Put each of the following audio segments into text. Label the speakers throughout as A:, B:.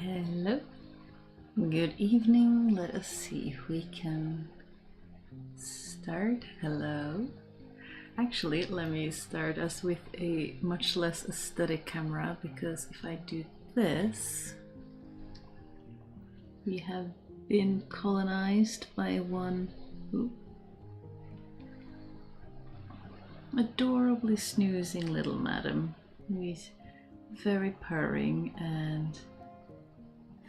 A: Hello, good evening. Let us see if we can start. Hello. Actually, let me start us with a much less aesthetic camera, because if I do this, we have been colonized by one adorably snoozing little madam who is very purring and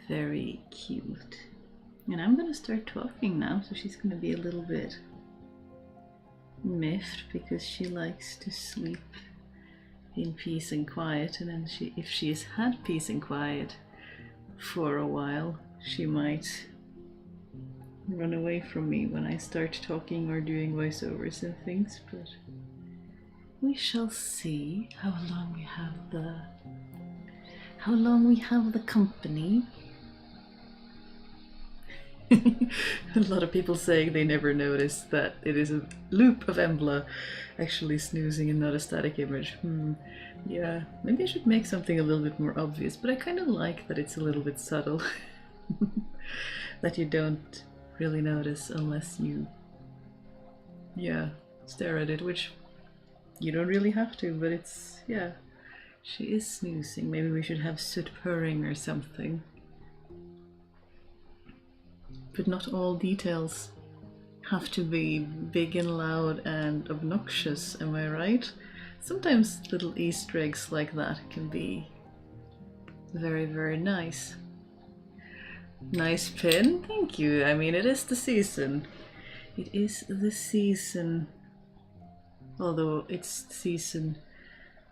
A: very cute. And I'm gonna start talking now, so she's gonna be a little bit miffed because she likes to sleep in peace and quiet, and then if she has had peace and quiet for a while, she might run away from me when I start talking or doing voiceovers and things, but we shall see how long we have the company. A lot of people saying they never noticed that it is a loop of Embla actually snoozing and not a static image. Yeah, maybe I should make something a little bit more obvious, but I kind of like that it's a little bit subtle. That you don't really notice unless you, stare at it, which you don't really have to, but it's, she is snoozing. Maybe we should have soot purring or something. But not all details have to be big and loud and obnoxious, am I right? Sometimes little Easter eggs like that can be very, very nice. Nice pin, thank you. I mean, it is the season. It is the season. Although it's the season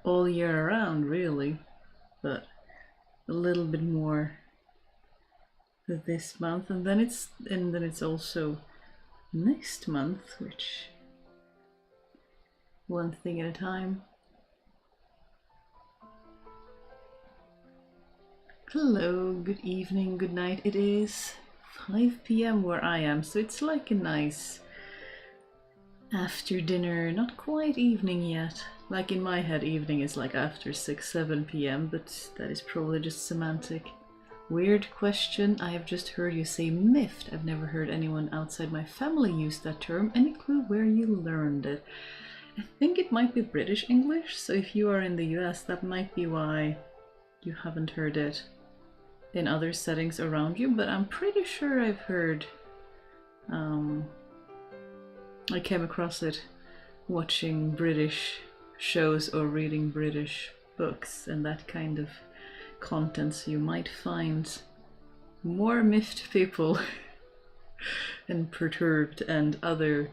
A: all year around, really. But a little bit more this month, and then it's also next month, which one thing at a time. Hello, good evening, good night. It is 5 p.m. where I am, so it's like a nice after dinner, not quite evening yet. Like in my head, evening is like after 6-7 p.m, but that is probably just semantic. Weird question. I have just heard you say miffed. I've never heard anyone outside my family use that term. Any clue where you learned it? I think it might be British English, so if you are in the US, that might be why you haven't heard it in other settings around you, but I'm pretty sure I've heard, I came across it watching British shows or reading British books and that kind of content, so you might find more miffed people and perturbed and other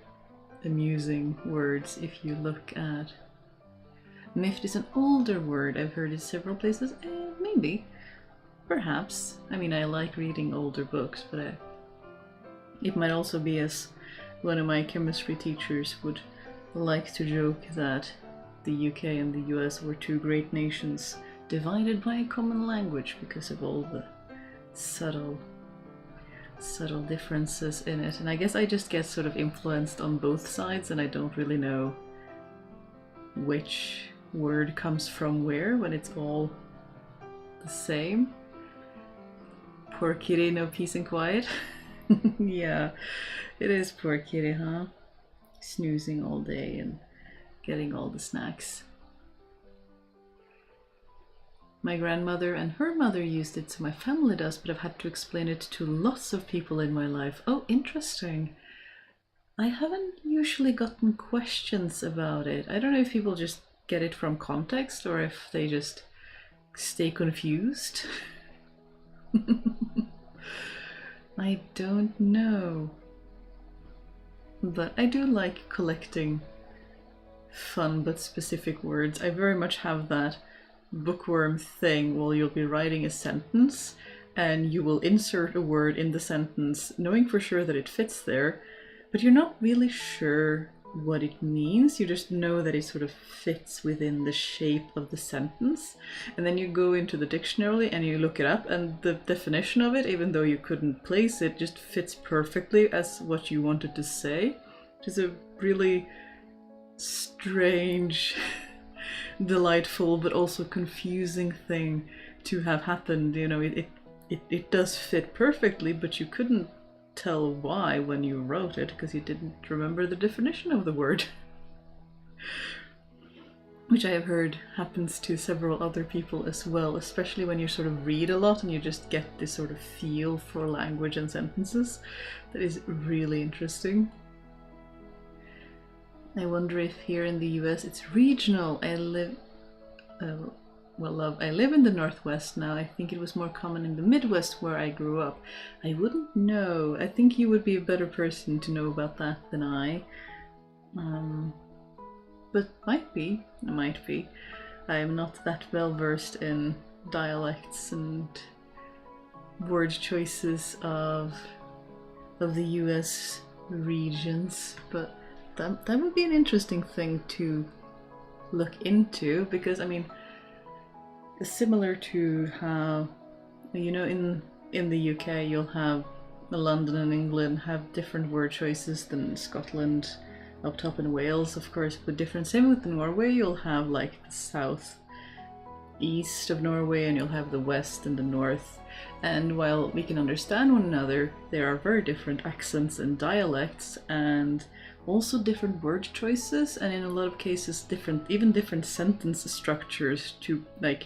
A: amusing words if you look at. Miffed is an older word. I've heard it several places. Maybe, perhaps. I mean, I like reading older books, but it might also be, as one of my chemistry teachers would like to joke, that the UK and the US were two great nations divided by a common language because of all the subtle differences in it. And I guess I just get sort of influenced on both sides, and I don't really know which word comes from where when it's all the same. Poor kitty, no peace and quiet. Yeah, it is poor kitty, huh? Snoozing all day and getting all the snacks. My grandmother and her mother used it, so my family does, but I've had to explain it to lots of people in my life. Oh, interesting. I haven't usually gotten questions about it. I don't know if people just get it from context or if they just stay confused. I don't know. But I do like collecting fun but specific words. I very much have that bookworm thing. Well, you'll be writing a sentence and you will insert a word in the sentence knowing for sure that it fits there, but you're not really sure what it means. You just know that it sort of fits within the shape of the sentence, and then you go into the dictionary and you look it up, and the definition of it, even though you couldn't place it, just fits perfectly as what you wanted to say, which is a really strange delightful but also confusing thing to have happened. You know, it it does fit perfectly, but you couldn't tell why when you wrote it because you didn't remember the definition of the word. Which I have heard happens to several other people as well, especially when you sort of read a lot and you just get this sort of feel for language and sentences. That is really interesting. I wonder if here in the US it's regional. I live in the Northwest now. I think it was more common in the Midwest where I grew up. I wouldn't know. I think you would be a better person to know about that than I. But might be. I am not that well versed in dialects and word choices of the US regions, but that would be an interesting thing to look into, because I mean, similar to how, you know, in the UK you'll have London and England have different word choices than Scotland, up top in Wales, of course, but different. Same with Norway, you'll have like the south east of Norway and you'll have the west and the north. And while we can understand one another, there are very different accents and dialects, and also different word choices, and in a lot of cases different sentence structures, to like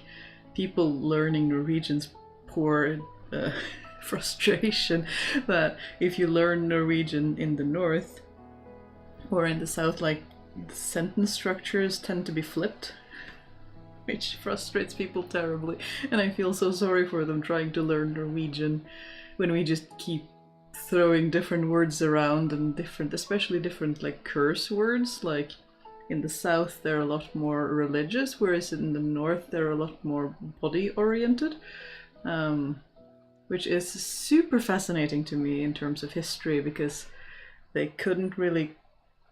A: people learning Norwegian's poor frustration that if you learn Norwegian in the north or in the south, like the sentence structures tend to be flipped, which frustrates people terribly. And I feel so sorry for them trying to learn Norwegian when we just keep throwing different words around and especially different like curse words. Like in the south they're a lot more religious, whereas in the north they're a lot more body oriented, which is super fascinating to me in terms of history, because they couldn't really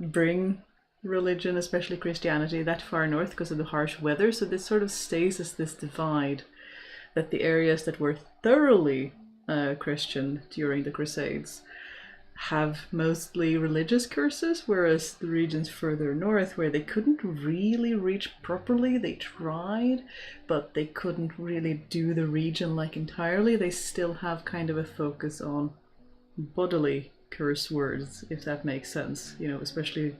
A: bring religion, especially Christianity, that far north because of the harsh weather. So this sort of stays as this divide, that the areas that were thoroughly Christian during the Crusades have mostly religious curses, whereas the regions further north, where they couldn't really reach properly, they tried, but they couldn't really do the region like entirely. They still have kind of a focus on bodily curse words, if that makes sense, you know, especially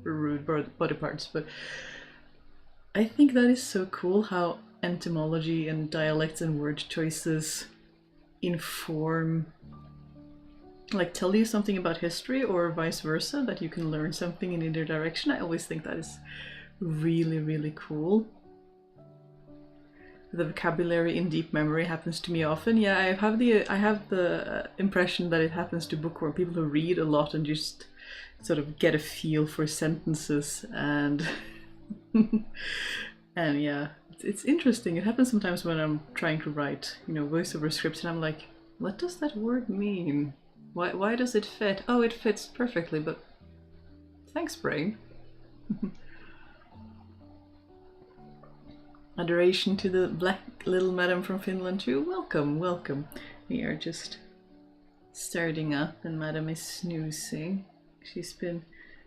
A: rude body parts. But I think that is so cool how etymology and dialects and word choices inform, like tell you something about history, or vice versa, that you can learn something in either direction. I always think that is really, really cool. The vocabulary in deep memory happens to me often. Yeah, I have the impression that it happens to bookworm people who read a lot and just sort of get a feel for sentences, and and yeah, it's interesting. It happens sometimes when I'm trying to write, you know, voiceover scripts, and I'm like, what does that word mean? Why does it fit? Oh, it fits perfectly, but thanks, brain. Adoration to the black little madam from Finland too. Welcome, welcome. We are just starting up and madam is snoozing. She's been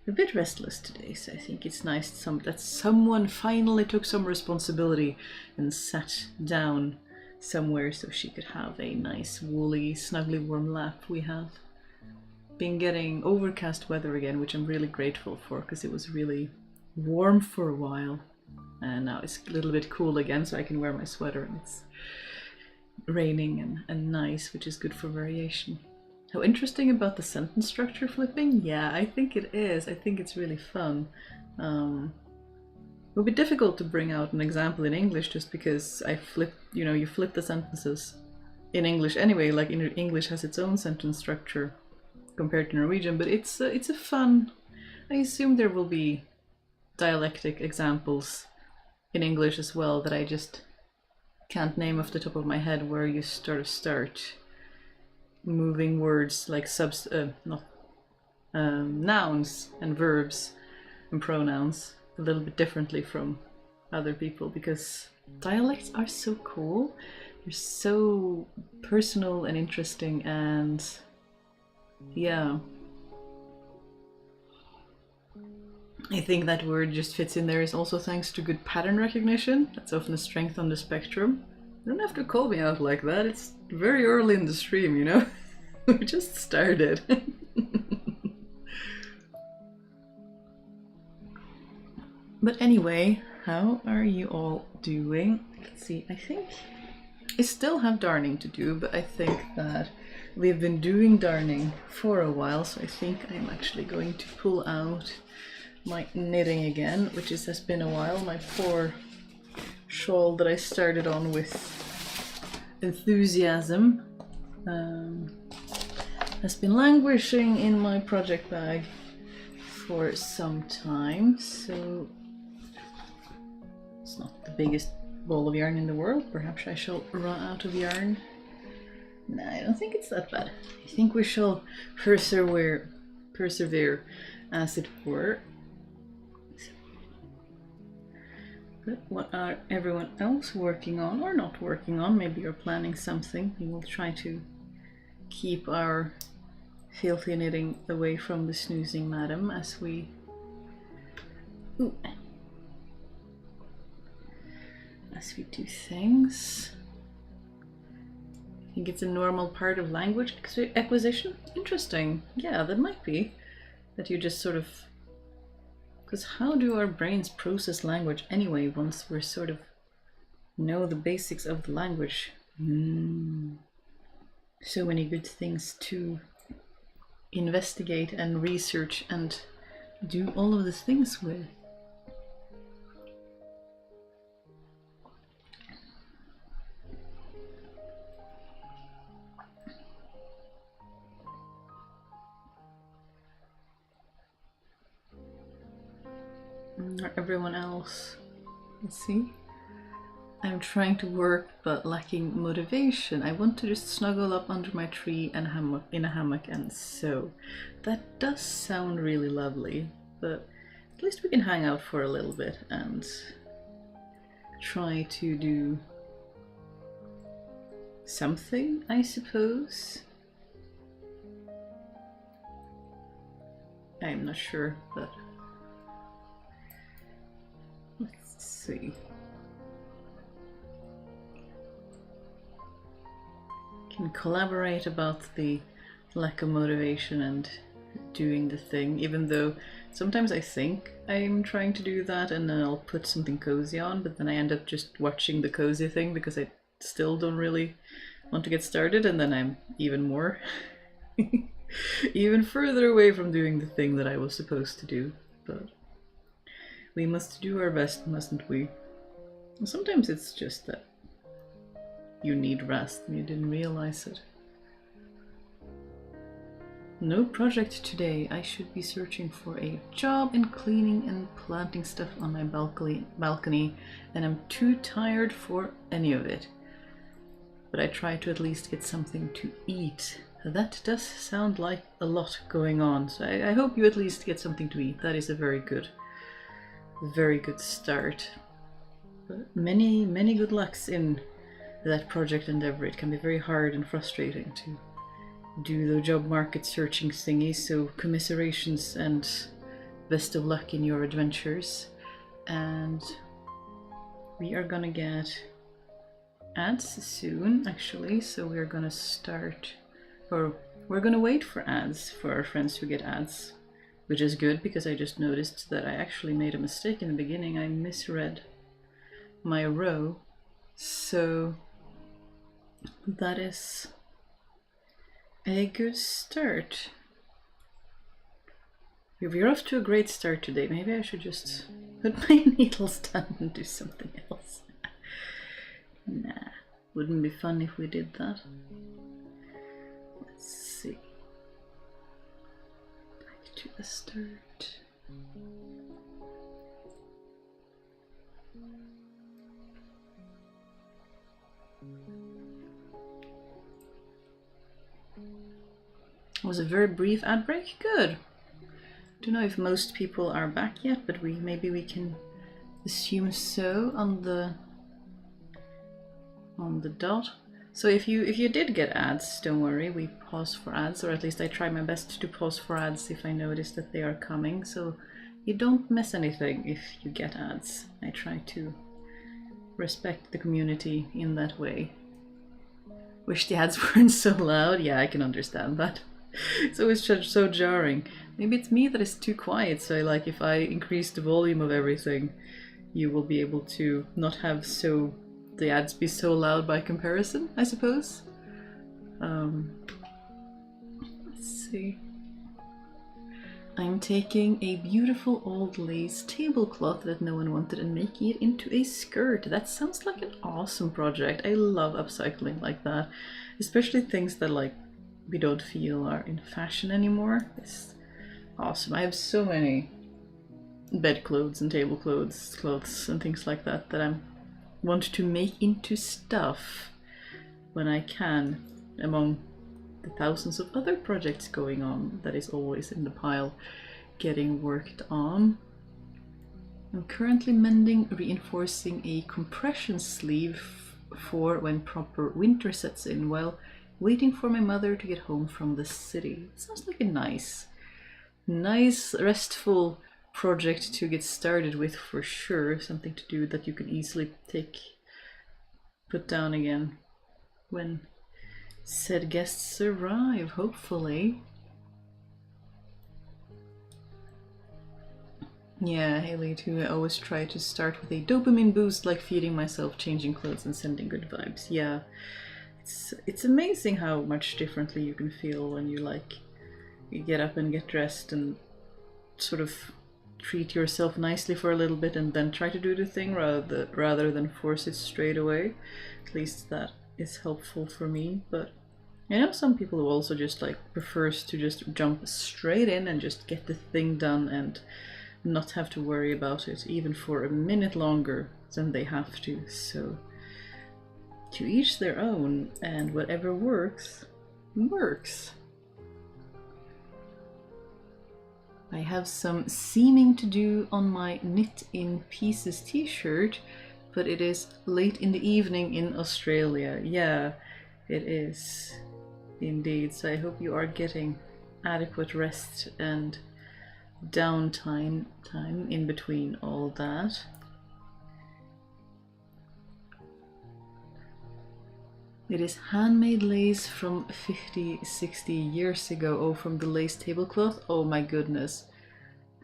A: a bit restless today, so I think it's nice that someone finally took some responsibility and sat down somewhere so she could have a nice woolly, snuggly warm lap. We have been getting overcast weather again, which I'm really grateful for, because it was really warm for a while. And now it's a little bit cool again, so I can wear my sweater, and it's raining and nice, which is good for variation. How interesting about the sentence structure flipping? Yeah, I think it is. I think it's really fun. It would be difficult to bring out an example in English, just because you flip the sentences in English anyway. Like English has its own sentence structure compared to Norwegian, but it's a fun. I assume there will be dialectic examples in English as well that I just can't name off the top of my head, where you start moving words like nouns and verbs and pronouns a little bit differently from other people, because dialects are so cool. They're so personal and interesting, and yeah, I think that word just fits in there is also thanks to good pattern recognition. That's often a strength on the spectrum. You don't have to call me out like that. It's very early in the stream, you know? We just started. But anyway, how are you all doing? Let's see, I think I still have darning to do, but I think that we've been doing darning for a while, so I think I'm actually going to pull out my knitting again, which has been a while. My poor shawl that I started on with enthusiasm has been languishing in my project bag for some time, so it's not the biggest ball of yarn in the world. Perhaps I shall run out of yarn. Nah, I don't think it's that bad. I think we shall persevere as it were. But what are everyone else working on or not working on? Maybe you're planning something. We will try to keep our filthy knitting away from the snoozing madam as we do things. I think it's a normal part of language acquisition. Interesting. Yeah, that might be. That you just sort of... Because how do our brains process language anyway once we're sort of know the basics of the language? So many good things to investigate and research and do all of the things with. Or everyone else. Let's see. I'm trying to work but lacking motivation. I want to just snuggle up under my tree and in a hammock and sew. That does sound really lovely, but at least we can hang out for a little bit and try to do something, I suppose. I'm not sure, but let's see. Can collaborate about the lack of motivation and doing the thing, even though sometimes I think I'm trying to do that and then I'll put something cozy on, but then I end up just watching the cozy thing because I still don't really want to get started, and then I'm even more even further away from doing the thing that I was supposed to do. But we must do our best, mustn't we? And sometimes it's just that you need rest and you didn't realize it. No project today. I should be searching for a job in cleaning and planting stuff on my balcony, and I'm too tired for any of it. But I try to at least get something to eat. That does sound like a lot going on, so I hope you at least get something to eat. That is a very good start. But many good lucks in that project endeavor. It can be very hard and frustrating to do the job market searching thingy, so commiserations and best of luck in your adventures. And we are gonna get ads soon, actually, so we're gonna start, or we're gonna wait for ads for our friends who get ads, which is good because I just noticed that I actually made a mistake in the beginning. I misread my row, so that is a good start. We're off to a great start today. Maybe I should just put my needles down and do something else. Nah, wouldn't be fun if we did that. Let's see. Back to the start. It was a very brief ad break. Good. Don't know if most people are back yet, but maybe we can assume so on the dot. So if you did get ads, don't worry, we pause for ads, or at least I try my best to pause for ads if I notice that they are coming, so you don't miss anything if you get ads. I try to respect the community in that way. Wish the ads weren't so loud. Yeah, I can understand that. It's always so jarring. Maybe it's me that is too quiet, so like if I increase the volume of everything, you will be able to not have the ads be so loud by comparison, I suppose. Let's see. I'm taking a beautiful old lace tablecloth that no one wanted and making it into a skirt. That sounds like an awesome project. I love upcycling like that, especially things that like we don't feel are in fashion anymore. It's awesome. I have so many bedclothes and clothes and things like that that I want to make into stuff when I can, among the thousands of other projects going on that is always in the pile getting worked on. I'm currently mending, reinforcing a compression sleeve for when proper winter sets in while waiting for my mother to get home from the city. It sounds like a nice restful project to get started with for sure. Something to do that you can easily put down again when said guests arrive, hopefully. Yeah, Haley too. I always try to start with a dopamine boost, like feeding myself, changing clothes and sending good vibes. Yeah, it's amazing how much differently you can feel when you get up and get dressed and sort of treat yourself nicely for a little bit and then try to do the thing rather than force it straight away. At least that is helpful for me. But I know some people who also just prefers to just jump straight in and just get the thing done and not have to worry about it even for a minute longer than they have to. So to each their own, and whatever works. I have some seaming to do on my Knit in Pieces t-shirt, but it is late in the evening in Australia. Yeah, it is indeed. So I hope you are getting adequate rest and downtime in between all that. It is handmade lace from 50-60 years ago. Oh, from the lace tablecloth? Oh my goodness.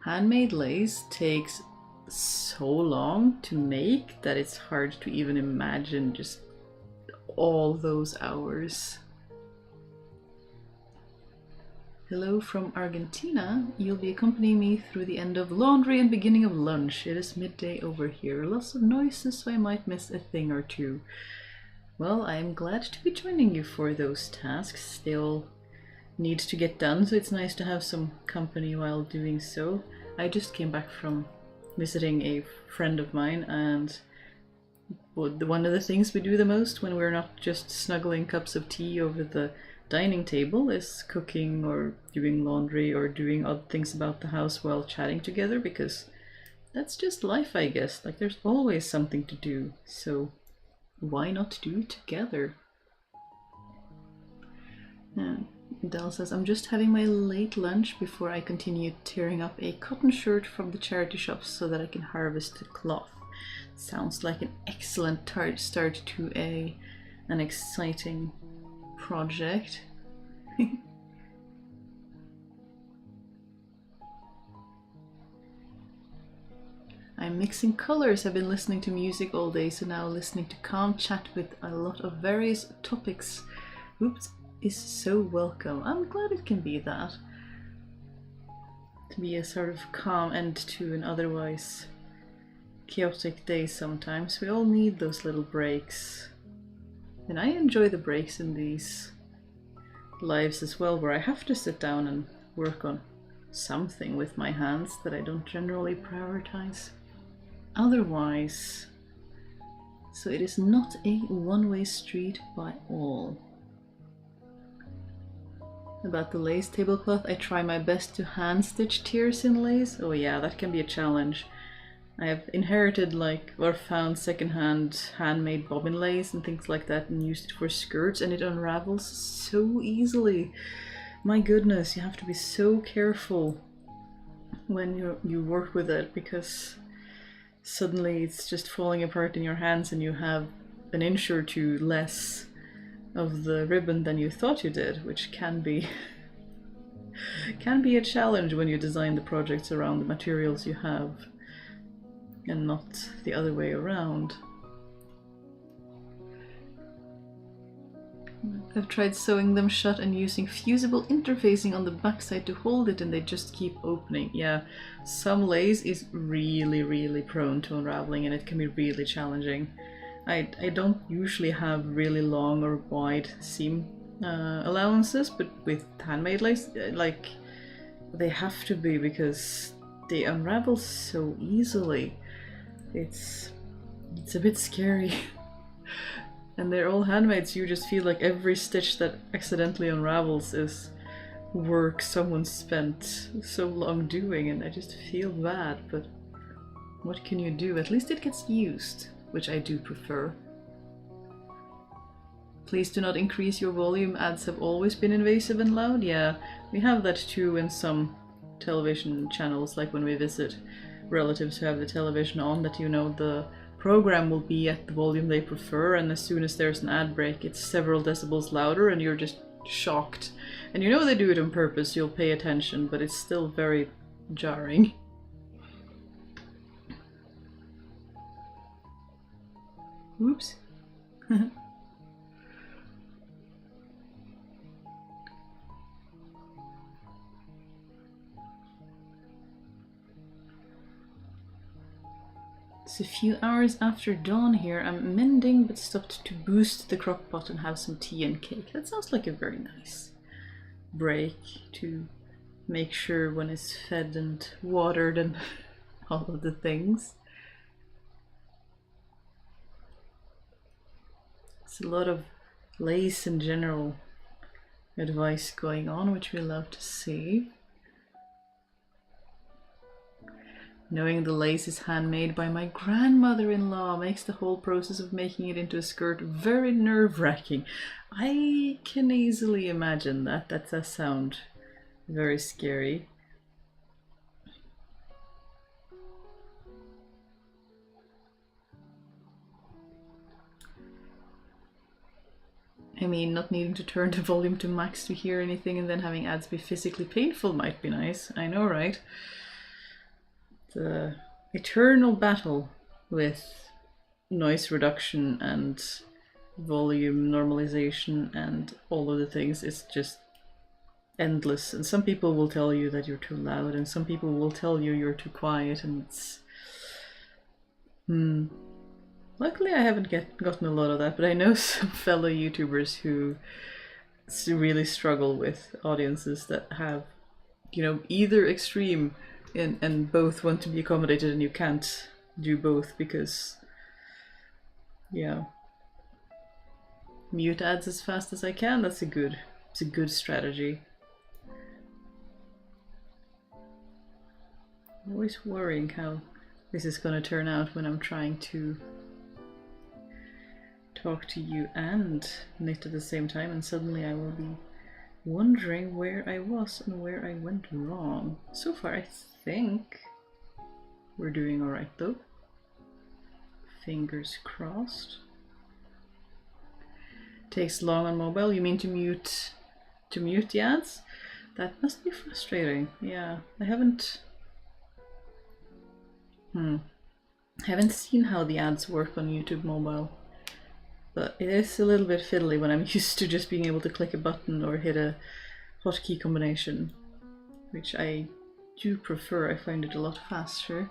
A: Handmade lace takes so long to make that it's hard to even imagine just all those hours. Hello from Argentina. You'll be accompanying me through the end of laundry and beginning of lunch. It is midday over here. Lots of noises, so I might miss a thing or two. Well, I am glad to be joining you for those tasks. They all need to get done, so it's nice to have some company while doing so. I just came back from visiting a friend of mine, and one of the things we do the most when we're not just snuggling cups of tea over the dining table is cooking or doing laundry or doing odd things about the house while chatting together, because that's just life, I guess. There's always something to do, so why not do it together? And Del says, I'm just having my late lunch before I continue tearing up a cotton shirt from the charity shops so that I can harvest the cloth. Sounds like an excellent start to an exciting project. I'm mixing colors. I've been listening to music all day, so now listening to calm chat with a lot of various topics. Oops, is so welcome. I'm glad it can be that. To be a sort of calm end to an otherwise chaotic day sometimes. We all need those little breaks. And I enjoy the breaks in these lives as well, where I have to sit down and work on something with my hands that I don't generally prioritize otherwise. So it is not a one-way street by all. About the lace tablecloth, I try my best to hand stitch tiers in lace. Oh yeah, that can be a challenge. I have inherited or found secondhand handmade bobbin lace and things like that and used it for skirts, and it unravels so easily. My goodness, you have to be so careful when you work with it, because suddenly it's just falling apart in your hands and you have an inch or two less of the ribbon than you thought you did, which can be a challenge when you design the projects around the materials you have and not the other way around. I've tried sewing them shut and using fusible interfacing on the backside to hold it, and they just keep opening. Yeah, some lace is really prone to unraveling and it can be really challenging. I don't usually have really long or wide seam allowances, but with handmade lace, like, they have to be because they unravel so easily. It's a bit scary. And they're all handmade, so you just feel like every stitch that accidentally unravels is work someone spent so long doing, and I just feel bad, but what can you do? At least it gets used, which I do prefer. Please do not increase your volume. Ads have always been invasive and loud. Yeah, we have that too in some television channels, like when we visit relatives who have the television on, that you know the program will be at the volume they prefer, and as soon as there's an ad break it's several decibels louder and you're just shocked. And you know they do it on purpose, you'll pay attention, but it's still very jarring. Oops. It's a few hours after dawn here. I'm mending, but stopped to boost the crock pot and have some tea and cake. That sounds like a very nice break to make sure one is fed and watered and all of the things. It's a lot of lace and general advice going on, which we love to see. Knowing the lace is handmade by my grandmother-in-law makes the whole process of making it into a skirt very nerve-wracking. I can easily imagine that. That does sound very scary. I mean, not needing to turn the volume to max to hear anything and then having ads be physically painful might be nice. I know, right? The eternal battle with noise reduction and volume normalization and all of the things is just endless. And some people will tell you that you're too loud, and some people will tell you you're too quiet, and it's... Luckily I haven't gotten a lot of that, but I know some fellow YouTubers who really struggle with audiences that have, you know, either extreme and both want to be accommodated, and you can't do both because, yeah. Mute ads as fast as I can, it's a good strategy. I'm always worrying how this is gonna turn out when I'm trying to talk to you and knit at the same time, and suddenly I will be wondering where I was and where I went wrong. So far I think we're doing alright though. Fingers crossed. Takes long on mobile. You mean to mute the ads? That must be frustrating. Yeah, I haven't seen how the ads work on YouTube mobile. But it is a little bit fiddly when I'm used to just being able to click a button or hit a hotkey combination, which I do prefer. I find it a lot faster.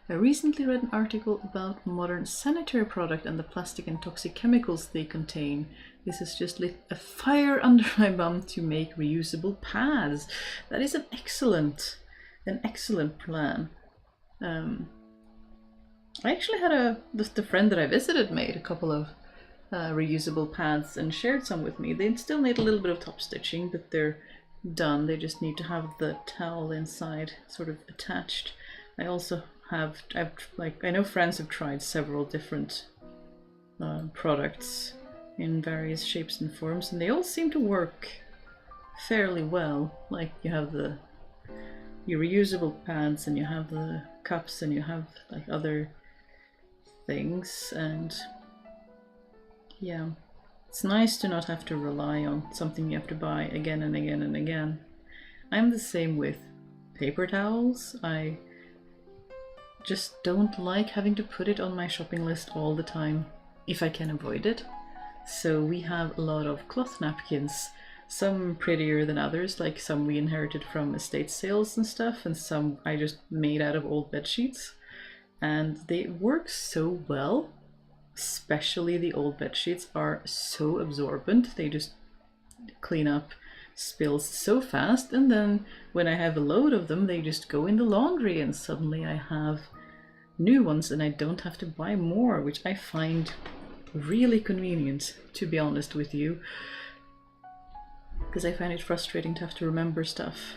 A: I recently read an article about modern sanitary product and the plastic and toxic chemicals they contain. This has just lit a fire under my bum to make reusable pads. That is an excellent plan. I actually had the friend that I visited made a couple of reusable pads and shared some with me. They still need a little bit of top stitching, but they're done. They just need to have the towel inside sort of attached. I also I know friends have tried several different products in various shapes and forms, and they all seem to work fairly well. Like you have your reusable pads, and you have the cups, and you have like other things, and yeah, it's nice to not have to rely on something you have to buy again and again and again. I'm the same with paper towels. I just don't like having to put it on my shopping list all the time if I can avoid it. So we have a lot of cloth napkins, some prettier than others, like some we inherited from estate sales and stuff, and some I just made out of old bed sheets. And they work so well, especially the old bed sheets are so absorbent. They just clean up spills so fast, and then when I have a load of them, they just go in the laundry, and suddenly I have new ones and I don't have to buy more, which I find really convenient, to be honest with you, because I find it frustrating to have to remember stuff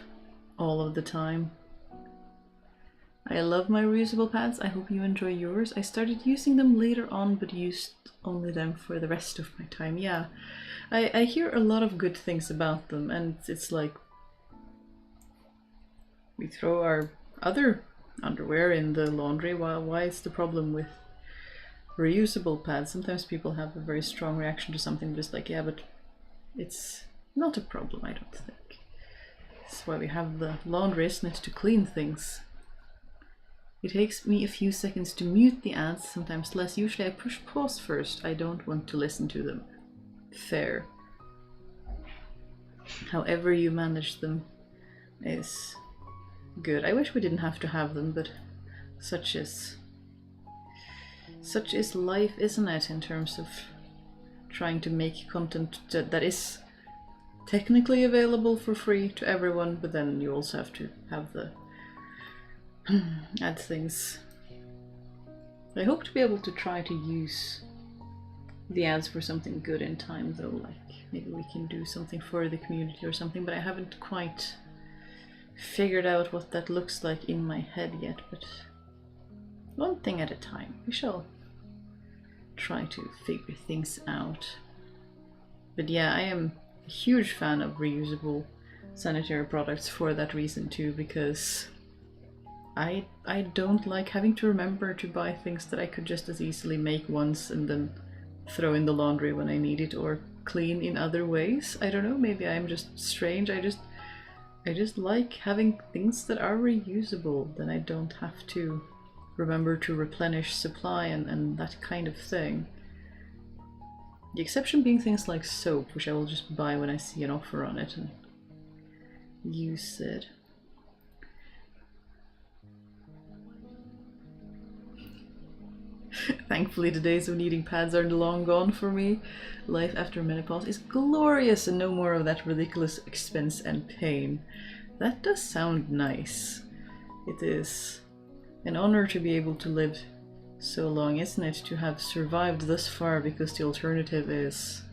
A: all of the time. I love my reusable pads. I hope you enjoy yours. I started using them later on, but used only them for the rest of my time. Yeah, I hear a lot of good things about them, and it's like we throw our other underwear in the laundry. Why is the problem with reusable pads? Sometimes people have a very strong reaction to something, just like, yeah, but it's not a problem, I don't think. That's why we have the laundry, isn't it, to clean things. It takes me a few seconds to mute the ads, sometimes less. Usually I push pause first. I don't want to listen to them. Fair. However you manage them is good. I wish we didn't have to have them, but such is life, isn't it, in terms of trying to make content that is technically available for free to everyone, but then you also have to have the add things. I hope to be able to try to use the ads for something good in time, though, like maybe we can do something for the community or something, but I haven't quite figured out what that looks like in my head yet, but one thing at a time. We shall try to figure things out. But yeah, I am a huge fan of reusable sanitary products for that reason too, because I don't like having to remember to buy things that I could just as easily make once and then throw in the laundry when I need it, or clean in other ways. I don't know, maybe I'm just strange. I just like having things that are reusable, then I don't have to remember to replenish supply and that kind of thing. The exception being things like soap, which I will just buy when I see an offer on it and use it. Thankfully, the days of needing pads are long gone for me. Life after menopause is glorious, and no more of that ridiculous expense and pain. That does sound nice. It is an honor to be able to live so long, isn't it? To have survived thus far, because the alternative is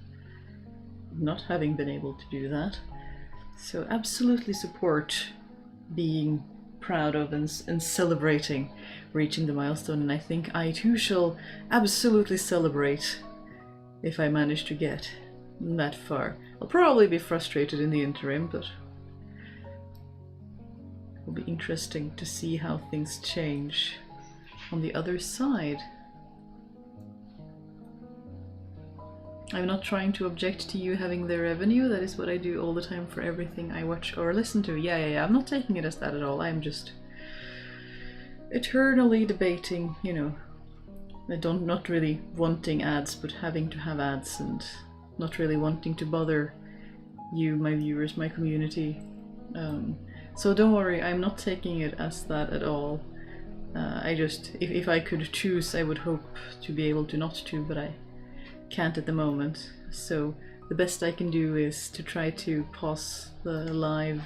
A: not having been able to do that. So absolutely support being proud of and celebrating reaching the milestone, and I think I too shall absolutely celebrate if I manage to get that far. I'll probably be frustrated in the interim, but it'll be interesting to see how things change on the other side. I'm not trying to object to you having the revenue. That is what I do all the time for everything I watch or listen to. Yeah. I'm not taking it as that at all. I'm just eternally debating, you know, not really wanting ads, but having to have ads, and not really wanting to bother you, my viewers, my community. So don't worry, I'm not taking it as that at all. I just, if I could choose, I would hope to be able to not to, but I can't at the moment. So the best I can do is to try to pause the live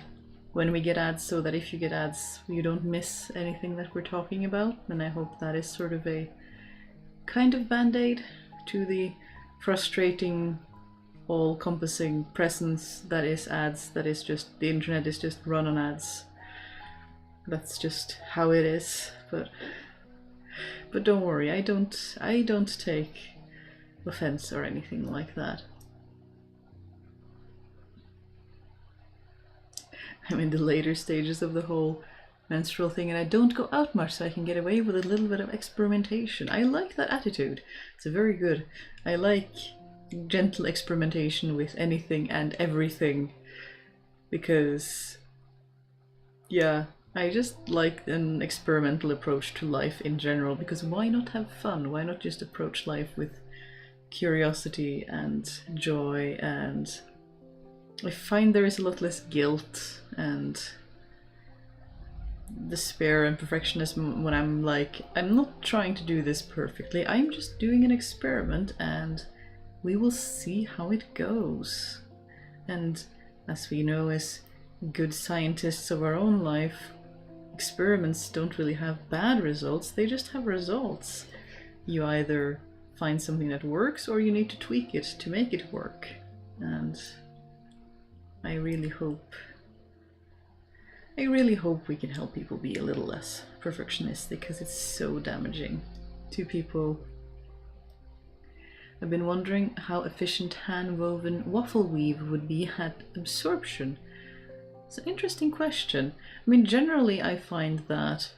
A: when we get ads, so that if you get ads, you don't miss anything that we're talking about. And I hope that is sort of a kind of band-aid to the frustrating, all-encompassing presence that is ads, that is just, the internet is just run on ads. That's just how it is. But don't worry, I don't take offense or anything like that. I'm in the later stages of the whole menstrual thing, and I don't go out much, so I can get away with a little bit of experimentation. I like that attitude. It's very good. I like gentle experimentation with anything and everything, because yeah, I just like an experimental approach to life in general, because why not have fun? Why not just approach life with curiosity and joy? And I find there is a lot less guilt and despair and perfectionism when I'm like, I'm not trying to do this perfectly, I'm just doing an experiment and we will see how it goes. And as we know, as good scientists of our own life, experiments don't really have bad results, they just have results. You either find something that works or you need to tweak it to make it work. And I really hope we can help people be a little less perfectionistic, because it's so damaging to people. I've been wondering how efficient hand-woven waffle weave would be at absorption. It's an interesting question. I mean, generally I find that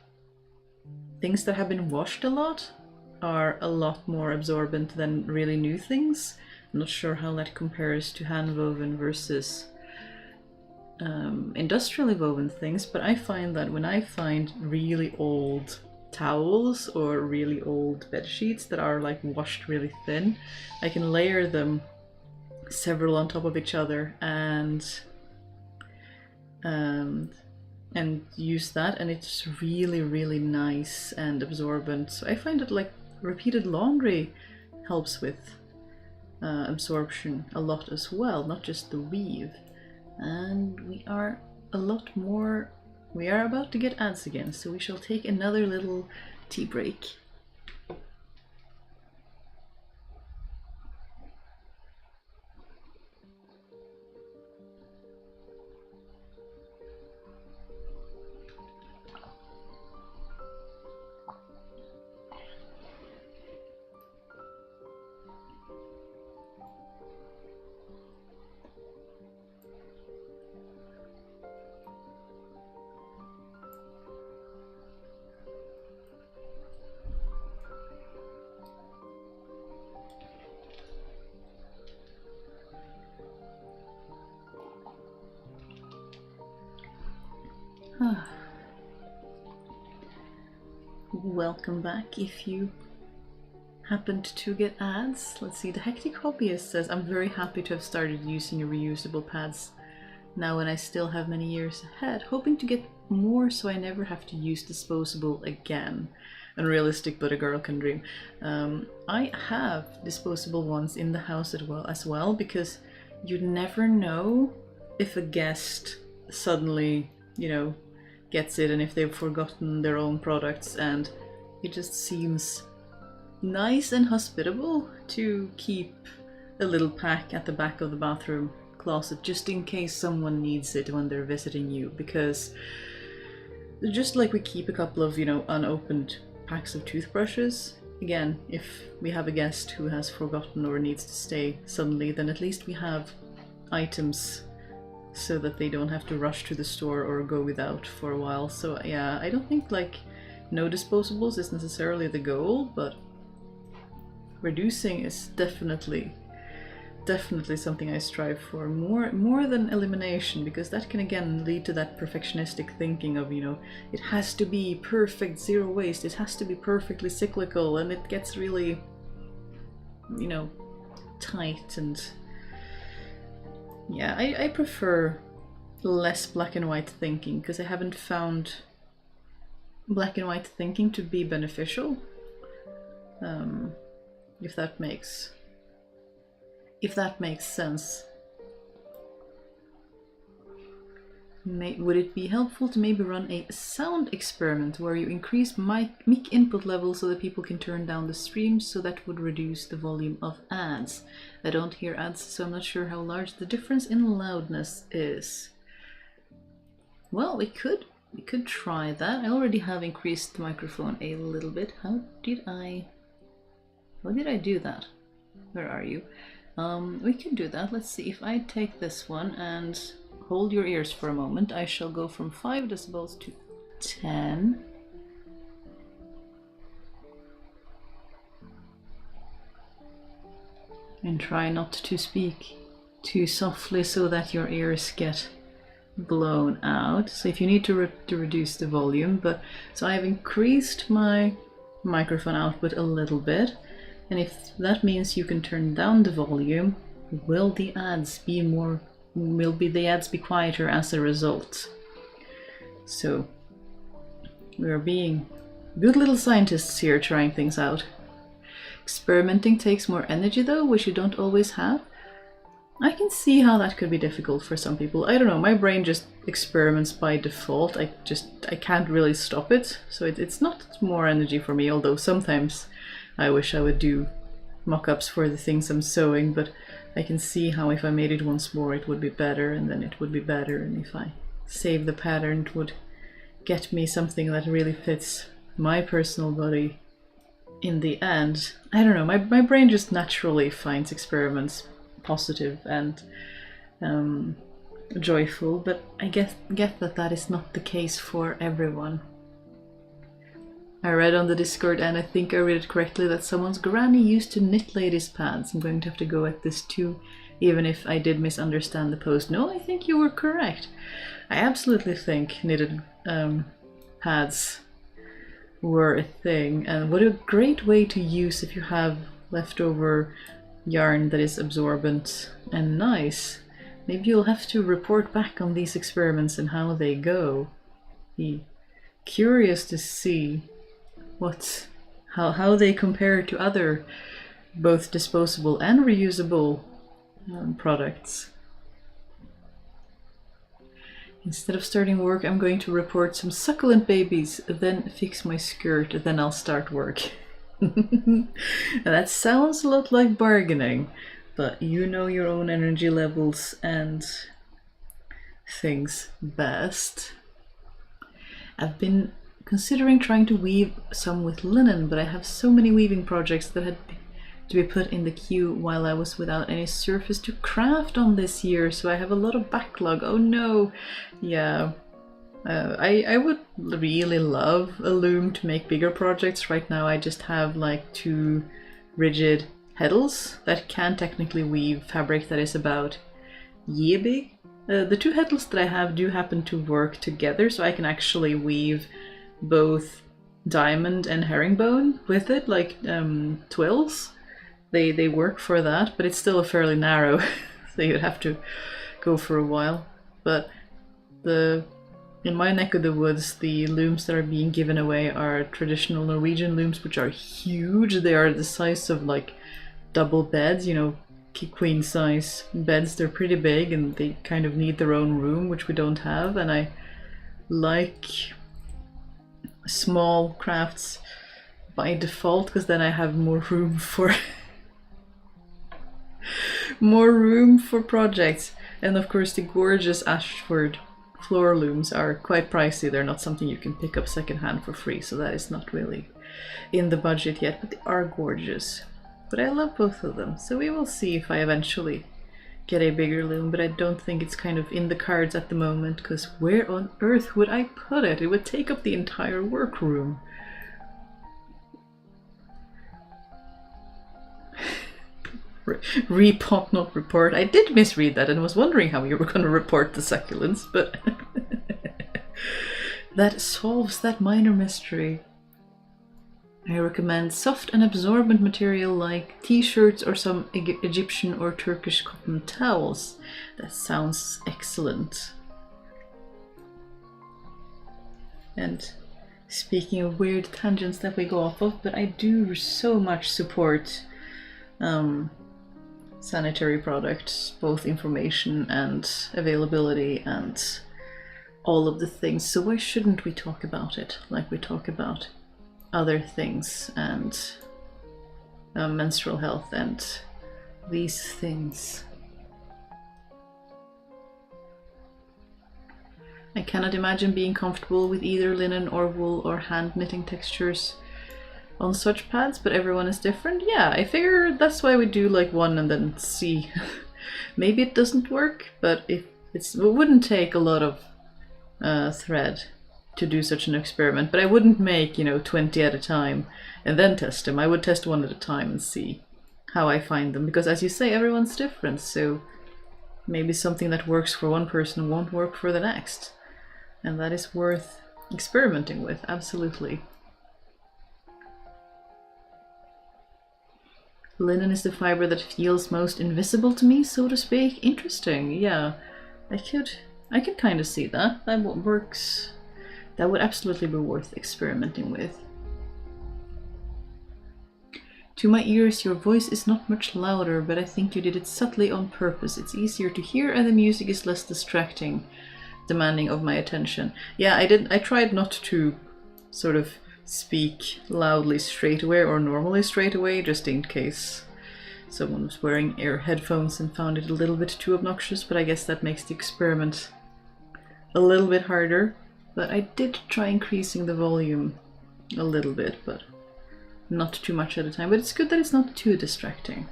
A: things that have been washed a lot are a lot more absorbent than really new things. I'm not sure how that compares to hand-woven versus industrially woven things, but I find that when I find really old towels or really old bed sheets that are like washed really thin, I can layer them several on top of each other and use that, and it's really, really nice and absorbent. So I find that like repeated laundry helps with absorption a lot as well, not just the weave. And we are about to get ads again, so we shall take another little tea break. Welcome back if you happened to get ads. Let's see, the Hectic Hobbyist says, I'm very happy to have started using your reusable pads now when I still have many years ahead, hoping to get more so I never have to use disposable again. Unrealistic, but a girl can dream. I have disposable ones in the house as well, because you never know if a guest suddenly, gets it and if they've forgotten their own products, and it just seems nice and hospitable to keep a little pack at the back of the bathroom closet just in case someone needs it when they're visiting you, because just like we keep a couple of, unopened packs of toothbrushes, again, if we have a guest who has forgotten or needs to stay suddenly, then at least we have items so that they don't have to rush to the store or go without for a while. So yeah, I don't think like no disposables is necessarily the goal, but reducing is definitely something I strive for, more than elimination, because that can again lead to that perfectionistic thinking of, it has to be perfect, zero waste, it has to be perfectly cyclical, and it gets really, tight. And yeah, I prefer less black and white thinking, because I haven't found black and white thinking to be beneficial, if that makes sense. Would it be helpful to maybe run a sound experiment where you increase mic input level so that people can turn down the stream, so that would reduce the volume of ads? I don't hear ads, so I'm not sure how large the difference in loudness is. Well, we could try that. I already have increased the microphone a little bit. How did I do that? Where are you? We can do that. Let's see, if I take this one and hold your ears for a moment, I shall go from 5 decibels to 10. And try not to speak too softly so that your ears get blown out. So if you need to reduce the volume, but so I've increased my microphone output a little bit, and if that means you can turn down the volume, will the ads be quieter as a result? So we're being good little scientists here, trying things out. Experimenting takes more energy though, which you don't always have. I can see how that could be difficult for some people. I don't know, my brain just experiments by default. I can't really stop it. So it's not more energy for me, although sometimes I wish I would do mock-ups for the things I'm sewing, but I can see how if I made it once more it would be better, and then it would be better, and if I save the pattern it would get me something that really fits my personal body in the end. I don't know, my brain just naturally finds experiments positive and joyful, but I get that is not the case for everyone. I read on the Discord, and I think I read it correctly, that someone's granny used to knit ladies' pads. I'm going to have to go at this too, even if I did misunderstand the post. No, I think you were correct. I absolutely think knitted pads were a thing, and what a great way to use if you have leftover yarn that is absorbent and nice. Maybe you'll have to report back on these experiments and how they go. Be curious to see how they compare to other both disposable and reusable products. Instead of starting work, I'm going to report some succulent babies, then fix my skirt, then I'll start work. That sounds a lot like bargaining, but you know your own energy levels and things best. I've been considering trying to weave some with linen, but I have so many weaving projects that had to be put in the queue while I was without any surface to craft on this year, so I have a lot of backlog. Oh no. Yeah. I would really love a loom to make bigger projects. Right now I just have like 2 rigid heddles that can technically weave fabric that is about year big. The 2 heddles that I have do happen to work together, so I can actually weave both diamond and herringbone with it, like twills. They work for that, but it's still fairly narrow, so you'd have to go for a while. But in my neck of the woods, the looms that are being given away are traditional Norwegian looms, which are huge. They are the size of like double beds, you know, queen size beds. They're pretty big and they kind of need their own room, which we don't have. And I like small crafts by default because then I have more room for projects. And of course the gorgeous Ashford floor looms are quite pricey. They're not something you can pick up secondhand for free, so that is not really in the budget yet, but they are gorgeous. But I love both of them, so we will see if I eventually get a bigger loom, but I don't think it's kind of in the cards at the moment, because where on earth would I put it? It would take up the entire workroom. Repot, not report. I did misread that and was wondering how you were going to report the succulents, but that solves that minor mystery. I recommend soft and absorbent material like t-shirts or some Egyptian or Turkish cotton towels. That sounds excellent. And speaking of weird tangents that we go off of, but I do so much support sanitary products, both information and availability and all of the things. So why shouldn't we talk about it like we talk about other things and menstrual health and these things? I cannot imagine being comfortable with either linen or wool or hand knitting textures on such pads, but everyone is different. Yeah, I figure that's why we do like one and then see. Maybe it doesn't work, but it wouldn't take a lot of thread to do such an experiment, but I wouldn't make, 20 at a time and then test them. I would test one at a time and see how I find them, because as you say, everyone's different, so maybe something that works for one person won't work for the next, and that is worth experimenting with, absolutely. Linen is the fiber that feels most invisible to me, so to speak. Interesting, yeah. I can kind of see that. That works. That would absolutely be worth experimenting with. To my ears, your voice is not much louder, but I think you did it subtly on purpose. It's easier to hear and the music is less distracting, demanding of my attention. Yeah, I tried not to sort of speak loudly straight away or normally straight away, just in case someone was wearing ear headphones and found it a little bit too obnoxious, but I guess that makes the experiment a little bit harder. But I did try increasing the volume a little bit, but not too much at a time. But it's good that it's not too distracting.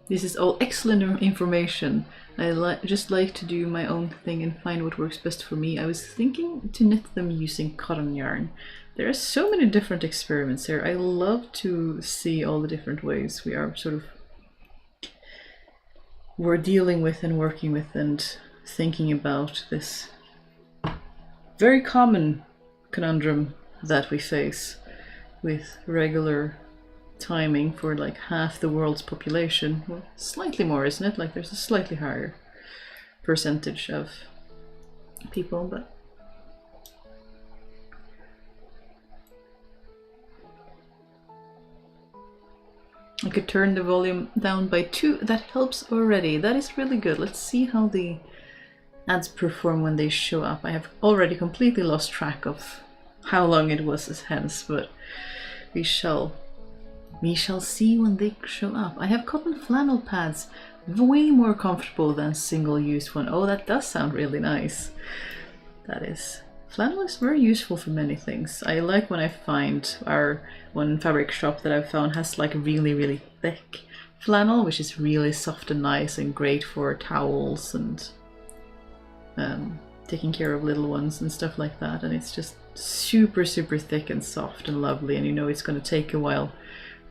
A: This is all excellent information. I just like to do my own thing and find what works best for me. I was thinking to knit them using cotton yarn. There are so many different experiments here. I love to see all the different ways we're dealing with and working with and thinking about this very common conundrum that we face with regular timing for like half the world's population. Well, slightly more, isn't it? Like there's a slightly higher percentage of people, but I could turn the volume down by 2. That helps already. That is really good. Let's see how the ads perform when they show up. I have already completely lost track of how long it was hence, but we shall see when they show up. I have cotton flannel pads, way more comfortable than single-use one. Oh, that does sound really nice. That is. Flannel is very useful for many things. I like when I find one fabric shop that I've found has like really, really thick flannel, which is really soft and nice and great for towels and taking care of little ones and stuff like that. And it's just super, super thick and soft and lovely, and it's going to take a while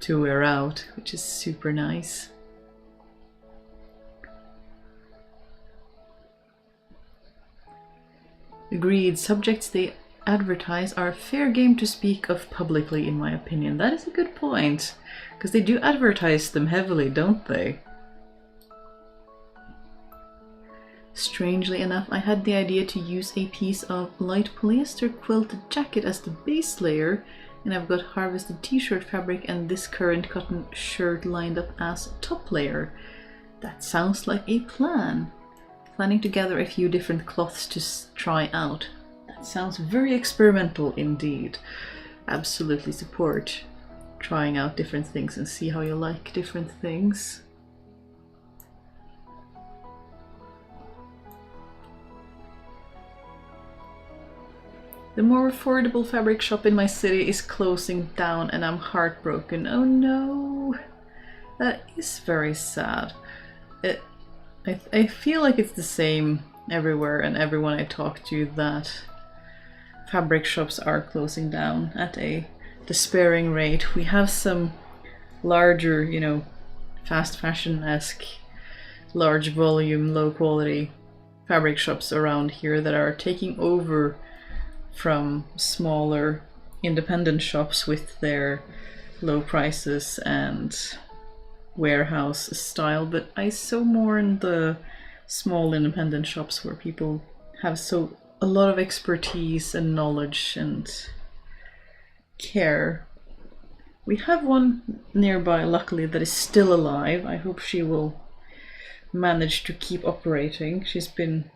A: to wear out, which is super nice. Agreed. Subjects they advertise are fair game to speak of publicly, in my opinion. That is a good point, because they do advertise them heavily, don't they? Strangely enough, I had the idea to use a piece of light polyester quilted jacket as the base layer, and I've got harvested t-shirt fabric and this current cotton shirt lined up as top layer. That sounds like a plan. Planning to gather a few different cloths to try out. That sounds very experimental indeed. Absolutely support trying out different things and see how you like different things. The more affordable fabric shop in my city is closing down and I'm heartbroken. Oh no! That is very sad. I feel like it's the same everywhere and everyone I talk to, that fabric shops are closing down at a despairing rate. We have some larger, fast fashion-esque, large volume, low quality fabric shops around here that are taking over from smaller independent shops with their low prices and warehouse style, but I saw more in the small independent shops where people have a lot of expertise and knowledge and care. We have one nearby, luckily, that is still alive. I hope she will manage to keep operating. She's been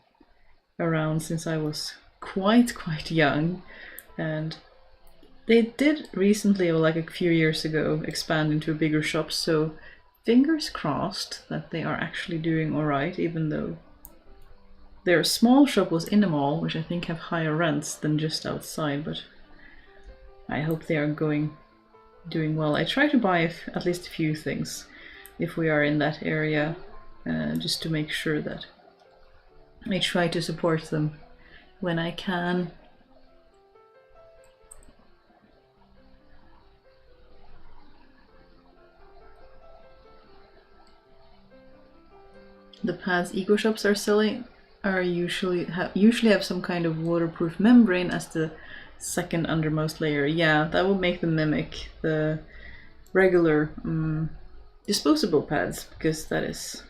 A: around since I was quite young, and they did recently, or like a few years ago, expand into a bigger shop, so fingers crossed that they are actually doing alright, even though their small shop was in a mall, which I think have higher rents than just outside, but I hope they are doing well. I try to buy at least a few things if we are in that area, just to make sure that I try to support them when I can. The pads eco shops are selling are usually have some kind of waterproof membrane as the second undermost layer. Yeah, that will make them mimic the regular disposable pads, because that is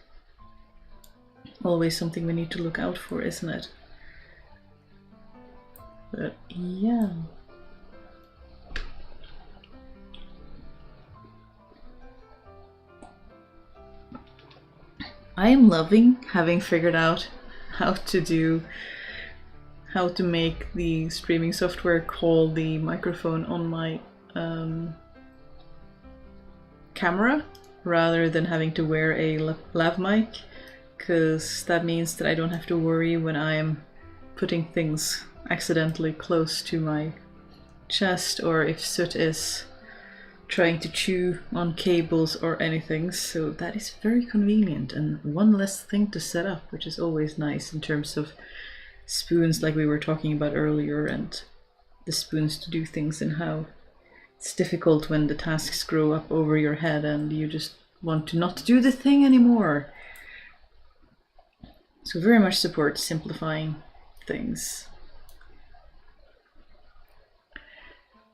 A: always something we need to look out for, isn't it? But yeah. I am loving having figured out how to make the streaming software call the microphone on my camera rather than having to wear a lav mic, because that means that I don't have to worry when I am putting things accidentally close to my chest, or if Soot is trying to chew on cables or anything. So that is very convenient, and one less thing to set up, which is always nice in terms of spoons like we were talking about earlier, and the spoons to do things, and how it's difficult when the tasks grow up over your head and you just want to not do the thing anymore. So very much support simplifying things.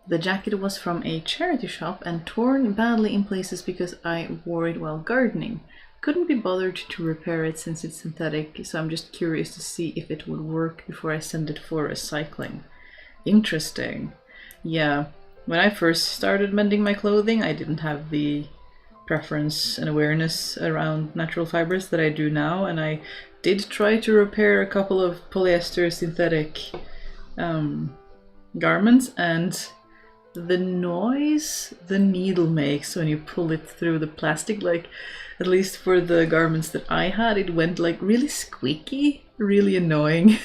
A: The jacket was from a charity shop and torn badly in places because I wore it while gardening. Couldn't be bothered to repair it since it's synthetic, so I'm just curious to see if it would work before I send it for recycling. Interesting. Yeah, when I first started mending my clothing, I didn't have the preference and awareness around natural fibers that I do now, and I did try to repair a couple of polyester synthetic garments, and the noise the needle makes when you pull it through the plastic, like at least for the garments that I had, it went like really squeaky, really annoying.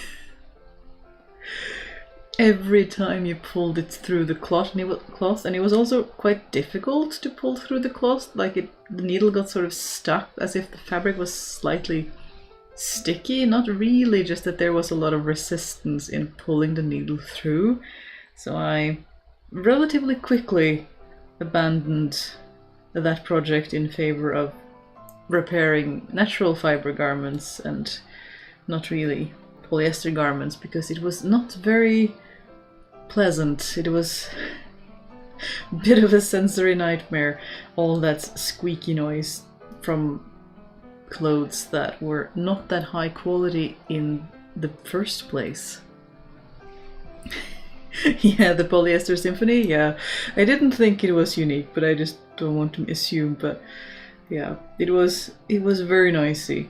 A: Every time you pulled it through the cloth, and it was also quite difficult to pull through the cloth, like the needle got sort of stuck as if the fabric was slightly sticky, not really, just that there was a lot of resistance in pulling the needle through. So I relatively quickly abandoned that project in favor of repairing natural fiber garments and not really polyester garments, because it was not very pleasant. It was a bit of a sensory nightmare, all that squeaky noise from clothes that were not that high quality in the first place. Yeah, the polyester symphony, yeah. I didn't think it was unique, but I just don't want to assume, but yeah, it was very noisy.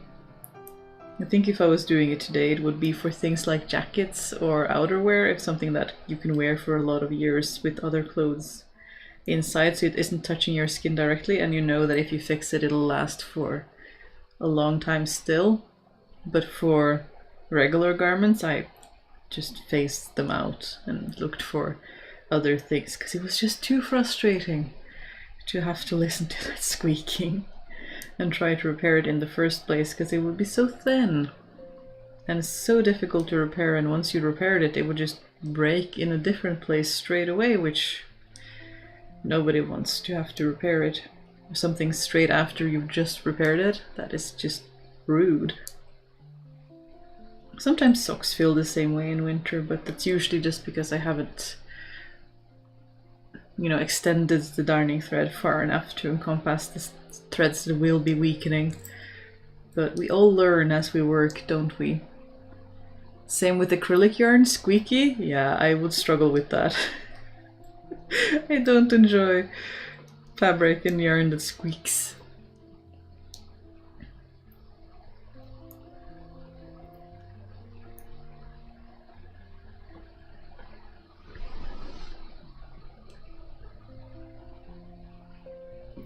A: I think if I was doing it today, it would be for things like jackets or outerwear, if something that you can wear for a lot of years with other clothes inside, so it isn't touching your skin directly, and you know that if you fix it, it'll last for a long time still. But for regular garments, I just phased them out and looked for other things, because it was just too frustrating to have to listen to that squeaking and try to repair it in the first place, because it would be so thin and so difficult to repair, and once you repaired it, it would just break in a different place straight away, which nobody wants to have to repair it. Something straight after you've just repaired it, that is just rude. Sometimes socks feel the same way in winter, but that's usually just because I haven't, extended the darning thread far enough to encompass the threads that will be weakening. But we all learn as we work, don't we? Same with acrylic yarn, squeaky? Yeah, I would struggle with that. I don't enjoy fabric and yarn that squeaks.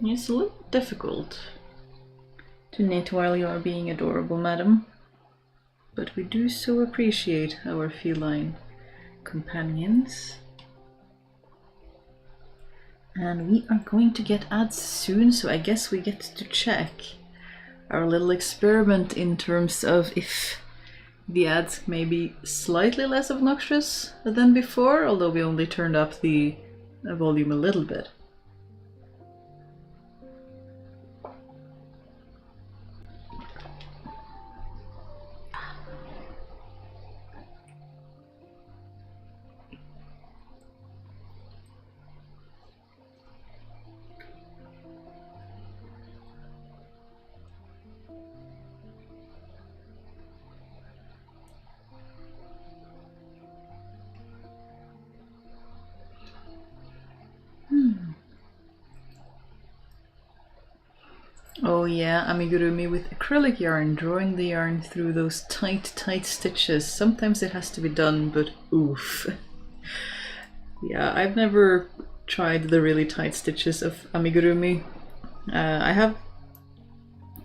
A: It's a little difficult to knit while you are being adorable, madam, but we do so appreciate our feline companions. And we are going to get ads soon, so I guess we get to check our little experiment in terms of if the ads may be slightly less obnoxious than before, although we only turned up the volume a little bit. Oh yeah, amigurumi with acrylic yarn, drawing the yarn through those tight stitches. Sometimes it has to be done, but oof. Yeah, I've never tried the really tight stitches of amigurumi. I have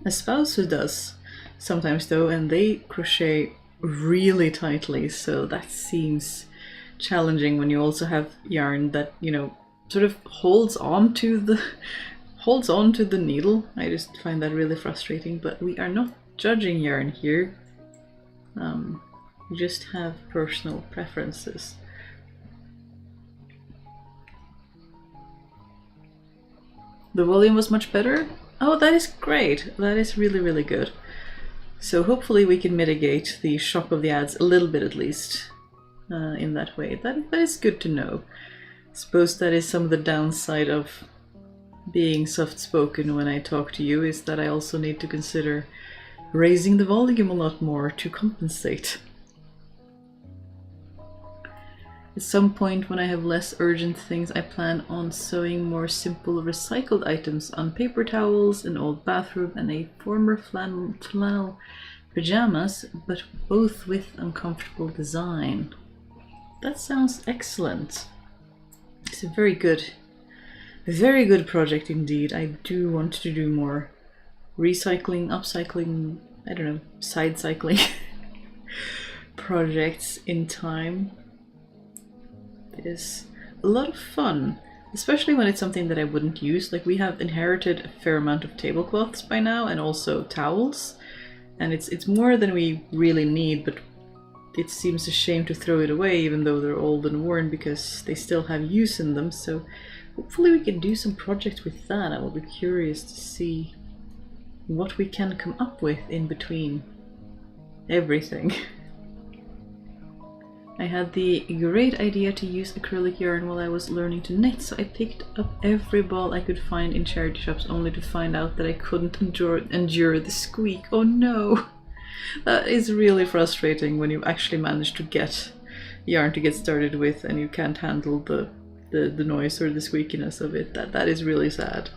A: a spouse who does sometimes though, and they crochet really tightly, so that seems challenging when you also have yarn that, you know, sort of holds on to the needle. I just find that really frustrating, but we are not judging yarn here. We just have personal preferences. The volume was much better? Oh, that is great. That is really, really good. So hopefully we can mitigate the shock of the ads a little bit at least in that way. That is good to know. I suppose that is some of the downside of being soft-spoken when I talk to you, is that I also need to consider raising the volume a lot more to compensate. At some point when I have less urgent things, I plan on sewing more simple recycled items on paper towels, an old bathrobe, and a former flannel pajamas, but both with uncomfortable design. That sounds excellent. It's a very good project indeed. I do want to do more recycling, upcycling, I don't know, side cycling projects in time. It is a lot of fun, especially when it's something that I wouldn't use. Like, we have inherited a fair amount of tablecloths by now, and also towels, and it's more than we really need, but it seems a shame to throw it away even though they're old and worn, because they still have use in them. So hopefully we can do some projects with that. I will be curious to see what we can come up with in between everything. I had the great idea to use acrylic yarn while I was learning to knit, so I picked up every ball I could find in charity shops, only to find out that I couldn't endure the squeak. Oh no! That is really frustrating when you actually manage to get yarn to get started with and you can't handle the noise or the squeakiness of it. That is really sad.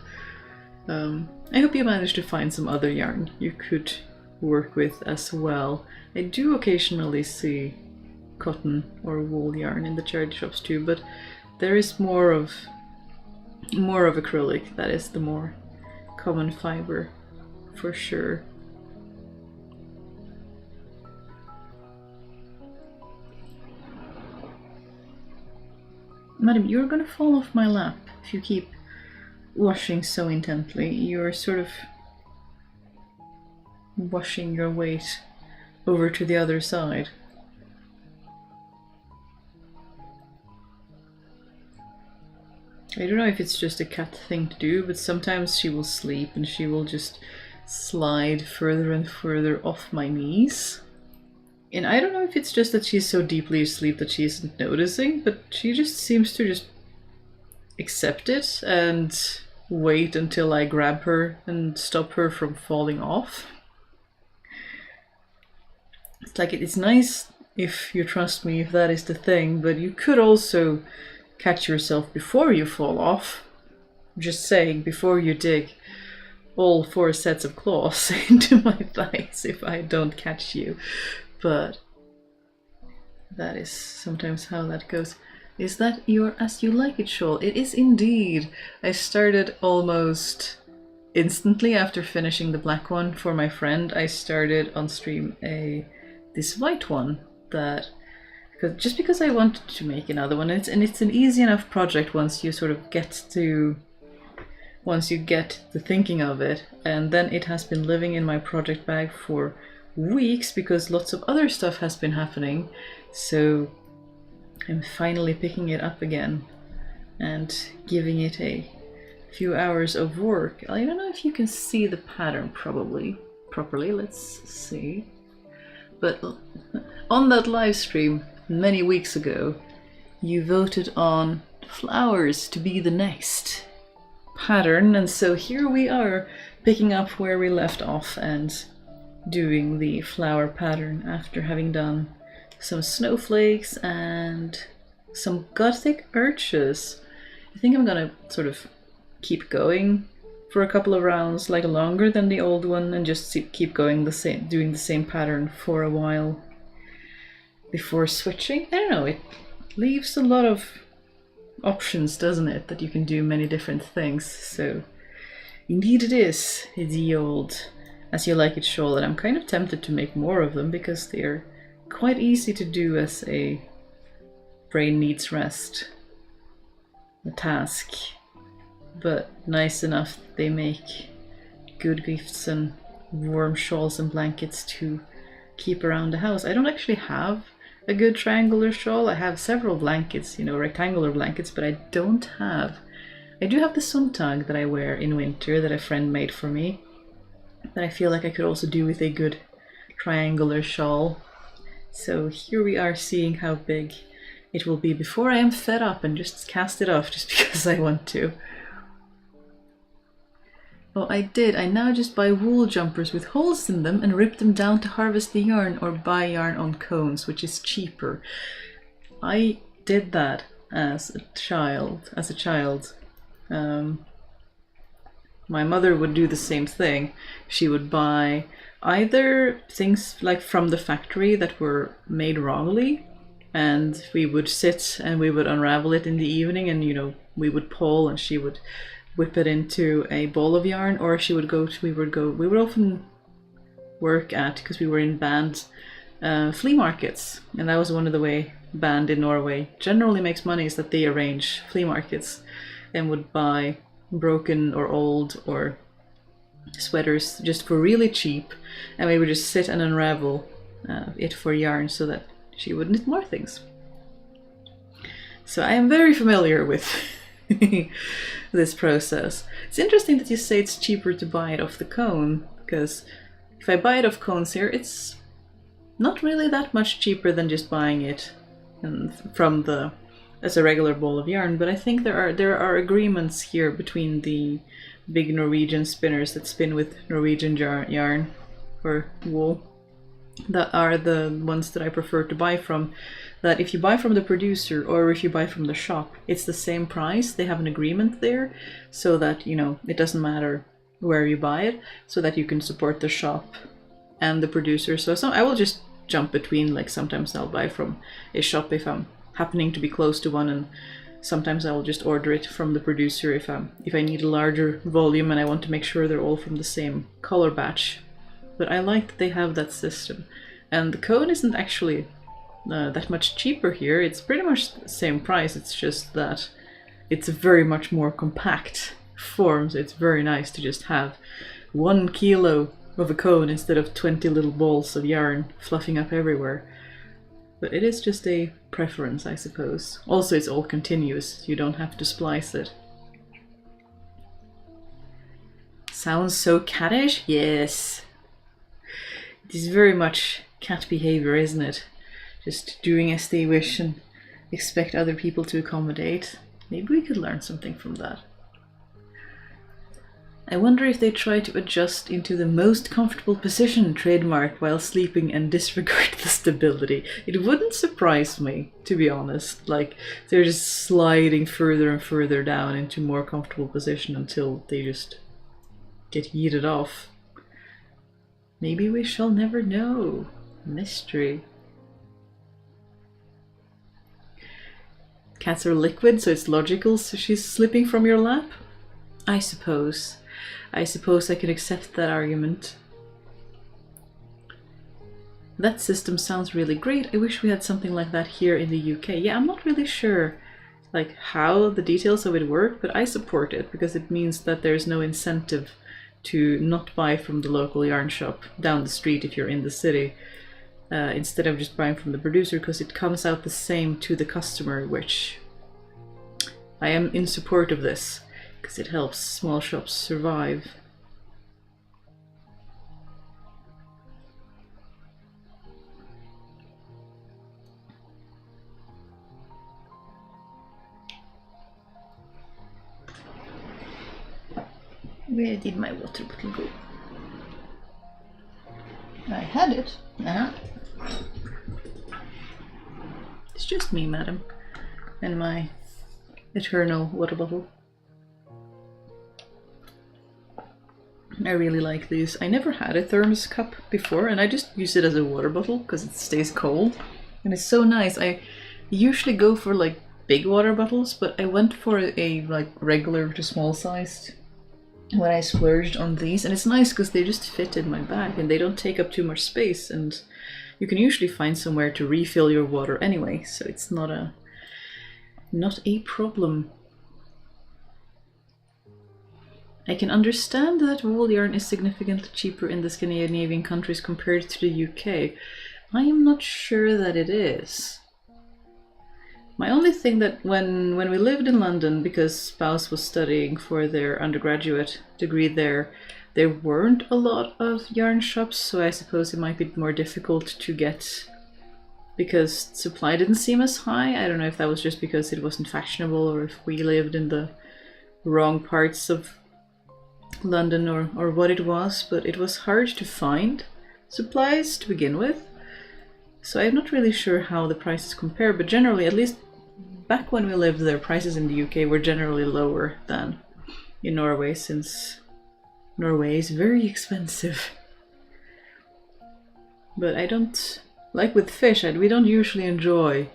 A: I hope you managed to find some other yarn you could work with as well. I do occasionally see cotton or wool yarn in the charity shops too, but there is more of acrylic. That is the more common fiber for sure. Madam, you're gonna fall off my lap if you keep washing so intently. You're sort of washing your weight over to the other side. I don't know if it's just a cat thing to do, but sometimes she will sleep and she will just slide further and further off my knees. And I don't know if it's just that she's so deeply asleep that she isn't noticing, but she just seems to just accept it and wait until I grab her and stop her from falling off. It's like, it's nice if you trust me, if that is the thing, but you could also catch yourself before you fall off. Just saying, before you dig all 4 sets of claws into my thighs if I don't catch you. But that is sometimes how that goes. Is that your As You Like It shawl? It is indeed. I started almost instantly after finishing the black one for my friend. I started on stream this white one that just because I wanted to make another one, and it's an easy enough project once you sort of get to thinking of it, and then it has been living in my project bag for weeks because lots of other stuff has been happening. So I'm finally picking it up again and giving it a few hours of work. I don't know if you can see the pattern properly. Let's see. But on that live stream many weeks ago, you voted on flowers to be the next pattern, and so here we are picking up where we left off and doing the flower pattern after having done some snowflakes and some gothic arches. I think I'm gonna sort of keep going for a couple of rounds, like longer than the old one, and just keep going doing the same pattern for a while before switching. I don't know, it leaves a lot of options, doesn't it, that you can do many different things. So indeed it is the old As You Like It shawl, and I'm kind of tempted to make more of them because they're quite easy to do as a brain needs rest a task, but nice enough they make good gifts and warm shawls and blankets to keep around the house. I don't actually have a good triangular shawl. I have several blankets, rectangular blankets, but I do have the Suntag that I wear in winter that a friend made for me, that I feel like I could also do with a good triangular shawl. So here we are seeing how big it will be before I am fed up and just cast it off just because I want to. Oh, I now just buy wool jumpers with holes in them and rip them down to harvest the yarn, or buy yarn on cones, which is cheaper. I did that as a child. My mother would do the same thing. She would buy either things like from the factory that were made wrongly, and we would sit and we would unravel it in the evening, and we would pull and she would whip it into a ball of yarn, or we would often work at, because we were in band, flea markets, and that was one of the way band in Norway generally makes money, is that they arrange flea markets and would buy broken or old or sweaters just for really cheap, and we would just sit and unravel it for yarn so that she would knit more things. So I am very familiar with this process. It's interesting that you say it's cheaper to buy it off the cone, because if I buy it off cones here, it's not really that much cheaper than just buying it as a regular ball of yarn. But I think there are agreements here between the big Norwegian spinners that spin with Norwegian yarn or wool, that are the ones that I prefer to buy from, that if you buy from the producer or if you buy from the shop, it's the same price. They have an agreement there so that it doesn't matter where you buy it, so that you can support the shop and the producer. So I will just jump between, like sometimes I'll buy from a shop if I'm happening to be close to one, and sometimes I will just order it from the producer if I need a larger volume and I want to make sure they're all from the same color batch. But I like that they have that system. And the cone isn't actually that much cheaper here. It's pretty much the same price. It's just that it's a very much more compact form. So it's very nice to just have 1 kilo of a cone instead of 20 little balls of yarn fluffing up everywhere. But it is just a preference, I suppose. Also, it's all continuous. You don't have to splice it. Sounds so cattish? Yes. It is very much cat behavior, isn't it? Just doing as they wish and expect other people to accommodate. Maybe we could learn something from that. I wonder if they try to adjust into the most comfortable position trademark while sleeping and disregard the stability. It wouldn't surprise me, to be honest. Like, they're just sliding further and further down into more comfortable position until they just get yeeted off. Maybe we shall never know. Mystery. Cats are liquid, so it's logical, so she's slipping from your lap? I suppose I could accept that argument. That system sounds really great. I wish we had something like that here in the UK. Yeah, I'm not really sure how the details of it work, but I support it because it means that there's no incentive to not buy from the local yarn shop down the street if you're in the city, instead of just buying from the producer, because it comes out the same to the customer, which I am in support of this, because it helps small shops survive. Where did my water bottle go? I had it. It's just me, madam, and my eternal water bottle. I really like these. I never had a thermos cup before, and I just use it as a water bottle because it stays cold. And it's so nice. I usually go for like big water bottles, but I went for a like regular to small sized when I splurged on these. And it's nice because they just fit in my bag and they don't take up too much space, and you can usually find somewhere to refill your water anyway, so it's not a problem. I can understand that wool yarn is significantly cheaper in the Scandinavian countries compared to the UK. I am not sure that it is. My only thing that when we lived in London, because spouse was studying for their undergraduate degree there weren't a lot of yarn shops, so I suppose it might be more difficult to get because supply didn't seem as high. I don't know if that was just because it wasn't fashionable or if we lived in the wrong parts of London or what it was, but it was hard to find supplies to begin with. So I'm not really sure how the prices compare, but generally, at least back when we lived there, prices in the UK were generally lower than in Norway, since Norway is very expensive. But I don't, like with fish, we don't usually enjoy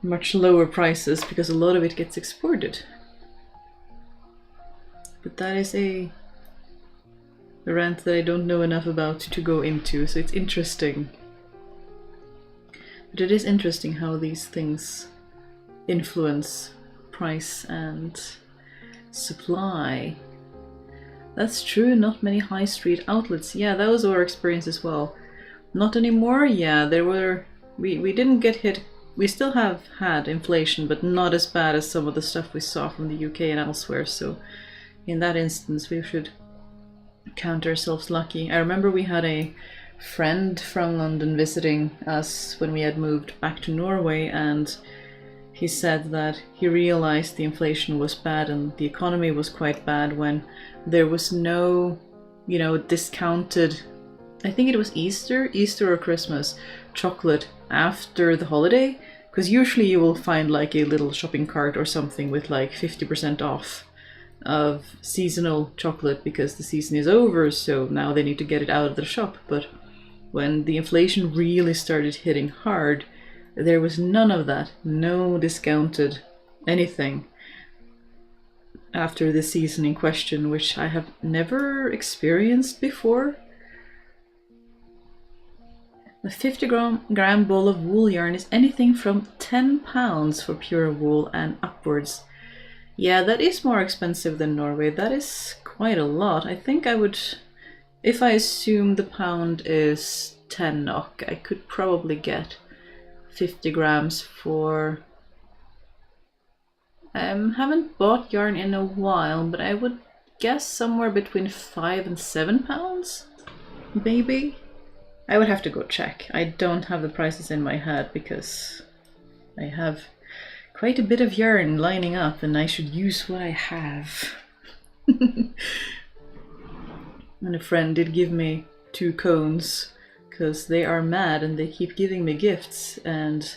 A: much lower prices because a lot of it gets exported. But that is a rant that I don't know enough about to go into, so it's interesting. But it is interesting how these things influence price and supply. That's true, not many high street outlets. Yeah, that was our experience as well. Not anymore, yeah, there were... We didn't get hit. We still have had inflation, but not as bad as some of the stuff we saw from the UK and elsewhere, so in that instance we should count ourselves lucky. I remember we had a friend from London visiting us when we had moved back to Norway, and he said that he realized the inflation was bad and the economy was quite bad when there was no, discounted, I think it was Easter or Christmas, chocolate after the holiday, because usually you will find like a little shopping cart or something with like 50% off of seasonal chocolate because the season is over, so now they need to get it out of the shop. But when the inflation really started hitting hard, there was none of that, no discounted anything after the season in question, which I have never experienced before. The 50-gram ball of wool yarn is anything from £10 for pure wool and upwards. Yeah, that is more expensive than Norway. That is quite a lot. I think I would, if I assume the pound is 10 NOK, I could probably get 50 grams for... haven't bought yarn in a while, but I would guess somewhere between 5 and 7 pounds, maybe? I would have to go check. I don't have the prices in my head because I have quite a bit of yarn lining up and I should use what I have. And a friend did give me 2 cones because they are mad and they keep giving me gifts, and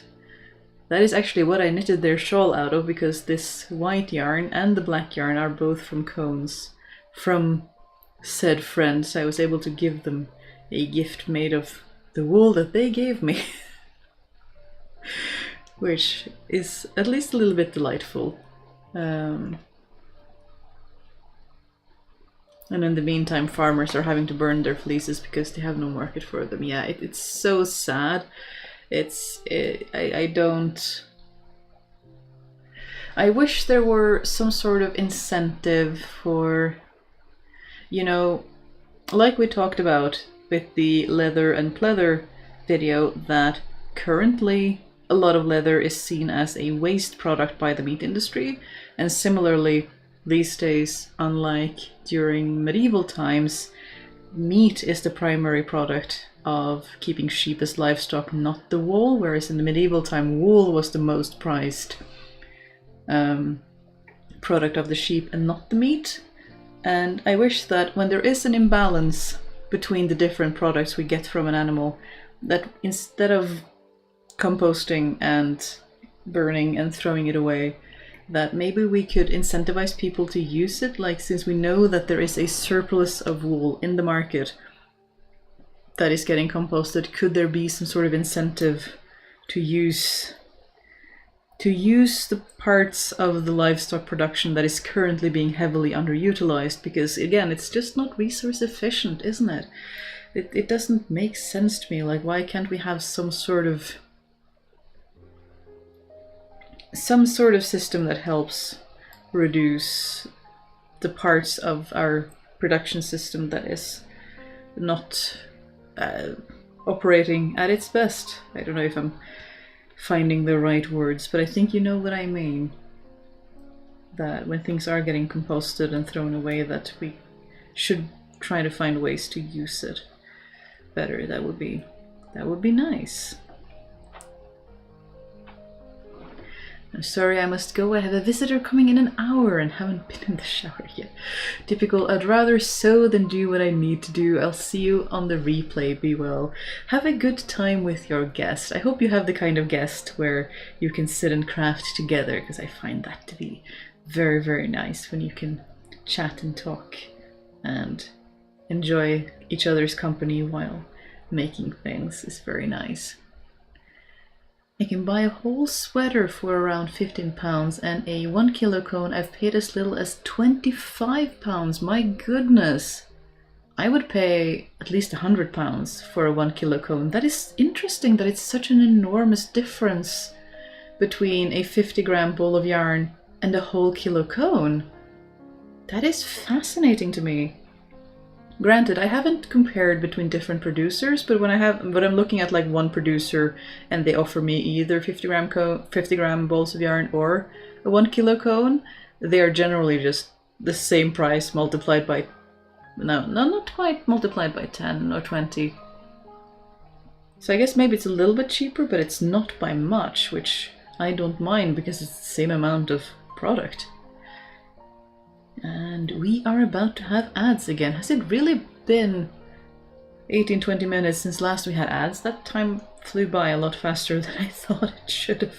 A: that is actually what I knitted their shawl out of, because this white yarn and the black yarn are both from cones from said friends. I was able to give them a gift made of the wool that they gave me. Which is at least a little bit delightful. And in the meantime, farmers are having to burn their fleeces because they have no market for them. Yeah, it's so sad. I wish there were some sort of incentive for you know, like we talked about with the leather and pleather video, that currently a lot of leather is seen as a waste product by the meat industry, and similarly these days, unlike during medieval times, meat is the primary product of keeping sheep as livestock, not the wool, whereas in the medieval time wool was the most prized product of the sheep and not the meat. And I wish that when there is an imbalance between the different products we get from an animal, that instead of composting and burning and throwing it away, that maybe we could incentivize people to use it. Like, since we know that there is a surplus of wool in the market that is getting composted, could there be some sort of incentive to use the parts of the livestock production that is currently being heavily underutilized? Because again, it's just not resource efficient, isn't it? It doesn't make sense to me. Like, why can't we have some sort of system that helps reduce the parts of our production system that is not operating at its best? I don't know if I'm finding the right words, but I think you know what I mean. That when things are getting composted and thrown away, that we should try to find ways to use it better. That would be nice. I'm sorry, I must go. I have a visitor coming in an hour and haven't been in the shower yet. Typical, I'd rather sew than do what I need to do. I'll see you on the replay. Be well. Have a good time with your guest. I hope you have the kind of guest where you can sit and craft together, because I find that to be very, very nice when you can chat and talk and enjoy each other's company while making things. Is very nice. I can buy a whole sweater for around £15, and a 1 kilo cone I've paid as little as £25. My goodness! I would pay at least £100 for a 1 kilo cone. That is interesting that it's such an enormous difference between a 50-gram ball of yarn and a whole kilo cone. That is fascinating to me. Granted, I haven't compared between different producers, but when I'm looking at like one producer and they offer me either 50 gram balls of yarn or a 1 kilo cone, they are generally just the same price multiplied by, no, not quite multiplied by 10 or 20. So I guess maybe it's a little bit cheaper, but it's not by much, which I don't mind because it's the same amount of product. And we are about to have ads again. Has it really been 18-20 minutes since last we had ads? That time flew by a lot faster than I thought it should have.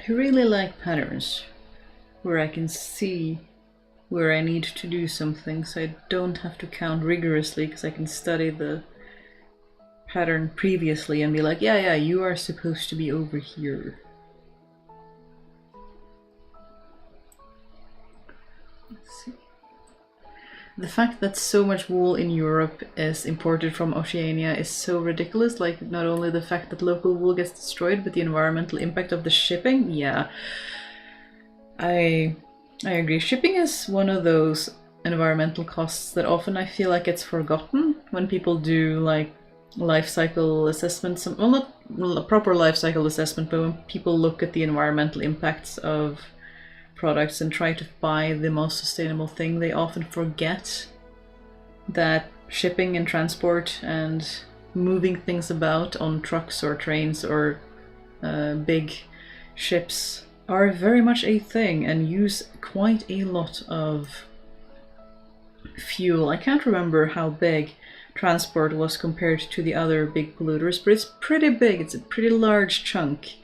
A: I really like patterns where I can see where I need to do something, so I don't have to count rigorously, because I can study the pattern previously and be like, yeah, you are supposed to be over here. Let's see. The fact that so much wool in Europe is imported from Oceania is so ridiculous. Like, not only the fact that local wool gets destroyed, but the environmental impact of the shipping. Yeah, I agree. Shipping is one of those environmental costs that often I feel like gets forgotten when people do like life cycle assessments. Well, not a proper life cycle assessment, but when people look at the environmental impacts of products and try to buy the most sustainable thing, they often forget that shipping and transport and moving things about on trucks or trains or big ships are very much a thing and use quite a lot of fuel. I can't remember how big transport was compared to the other big polluters, but it's pretty big. It's a pretty large chunk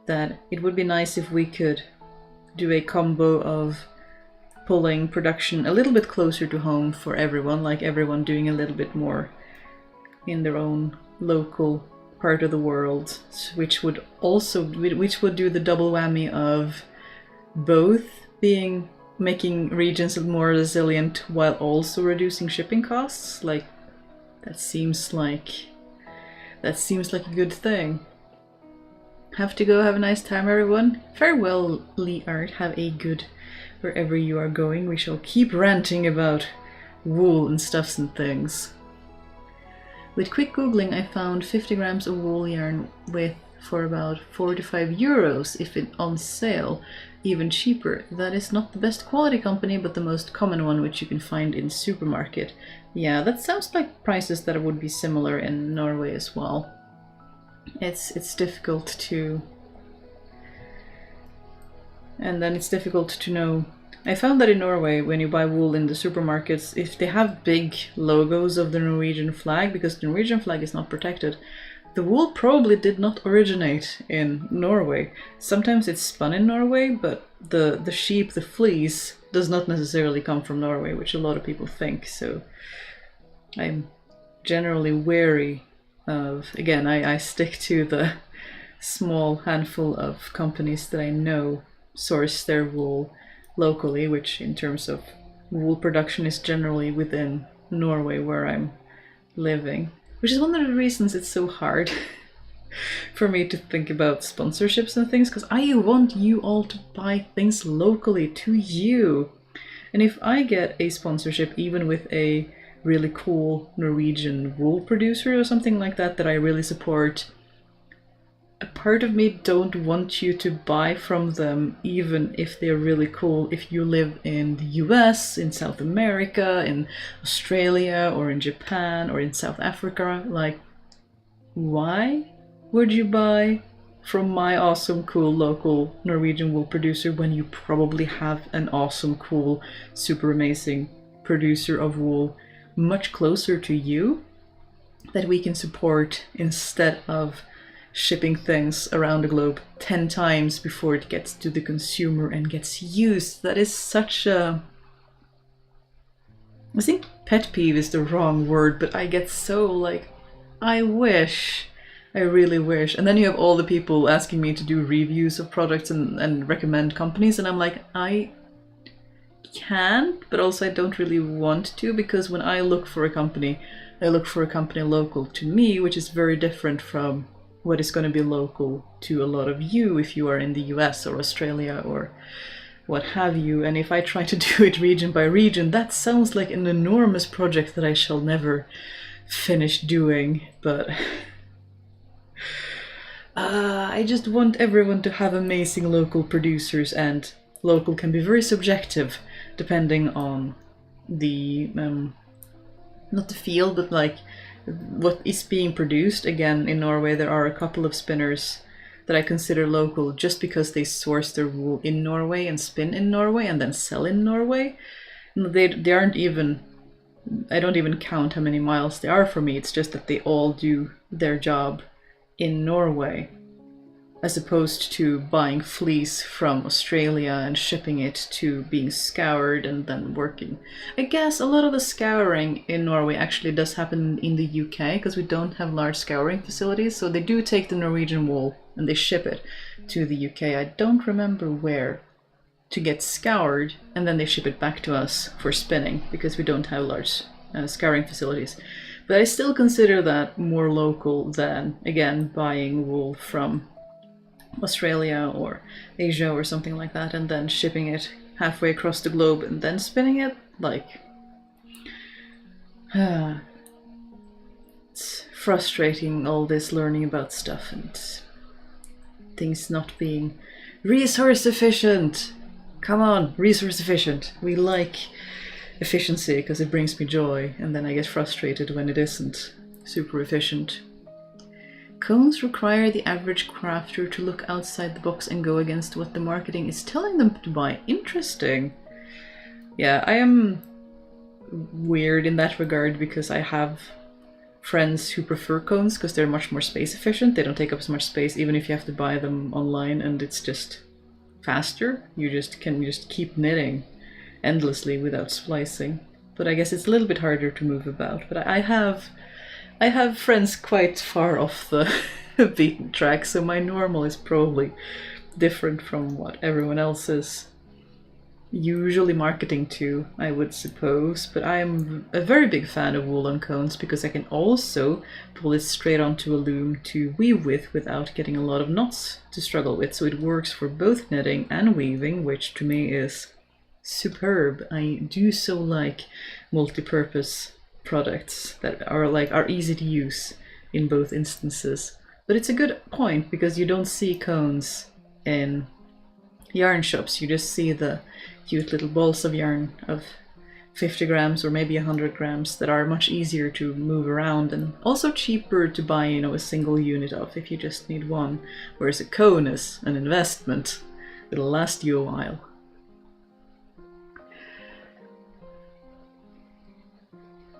A: that it would be nice if we could do a combo of pulling production a little bit closer to home for everyone, like everyone doing a little bit more in their own local part of the world, which would do the double whammy of both making regions more resilient while also reducing shipping costs. Like that seems like a good thing. Have to go. Have a nice time, everyone. Farewell, Lee Art. Have a good wherever you are going. We shall keep ranting about wool and stuffs and things. With quick googling, I found 50 grams of wool yarn for about 4 to 5 euros if it on sale, even cheaper. That is not the best quality company, but the most common one, which you can find in supermarket. Yeah, that sounds like prices that would be similar in Norway as well. It's difficult to... And then it's difficult to know. I found that in Norway, when you buy wool in the supermarkets, if they have big logos of the Norwegian flag, because the Norwegian flag is not protected, the wool probably did not originate in Norway. Sometimes it's spun in Norway, but the sheep, the fleece, does not necessarily come from Norway, which a lot of people think. So I'm generally wary of, again, I stick to the small handful of companies that I know source their wool locally, which in terms of wool production is generally within Norway where I'm living. Which is one of the reasons it's so hard for me to think about sponsorships and things, because I want you all to buy things locally to you. And if I get a sponsorship, even with a really cool Norwegian wool producer or something like that I really support, a part of me don't want you to buy from them, even if they're really cool, if you live in the US, in South America, in Australia, or in Japan, or in South Africa. Like, why would you buy from my awesome, cool, local Norwegian wool producer when you probably have an awesome, cool, super amazing producer of wool much closer to you that we can support, instead of shipping things around the globe 10 times before it gets to the consumer and gets used? That is such a... I think pet peeve is the wrong word, but I get so like, I really wish. And then you have all the people asking me to do reviews of products and recommend companies, and I'm like, I can, but also I don't really want to, because when I look for a company, I look for a company local to me, which is very different from what is going to be local to a lot of you if you are in the US or Australia or what have you. And if I try to do it region by region, that sounds like an enormous project that I shall never finish doing. But I just want everyone to have amazing local producers, and local can be very subjective depending on the not the field, but like what is being produced. Again, in Norway there are a couple of spinners that I consider local just because they source their wool in Norway and spin in Norway and then sell in Norway. They aren't even, I don't even count how many miles they are from me. It's just that they all do their job in Norway, as opposed to buying fleece from Australia and shipping it to being scoured and then working. I guess a lot of the scouring in Norway actually does happen in the UK, because we don't have large scouring facilities, so they do take the Norwegian wool and they ship it to the UK. I don't remember where, to get scoured, and then they ship it back to us for spinning, because we don't have large scouring facilities. But I still consider that more local than, again, buying wool from Australia or Asia or something like that and then shipping it halfway across the globe and then spinning it. Like, it's frustrating, all this learning about stuff and things not being resource efficient. Come on, resource efficient. We like efficiency because it brings me joy, and then I get frustrated when it isn't super efficient. Cones require the average crafter to look outside the box and go against what the marketing is telling them to buy. Interesting. Yeah, I am weird in that regard, because I have friends who prefer cones because they're much more space efficient. They don't take up as much space, even if you have to buy them online, and it's just faster. You just can keep knitting endlessly without splicing. But I guess it's a little bit harder to move about. But I have friends quite far off the beaten track, so my normal is probably different from what everyone else is usually marketing to, I would suppose. But I'm a very big fan of wool on cones because I can also pull it straight onto a loom to weave with without getting a lot of knots to struggle with. So it works for both knitting and weaving, which to me is superb. I do so like multi-purpose products that are easy to use in both instances. But it's a good point because you don't see cones in yarn shops. You just see the cute little balls of yarn of 50 grams or maybe 100 grams that are much easier to move around and also cheaper to buy, you know, a single unit of if you just need one. Whereas a cone is an investment. It'll last you a while.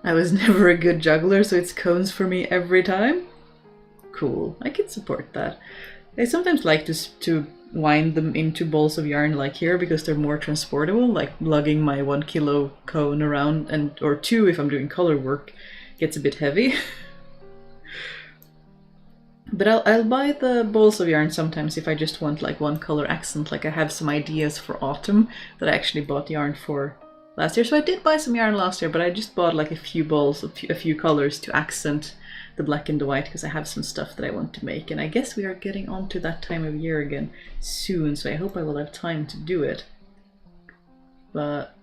A: I was never a good juggler, so it's cones for me every time. Cool, I can support that. I sometimes like to wind them into balls of yarn like here because they're more transportable, like lugging my 1 kilo cone around, and or 2 if I'm doing color work gets a bit heavy. But I'll buy the balls of yarn sometimes if I just want like one color accent, like I have some ideas for autumn that I actually bought yarn for last year. So I did buy some yarn last year, but I just bought like a few balls, a few colors to accent the black and the white because I have some stuff that I want to make. And I guess we are getting on to that time of year again soon, so I hope I will have time to do it. But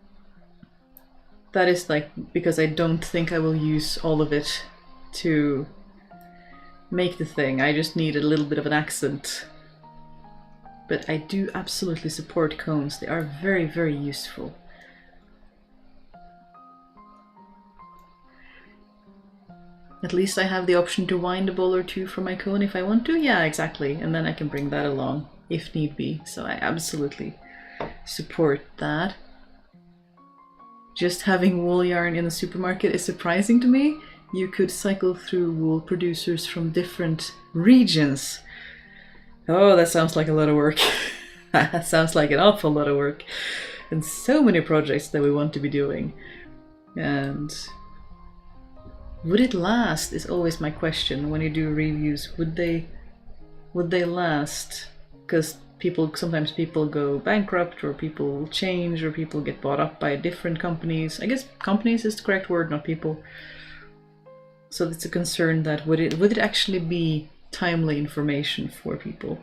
A: that is like because I don't think I will use all of it to make the thing. I just need a little bit of an accent. But I do absolutely support cones. They are very, very useful. At least I have the option to wind a ball or two for my cone if I want to. Yeah, exactly. And then I can bring that along if need be. So I absolutely support that. Just having wool yarn in the supermarket is surprising to me. You could cycle through wool producers from different regions. Oh, that sounds like a lot of work. That sounds like an awful lot of work. And so many projects that we want to be doing. And would it last is always my question when you do reviews. Would they last? Because sometimes people go bankrupt, or people change, or people get bought up by different companies. I guess companies is the correct word, not people. So it's a concern that would it actually be timely information for people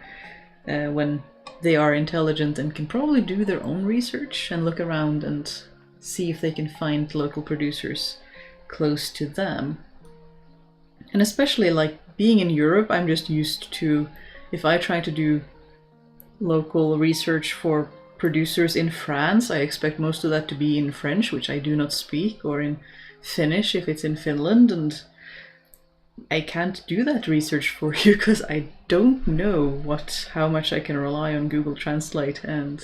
A: when they are intelligent and can probably do their own research and look around and see if they can find local producers close to them. And especially like being in Europe, I'm just used to, if I try to do local research for producers in France, I expect most of that to be in French, which I do not speak, or in Finnish if it's in Finland, and I can't do that research for you because I don't know how much I can rely on Google Translate and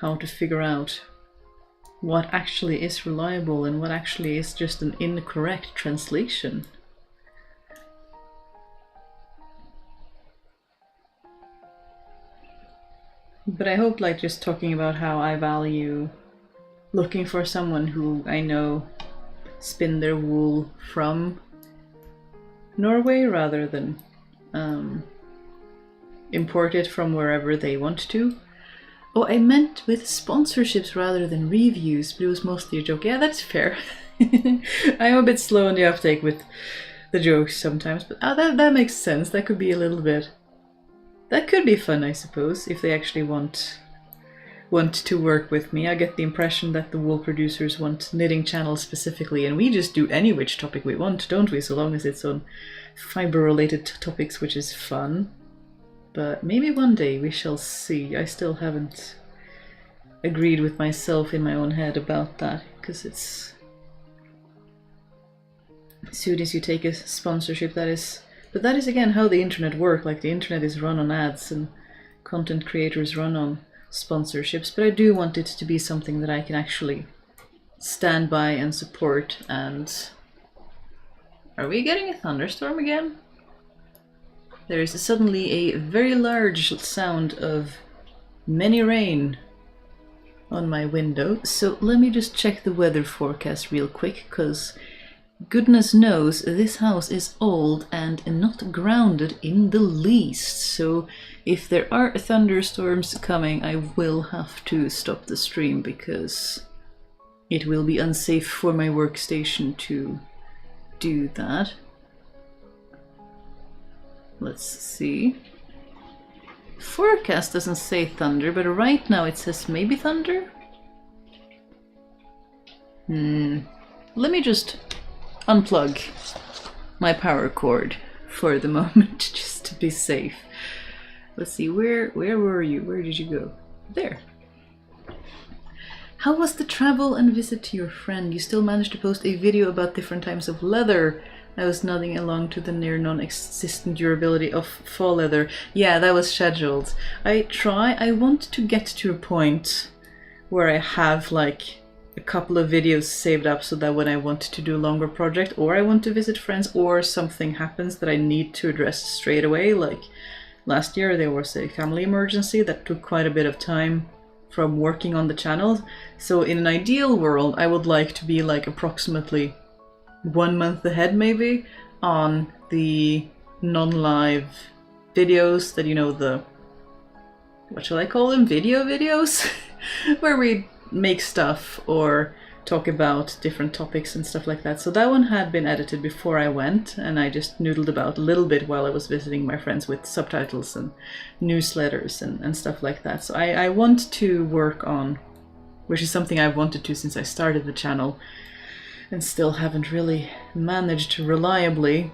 A: how to figure out what actually is reliable and what actually is just an incorrect translation. But I hope, like, just talking about how I value looking for someone who I know spin their wool from Norway rather than import it from wherever they want to. Oh, I meant with sponsorships rather than reviews, but it was mostly a joke. Yeah, that's fair. I'm a bit slow on the uptake with the jokes sometimes, but that makes sense. That could be a little bit... That could be fun, I suppose, if they actually want to work with me. I get the impression that the wool producers want knitting channels specifically, and we just do any which topic we want, don't we? So long as it's on fiber-related topics, which is fun. But maybe one day we shall see. I still haven't agreed with myself in my own head about that, because it's... As soon as you take a sponsorship, that is... But that is again how the internet works. Like, the internet is run on ads and content creators run on sponsorships. But I do want it to be something that I can actually stand by and support. And... Are we getting a thunderstorm again? There is suddenly a very large sound of many rain. on my window. So let me just check the weather forecast real quick, because goodness knows this house is old and not grounded in the least. So if there are thunderstorms coming, I will have to stop the stream because it will be unsafe for my workstation to do that. Let's see. Forecast doesn't say thunder, but right now it says maybe thunder. Let me just unplug my power cord for the moment, just to be safe. Let's see, where were you? Where did you go? There. How was the travel and visit to your friend? You still managed to post a video about different types of leather. I was nodding along to the near non-existent durability of fall leather. Yeah, that was scheduled. I want to get to a point where I have like a couple of videos saved up so that when I want to do a longer project, or I want to visit friends, or something happens that I need to address straight away. Like last year there was a family emergency that took quite a bit of time from working on the channel. So in an ideal world, I would like to be like approximately 1 month ahead maybe on the non-live videos that, you know, the, what shall I call them, video videos where we make stuff or talk about different topics and stuff like that. So that one had been edited before I went, and I just noodled about a little bit while I was visiting my friends with subtitles and newsletters and stuff like that. So I want to work on, which is something I've wanted to since I started the channel, and still haven't really managed to reliably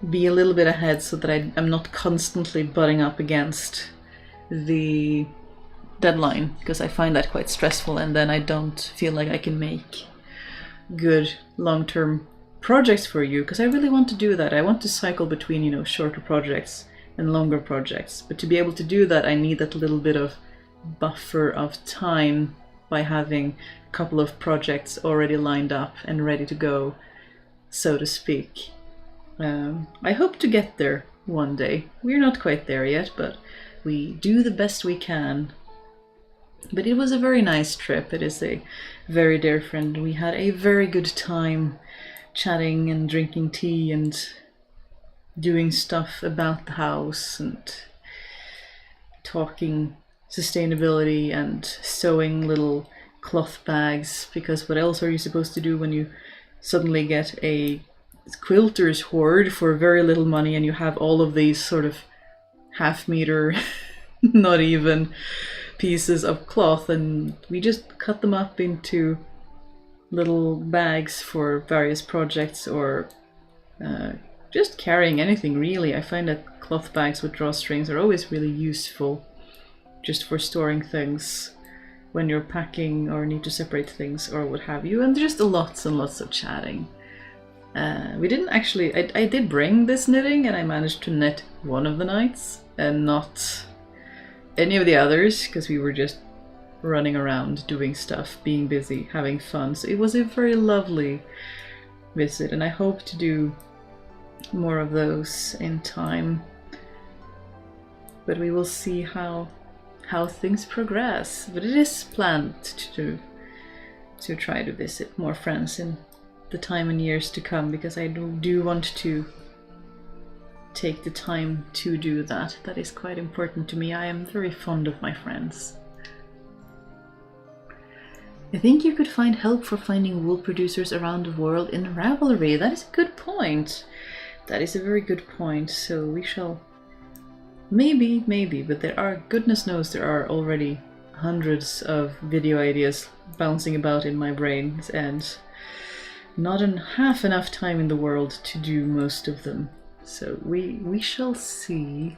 A: be a little bit ahead so that I'm not constantly butting up against the deadline, because I find that quite stressful, and then I don't feel like I can make good long-term projects for you, because I really want to do that. I want to cycle between, you know, shorter projects and longer projects, but to be able to do that I need that little bit of buffer of time by having a couple of projects already lined up and ready to go, so to speak. I hope to get there one day. We're not quite there yet, but we do the best we can. But it was a very nice trip. It is a very dear friend. We had a very good time chatting and drinking tea and doing stuff about the house and talking sustainability and sewing little cloth bags, because what else are you supposed to do when you suddenly get a quilter's hoard for very little money and you have all of these sort of half-meter, not even, pieces of cloth, and we just cut them up into little bags for various projects, or just carrying anything really. I find that cloth bags with drawstrings are always really useful just for storing things when you're packing or need to separate things or what have you, and just lots and lots of chatting. We didn't actually, I did bring this knitting and I managed to knit one of the nights and not any of the others, because we were just running around doing stuff, being busy, having fun. So it was a very lovely visit, and I hope to do more of those in time, but we will see how things progress. But it is planned to try to visit more friends in the time and years to come, because I do want to take the time to do that. That is quite important to me. I am very fond of my friends. I think you could find help for finding wool producers around the world in Ravelry. That is a good point. That is a very good point. So we shall maybe, but there are, goodness knows, there are already hundreds of video ideas bouncing about in my brain, and not half enough time in the world to do most of them. So we shall see.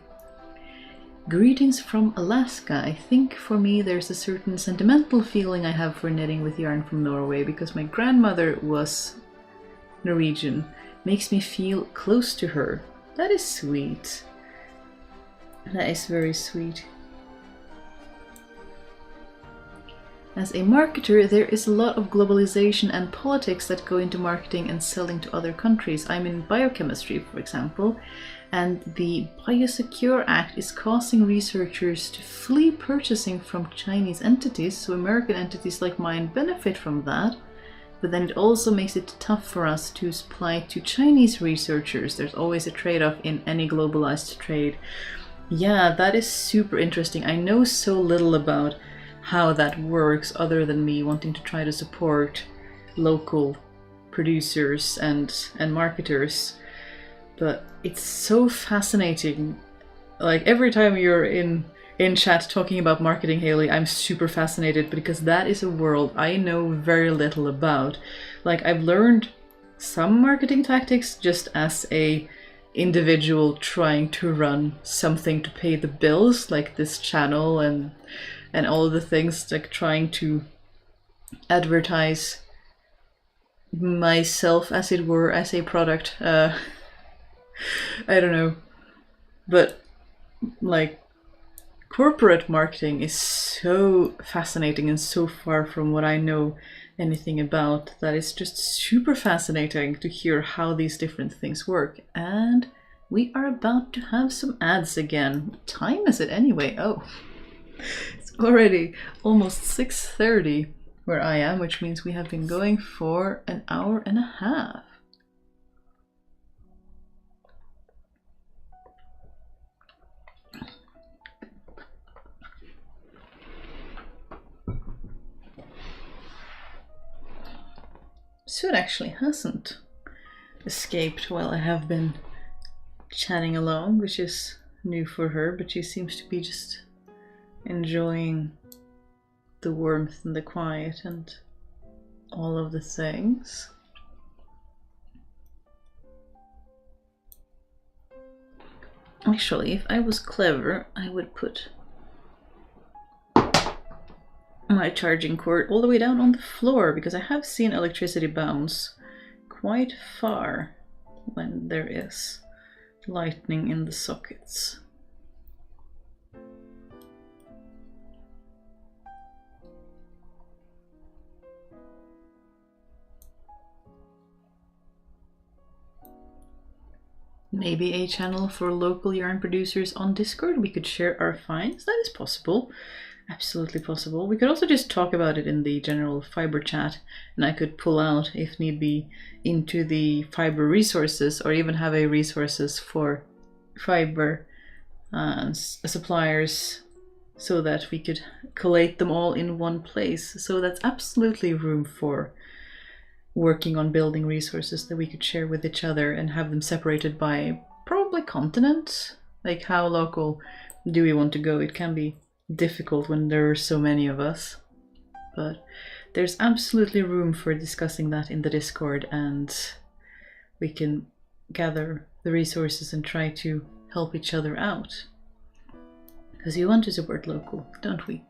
A: Greetings from Alaska. I think for me there's a certain sentimental feeling I have for knitting with yarn from Norway, because my grandmother was Norwegian. Makes me feel close to her. That is sweet. That is very sweet. As a marketer, there is a lot of globalization and politics that go into marketing and selling to other countries. I'm in biochemistry, for example, and the Biosecure Act is causing researchers to flee purchasing from Chinese entities, so American entities like mine benefit from that, but then it also makes it tough for us to supply to Chinese researchers. There's always a trade-off in any globalized trade. Yeah, that is super interesting. I know so little about how that works other than me wanting to try to support local producers and marketers, but it's so fascinating. Like every time you're in chat talking about marketing, Haley, I'm super fascinated because that is a world I know very little about. Like I've learned some marketing tactics just as a individual trying to run something to pay the bills, like this channel and all of the things, like trying to advertise myself, as it were, as a product. I don't know. But, like, corporate marketing is so fascinating and so far from what I know anything about that it's just super fascinating to hear how these different things work. And we are about to have some ads again. What time is it anyway? Oh. It's already almost 6:30 where I am, which means we have been going for an hour and a half. So it actually hasn't escaped while I have been chatting along, which is new for her, but she seems to be just enjoying the warmth and the quiet and all of the things. Actually, if I was clever, I would put my charging cord all the way down on the floor, because I have seen electricity bounce quite far when there is lightning in the sockets. Maybe a channel for local yarn producers on Discord. We could share our finds. That is possible. Absolutely possible. We could also just talk about it in the general fiber chat, and I could pull out, if need be, into the fiber resources, or even have a resources for fiber suppliers, so that we could collate them all in one place. So that's absolutely room for working on building resources that we could share with each other and have them separated by probably continent. Like, how local do we want to go? It can be difficult when there are so many of us, but there's absolutely room for discussing that in the Discord, and we can gather the resources and try to help each other out, because we want to support local, don't we?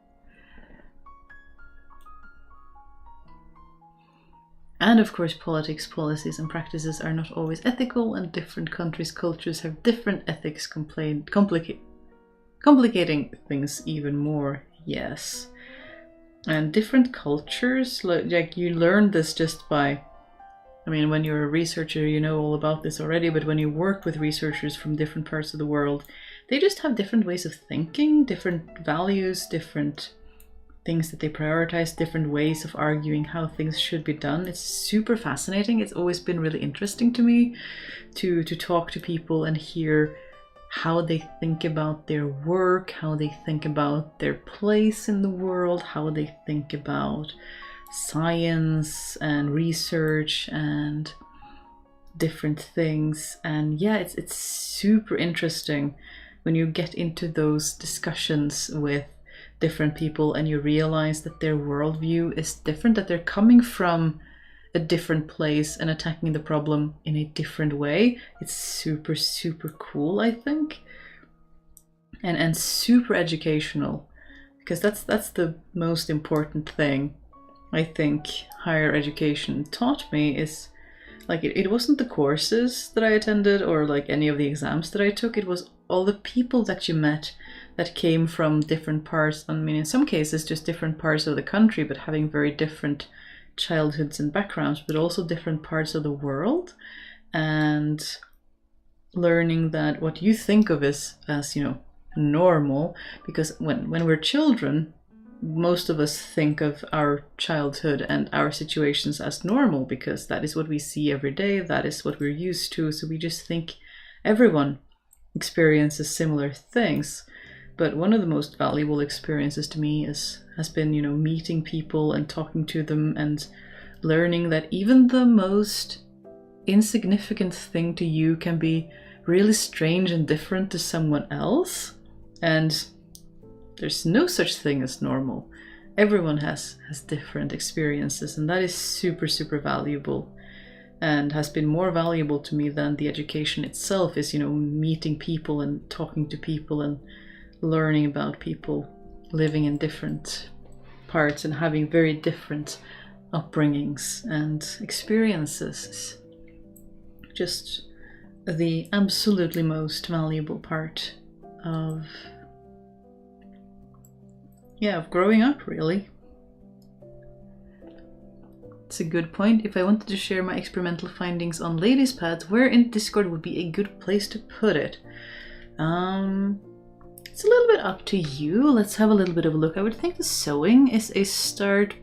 A: And of course, politics, policies, and practices are not always ethical, and different countries' cultures have different ethics, complicating things even more. Yes. And different cultures, like you learn this just by, I mean, when you're a researcher, you know all about this already, but when you work with researchers from different parts of the world, they just have different ways of thinking, different values, different things that they prioritize, different ways of arguing how things should be done. It's super fascinating. It's always been really interesting to me to talk to people and hear how they think about their work, how they think about their place in the world, how they think about science and research and different things. And yeah, it's super interesting when you get into those discussions with different people and you realize that their worldview is different, that they're coming from a different place and attacking the problem in a different way. It's super, super cool, I think, and super educational, because that's the most important thing I think higher education taught me. Is like it wasn't the courses that I attended or like any of the exams that I took, it was all the people that you met that came from different parts. I mean, in some cases, just different parts of the country, but having very different childhoods and backgrounds, but also different parts of the world. And learning that what you think of as normal, because when we're children, most of us think of our childhood and our situations as normal because that is what we see every day, that is what we're used to, so we just think everyone experiences similar things. But one of the most valuable experiences to me has been meeting people and talking to them and learning that even the most insignificant thing to you can be really strange and different to someone else, and there's no such thing as normal. Everyone has different experiences, and that is super, super valuable, and has been more valuable to me than the education itself is, meeting people and talking to people and learning about people living in different parts and having very different upbringings and experiences. Just the absolutely most valuable part of growing up, really. It's a good point. If I wanted to share my experimental findings on ladies' pads, where in Discord would be a good place to put it? It's a little bit up to you. Let's have a little bit of a look. I would think the sewing is a start.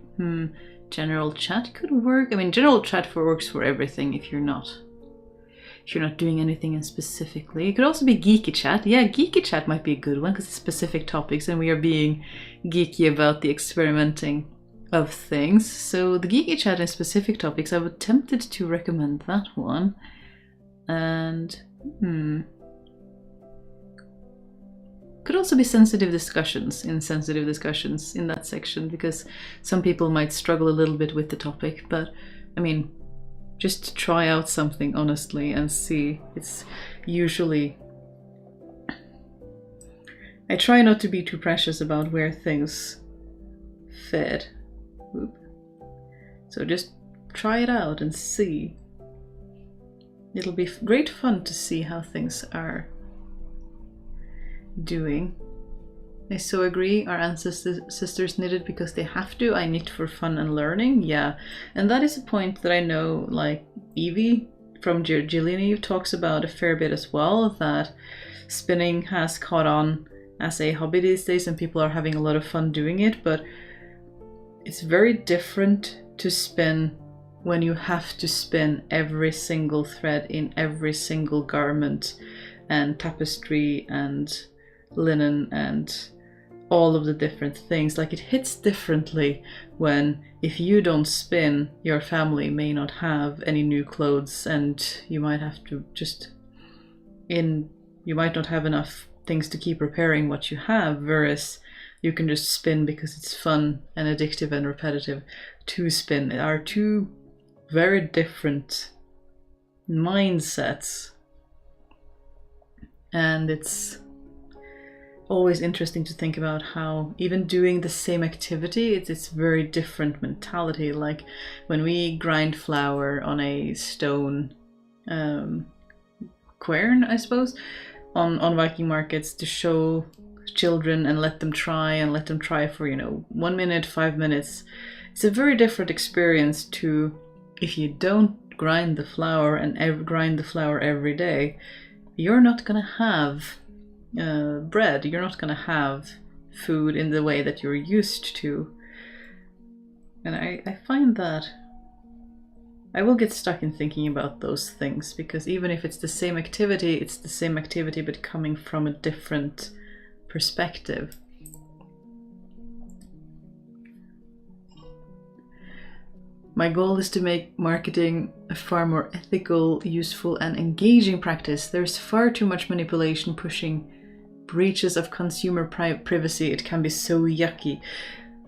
A: General chat could work. I mean, general chat works for everything if you're not doing anything specifically. It could also be geeky chat. Yeah, geeky chat might be a good one because it's specific topics and we are being geeky about the experimenting of things. So the geeky chat and specific topics, I would tempted to recommend that one. And could also be sensitive discussions in that section, because some people might struggle a little bit with the topic, but I mean, just try out something honestly and see. It's usually... I try not to be too precious about where things fit. So just try it out and see. It'll be great fun to see how things are doing. I so agree. Our ancestors knitted because they have to. I knit for fun and learning. Yeah, and that is a point that I know, like Evie from Gillian Eve talks about a fair bit as well, that spinning has caught on as a hobby these days and people are having a lot of fun doing it, but it's very different to spin when you have to spin every single thread in every single garment and tapestry and linen and all of the different things. Like, it hits differently when, if you don't spin, your family may not have any new clothes and you might have to you might not have enough things to keep repairing what you have, whereas you can just spin because it's fun and addictive and repetitive to spin. There are two very different mindsets, and it's always interesting to think about how even doing the same activity, it's very different mentality. Like when we grind flour on a stone quern, I suppose, on Viking markets to show children and let them try for 1 minute, 5 minutes. It's a very different experience to if you don't grind the flour and grind the flour every day. You're not gonna have bread, you're not gonna have food in the way that you're used to. And I find that I will get stuck in thinking about those things, because even if it's the same activity, it's the same activity but coming from a different perspective. My goal is to make marketing a far more ethical, useful, and engaging practice. There's far too much manipulation pushing breaches of consumer privacy. It can be so yucky.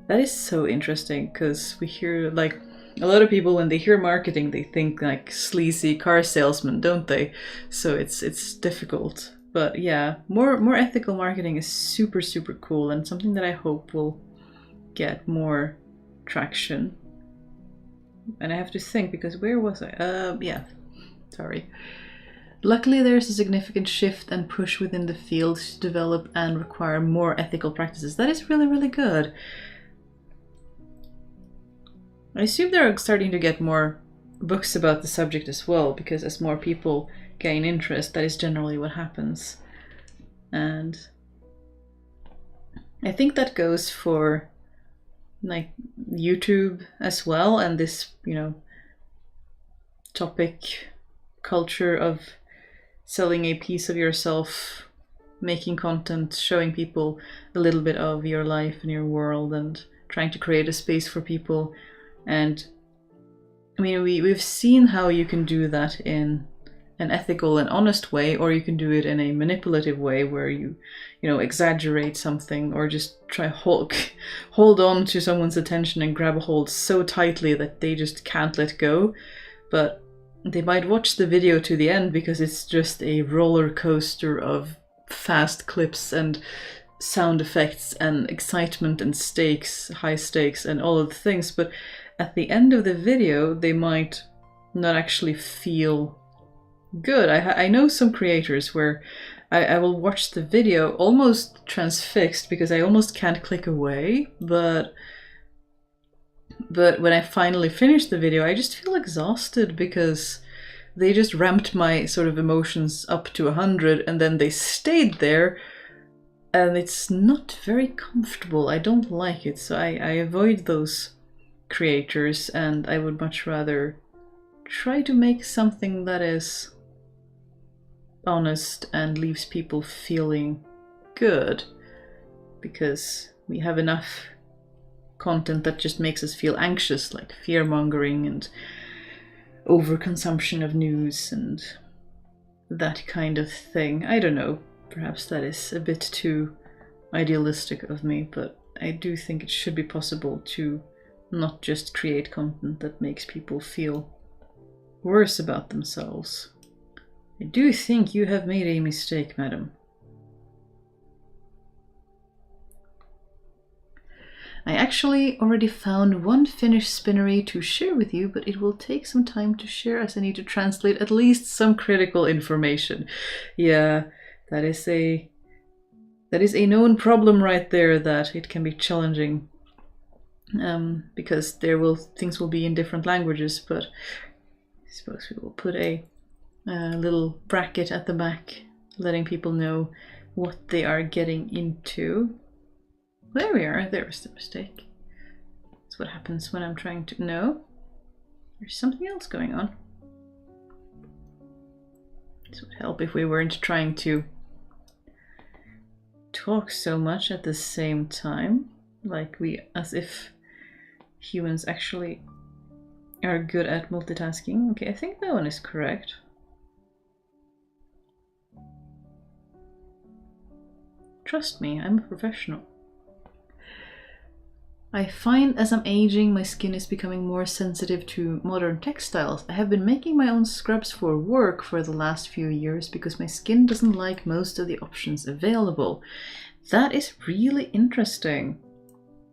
A: That is so interesting, because we hear, like, a lot of people, when they hear marketing, they think like sleazy car salesman, don't they? So it's difficult. But yeah, more ethical marketing is super, super cool, and something that I hope will get more traction. And I have to think, because where was I? Yeah, sorry. Luckily, there's a significant shift and push within the field to develop and require more ethical practices. That is really, really good. I assume they're starting to get more books about the subject as well, because as more people gain interest, that is generally what happens. And I think that goes for like YouTube as well, and this, you know, topic culture of selling a piece of yourself, making content, showing people a little bit of your life and your world, and trying to create a space for people. And I mean, we've seen how you can do that in an ethical and honest way, or you can do it in a manipulative way where you know, exaggerate something, or just try hold on to someone's attention and grab a hold so tightly that they just can't let go. But they might watch the video to the end because it's just a roller coaster of fast clips and sound effects and excitement and stakes, high stakes, and all of the things. But at the end of the video, they might not actually feel good. I know some creators where I will watch the video almost transfixed because I almost can't click away, but when I finally finish the video, I just feel exhausted because they just ramped my sort of emotions up to 100 and then they stayed there, and it's not very comfortable. I don't like it, so I avoid those creators, and I would much rather try to make something that is honest and leaves people feeling good, because we have enough content that just makes us feel anxious, like fear-mongering and overconsumption of news and that kind of thing. I don't know, perhaps that is a bit too idealistic of me, but I do think it should be possible to not just create content that makes people feel worse about themselves. I do think you have made a mistake, madam. I actually already found one Finnish spinnery to share with you, but it will take some time to share as I need to translate at least some critical information. Yeah, that is a known problem right there, that it can be challenging because things will be in different languages. But I suppose we will put a little bracket at the back letting people know what they are getting into. There we are, there's the mistake. That's what happens when I'm trying to... No, there's something else going on. This would help if we weren't trying to talk so much at the same time, as if humans actually are good at multitasking. Okay, I think that one is correct. Trust me, I'm a professional. I find as I'm aging, my skin is becoming more sensitive to modern textiles. I have been making my own scrubs for work for the last few years because my skin doesn't like most of the options available. That is really interesting.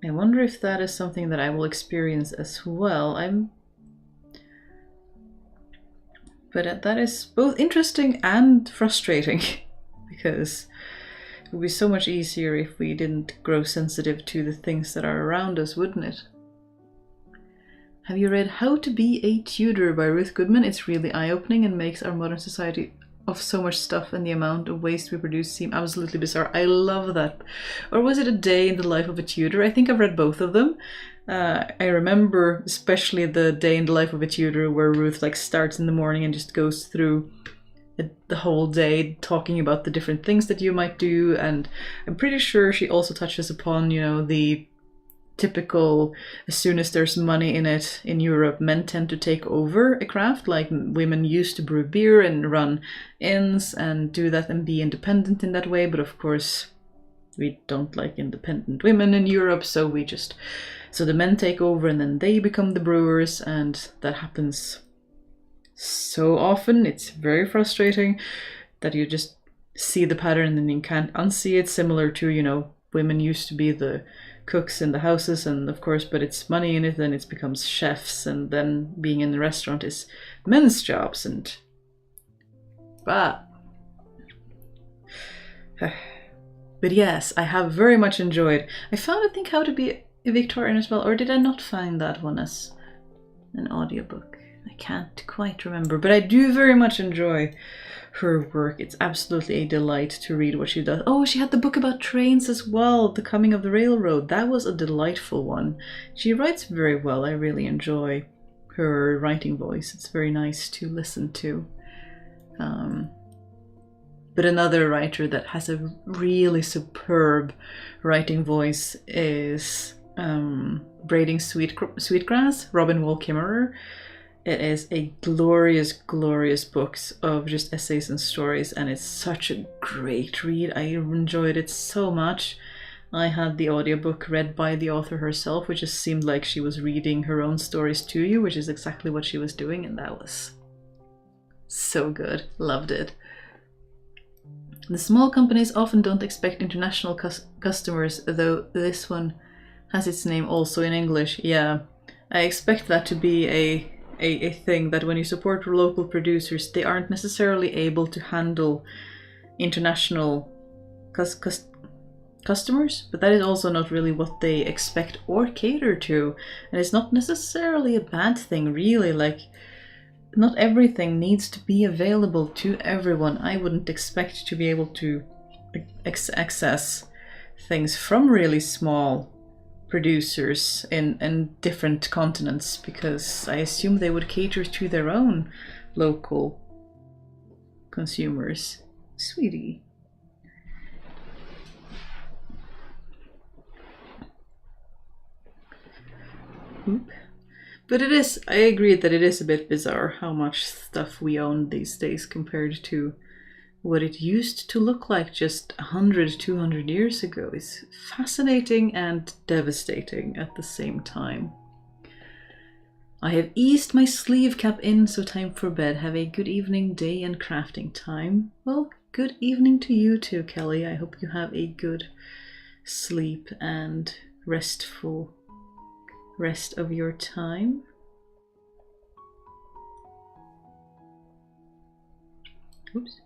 A: I wonder if that is something that I will experience as well. But that is both interesting and frustrating because it would be so much easier if we didn't grow sensitive to the things that are around us, wouldn't it? Have you read How to Be a Tudor by Ruth Goodman? It's really eye-opening and makes our modern society of so much stuff and the amount of waste we produce seem absolutely bizarre. I love that. Or was it A Day in the Life of a Tudor? I think I've read both of them. I remember especially the Day in the Life of a Tudor where Ruth starts in the morning and just goes through the whole day talking about the different things that you might do, and I'm pretty sure she also touches upon, the typical, as soon as there's money in it in Europe, men tend to take over a craft. Like women used to brew beer and run inns and do that and be independent in that way, but of course we don't like independent women in Europe, so the men take over and then they become the brewers, and that happens so often. It's very frustrating that you just see the pattern and then you can't unsee it, similar to, women used to be the cooks in the houses, and of course, but it's money in it, then it becomes chefs, and then being in the restaurant is men's jobs. And But yes, I have very much enjoyed. I found, I think, How to Be a Victorian as well, or did I not find that one as an audiobook? I can't quite remember, but I do very much enjoy her work. It's absolutely a delight to read what she does. Oh, she had the book about trains as well, The Coming of the Railroad. That was a delightful one. She writes very well. I really enjoy her writing voice. It's very nice to listen to. But another writer that has a really superb writing voice is Braiding Sweetgrass, Robin Wall Kimmerer. It is a glorious, glorious book of just essays and stories, and it's such a great read. I enjoyed it so much. I had the audiobook read by the author herself, which just seemed like she was reading her own stories to you, which is exactly what she was doing, and that was so good. Loved it. The small companies often don't expect international customers, though this one has its name also in English. Yeah, I expect that to be a thing, that when you support local producers, they aren't necessarily able to handle international customers, but that is also not really what they expect or cater to, and it's not necessarily a bad thing, really. Like, not everything needs to be available to everyone. I wouldn't expect to be able to access things from really small producers in different continents, because I assume they would cater to their own local consumers. Sweetie. Oop. But it is, I agree that it is a bit bizarre how much stuff we own these days compared to what it used to look like just 100, 200 years ago. Is fascinating and devastating at the same time. I have eased my sleeve cap in, so time for bed. Have a good evening, day, and crafting time. Well, good evening to you too, Kelly. I hope you have a good sleep and restful rest of your time. Oops.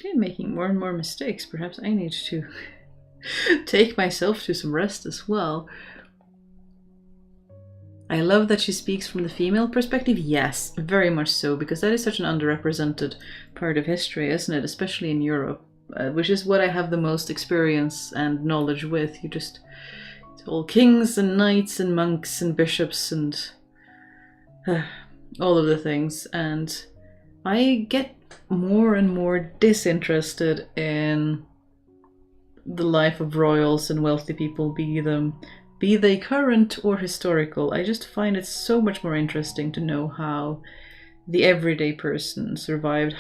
A: I'm making more and more mistakes. Perhaps I need to take myself to some rest as well. I love that she speaks from the female perspective. Yes, very much so, because that is such an underrepresented part of history, isn't it? Especially in Europe. Which is what I have the most experience and knowledge with. It's all kings and knights and monks and bishops and all of the things. And I get more and more disinterested in the life of royals and wealthy people, be they current or historical. I just find it so much more interesting to know how the everyday person survived,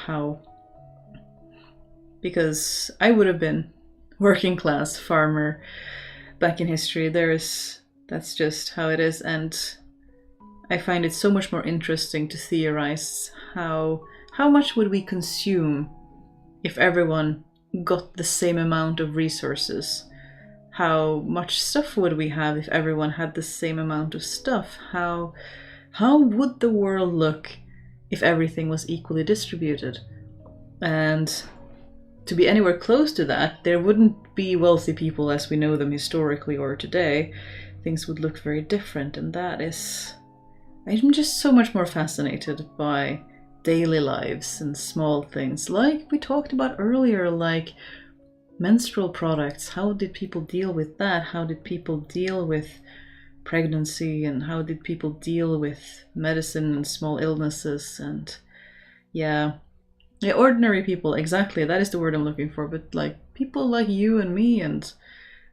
A: because I would have been working class farmer back in history. That's just how it is, and I find it so much more interesting to theorize how much would we consume if everyone got the same amount of resources? How much stuff would we have if everyone had the same amount of stuff? How would the world look if everything was equally distributed? And to be anywhere close to that, there wouldn't be wealthy people as we know them historically or today. Things would look very different, and I'm just so much more fascinated by daily lives and small things, like we talked about earlier, like menstrual products. How did people deal with that? How did people deal with pregnancy, and how did people deal with medicine and small illnesses? And yeah, ordinary people, exactly, that is the word I'm looking for, but like people like you and me, and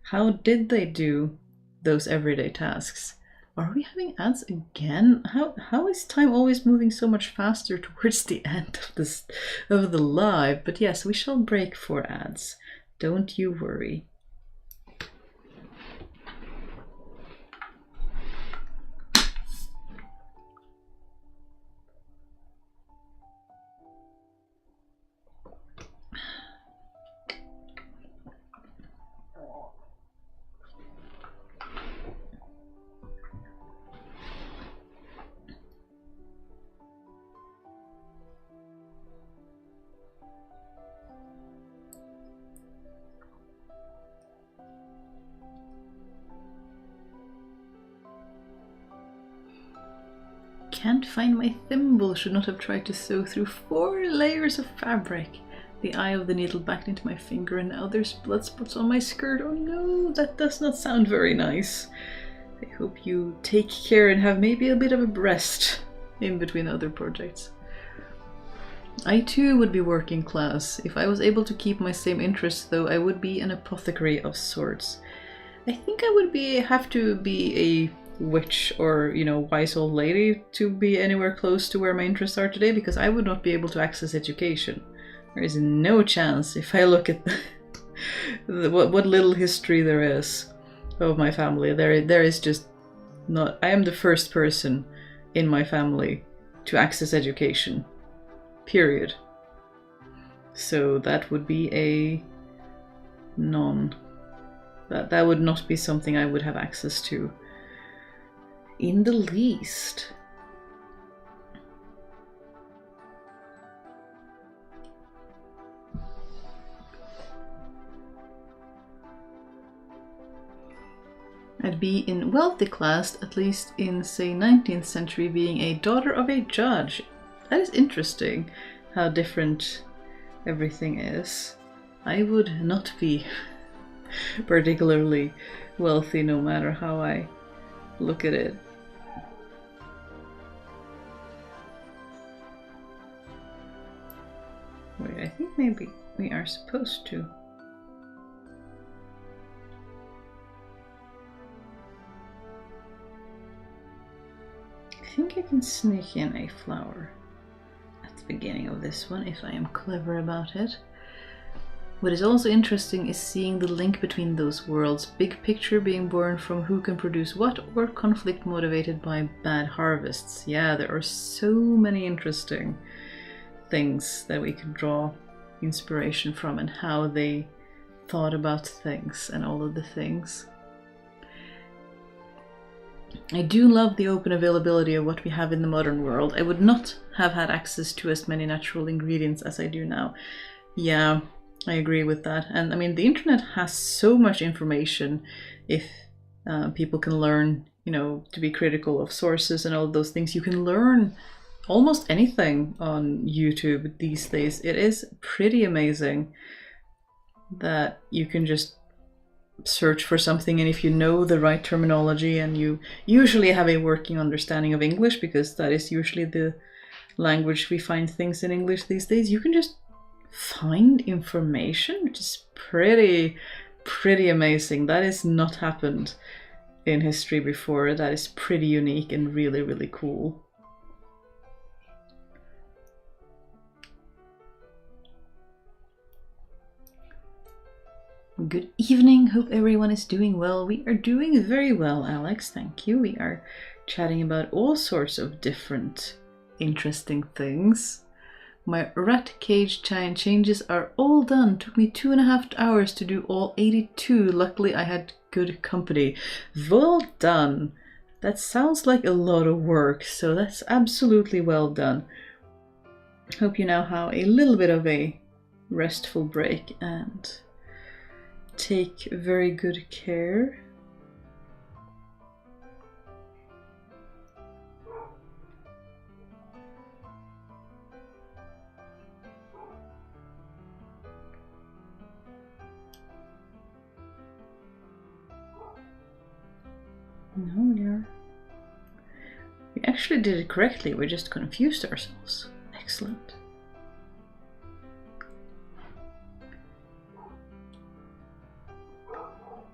A: how did they do those everyday tasks? Are we having ads again? How is time always moving so much faster towards the end of the live? But yes, we shall break for ads. Don't you worry. Can't find my thimble. Should not have tried to sew through 4 layers of fabric. The eye of the needle back into my finger, and now there's blood spots on my skirt. Oh no, that does not sound very nice. I hope you take care and have maybe a bit of a rest in between other projects. I too would be working class. If I was able to keep my same interests though, I would be an apothecary of sorts. I think I would have to be a witch or, you know, wise old lady to be anywhere close to where my interests are today, because I would not be able to access education. There is no chance if I look at what little history there is of my family. There is just not. I am the first person in my family to access education. Period. So that would be a non. That would not be something I would have access to in the least. I'd be in wealthy class, at least in, say, 19th century, being a daughter of a judge. That is interesting, how different everything is. I would not be particularly wealthy, no matter how I look at it. Wait, I think maybe we are supposed to. I think I can sneak in a flower at the beginning of this one if I am clever about it. What is also interesting is seeing the link between those worlds, big picture being born from who can produce what, or conflict motivated by bad harvests. Yeah, there are so many interesting things that we can draw inspiration from, and how they thought about things and all of the things. I do love the open availability of what we have in the modern world. I would not have had access to as many natural ingredients as I do now. Yeah, I agree with that. And I mean, the internet has so much information if people can learn, you know, to be critical of sources and all those things. You can learn almost anything on YouTube these days. It is pretty amazing that you can just search for something, and if you know the right terminology and you usually have a working understanding of English, because that is usually the language we find things in English these days, you can just find information, which is pretty amazing. That has not happened in history before. That is pretty unique and really cool. Good evening, hope everyone is doing well. We are doing very well, Alex, thank you. We are chatting about all sorts of different interesting things. My rat cage changes are all done. Took me 2.5 hours to do all 82. Luckily I had good company. Well done. That sounds like a lot of work, so that's absolutely well done. Hope you now have a little bit of a restful break and take very good care. No, we actually did it correctly, we just confused ourselves. Excellent.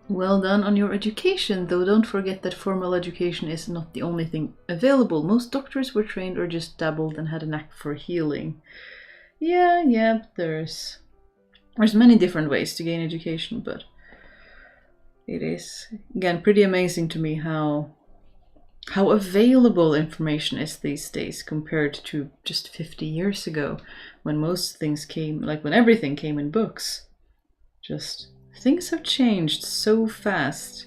A: Well done on your education, though don't forget that formal education is not the only thing available. Most doctors were trained or just dabbled and had a knack for healing. Yeah, there's many different ways to gain education, but it is, again, pretty amazing to me how available information is these days compared to just 50 years ago, when most things came, like when everything came in books. Just things have changed so fast.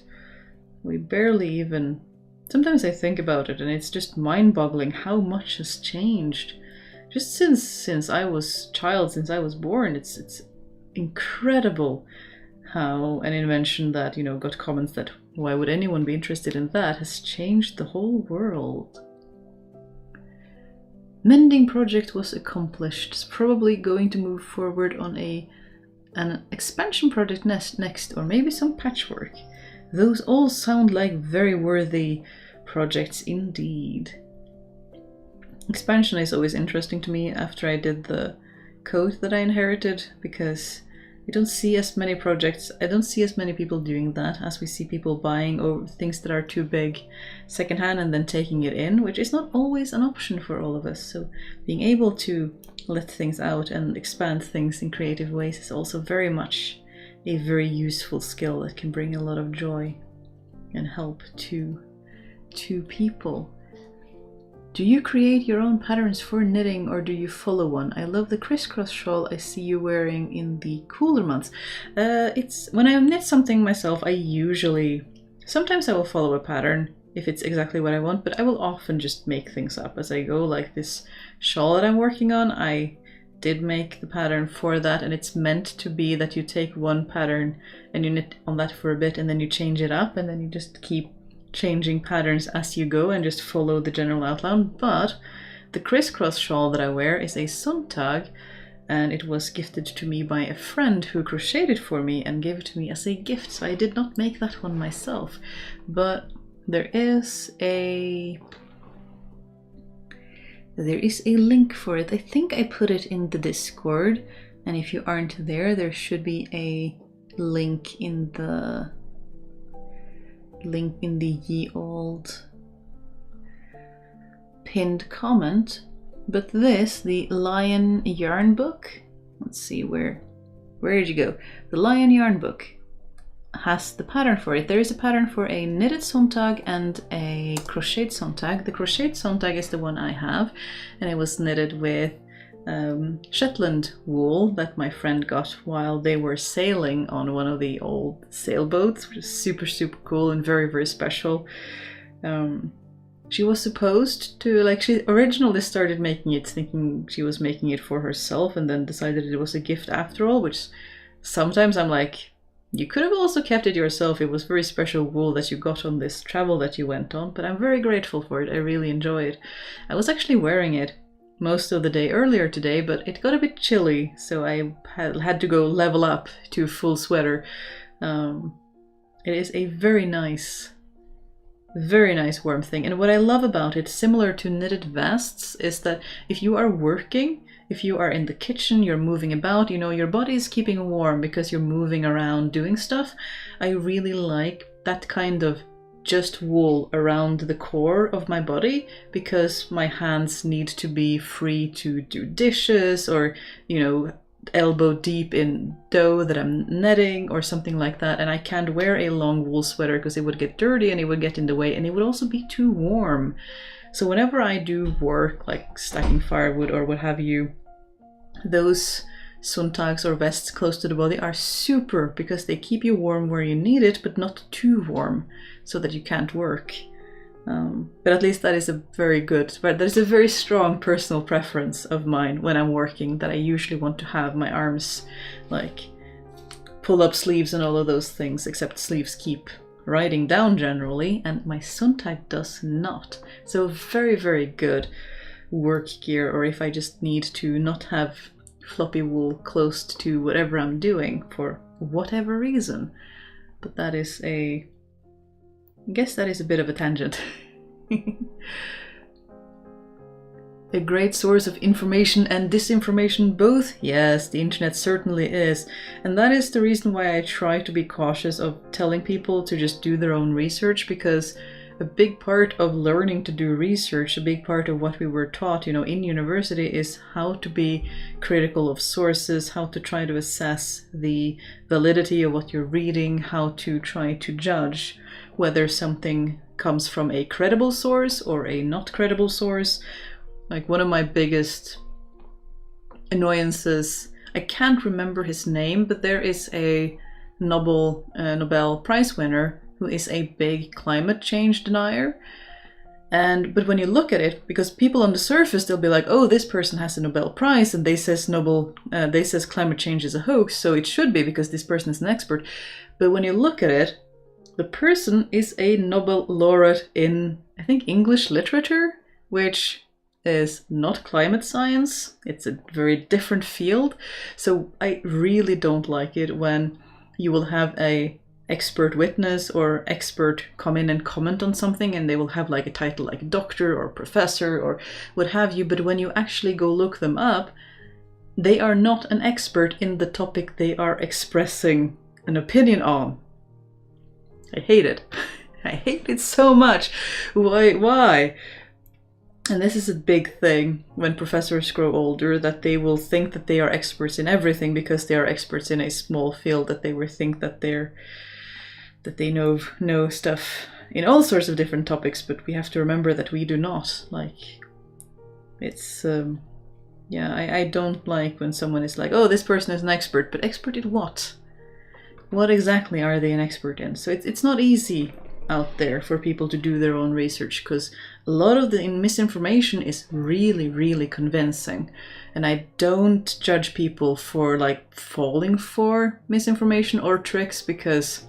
A: We barely even... Sometimes I think about it and it's just mind-boggling how much has changed. Just since I was a child, since I was born, it's incredible how an invention that, you know, got comments that why would anyone be interested in that has changed the whole world. Mending project was accomplished. It's probably going to move forward on an expansion project next, or maybe some patchwork. Those all sound like very worthy projects indeed. Expansion is always interesting to me after I did the code that I inherited, because I don't see as many projects, I don't see as many people doing that as we see people buying over things that are too big secondhand and then taking it in, which is not always an option for all of us. So being able to let things out and expand things in creative ways is also very much a very useful skill that can bring a lot of joy and help to people. Do you create your own patterns for knitting, or do you follow one? I love the crisscross shawl I see you wearing in the cooler months. It's when I knit something myself, sometimes I will follow a pattern if it's exactly what I want, but I will often just make things up as I go. Like this shawl that I'm working on, I did make the pattern for that, and it's meant to be that you take one pattern and you knit on that for a bit, and then you change it up, and then you just keep changing patterns as you go and just follow the general outline. But the crisscross shawl that I wear is a Sonntag, and it was gifted to me by a friend who crocheted it for me and gave it to me as a gift, so I did not make that one myself. But there is a link for it. I think I put it in the Discord, and if you aren't there, there should be a link in the ye old pinned comment. But this, the Lion Yarn book, let's see, where did you go? The Lion Yarn book has the pattern for it. There is a pattern for a knitted Sonntag and a crocheted Sonntag. The crocheted Sonntag is the one I have, and it was knitted with Shetland wool that my friend got while they were sailing on one of the old sailboats, which is super cool and very special. She was supposed to, she originally started making it thinking she was making it for herself, and then decided it was a gift after all, which sometimes I'm like, you could have also kept it yourself. It was very special wool that you got on this travel that you went on, but I'm very grateful for it. I really enjoy it. I was actually wearing it most of the day earlier today, but it got a bit chilly, so I had to go level up to full sweater. It is a very nice warm thing, and what I love about it, similar to knitted vests, is that if you are working, if you are in the kitchen, you're moving about, your body is keeping warm because you're moving around doing stuff. I really like that kind of just wool around the core of my body, because my hands need to be free to do dishes or, elbow deep in dough that I'm netting or something like that. And I can't wear a long wool sweater because it would get dirty and it would get in the way, and it would also be too warm. So whenever I do work like stacking firewood or what have you, those Sonntags or vests close to the body are super, because they keep you warm where you need it, but not too warm so that you can't work. But at least that is a very strong personal preference of mine when I'm working, that I usually want to have my arms like pull up sleeves and all of those things, except sleeves keep riding down generally, and my Sonntag does not. So very good work gear, or if I just need to not have floppy wool close to whatever I'm doing for whatever reason. But that is I guess that is a bit of a tangent. A great source of information and disinformation both? Yes, the internet certainly is. And that is the reason why I try to be cautious of telling people to just do their own research, because a big part of learning to do research, a big part of what we were taught, in university, is how to be critical of sources, how to try to assess the validity of what you're reading, how to try to judge whether something comes from a credible source or a not credible source. Like, one of my biggest annoyances, I can't remember his name, but there is a Nobel Prize winner who is a big climate change denier. But when you look at it, because people on the surface, they'll be like, oh, this person has a Nobel Prize and they says climate change is a hoax, so it should be because this person is an expert. But when you look at it, the person is a Nobel laureate in, I think, English literature, which is not climate science. It's a very different field. So I really don't like it when you will have a expert witness or expert come in and comment on something, and they will have like a title like doctor or professor or what have you, but when you actually go look them up, they are not an expert in the topic they are expressing an opinion on. I hate it. I hate it so much. Why? And this is a big thing when professors grow older, that they will think that they are experts in everything because they are experts in a small field, that they will think that they know stuff in all sorts of different topics, but we have to remember that we do not. Like, it's I don't like when someone is like, oh, this person is an expert, but expert in what? What exactly are they an expert in? So it's not easy out there for people to do their own research, because a lot of the misinformation is really, really convincing. And I don't judge people for like falling for misinformation or tricks, because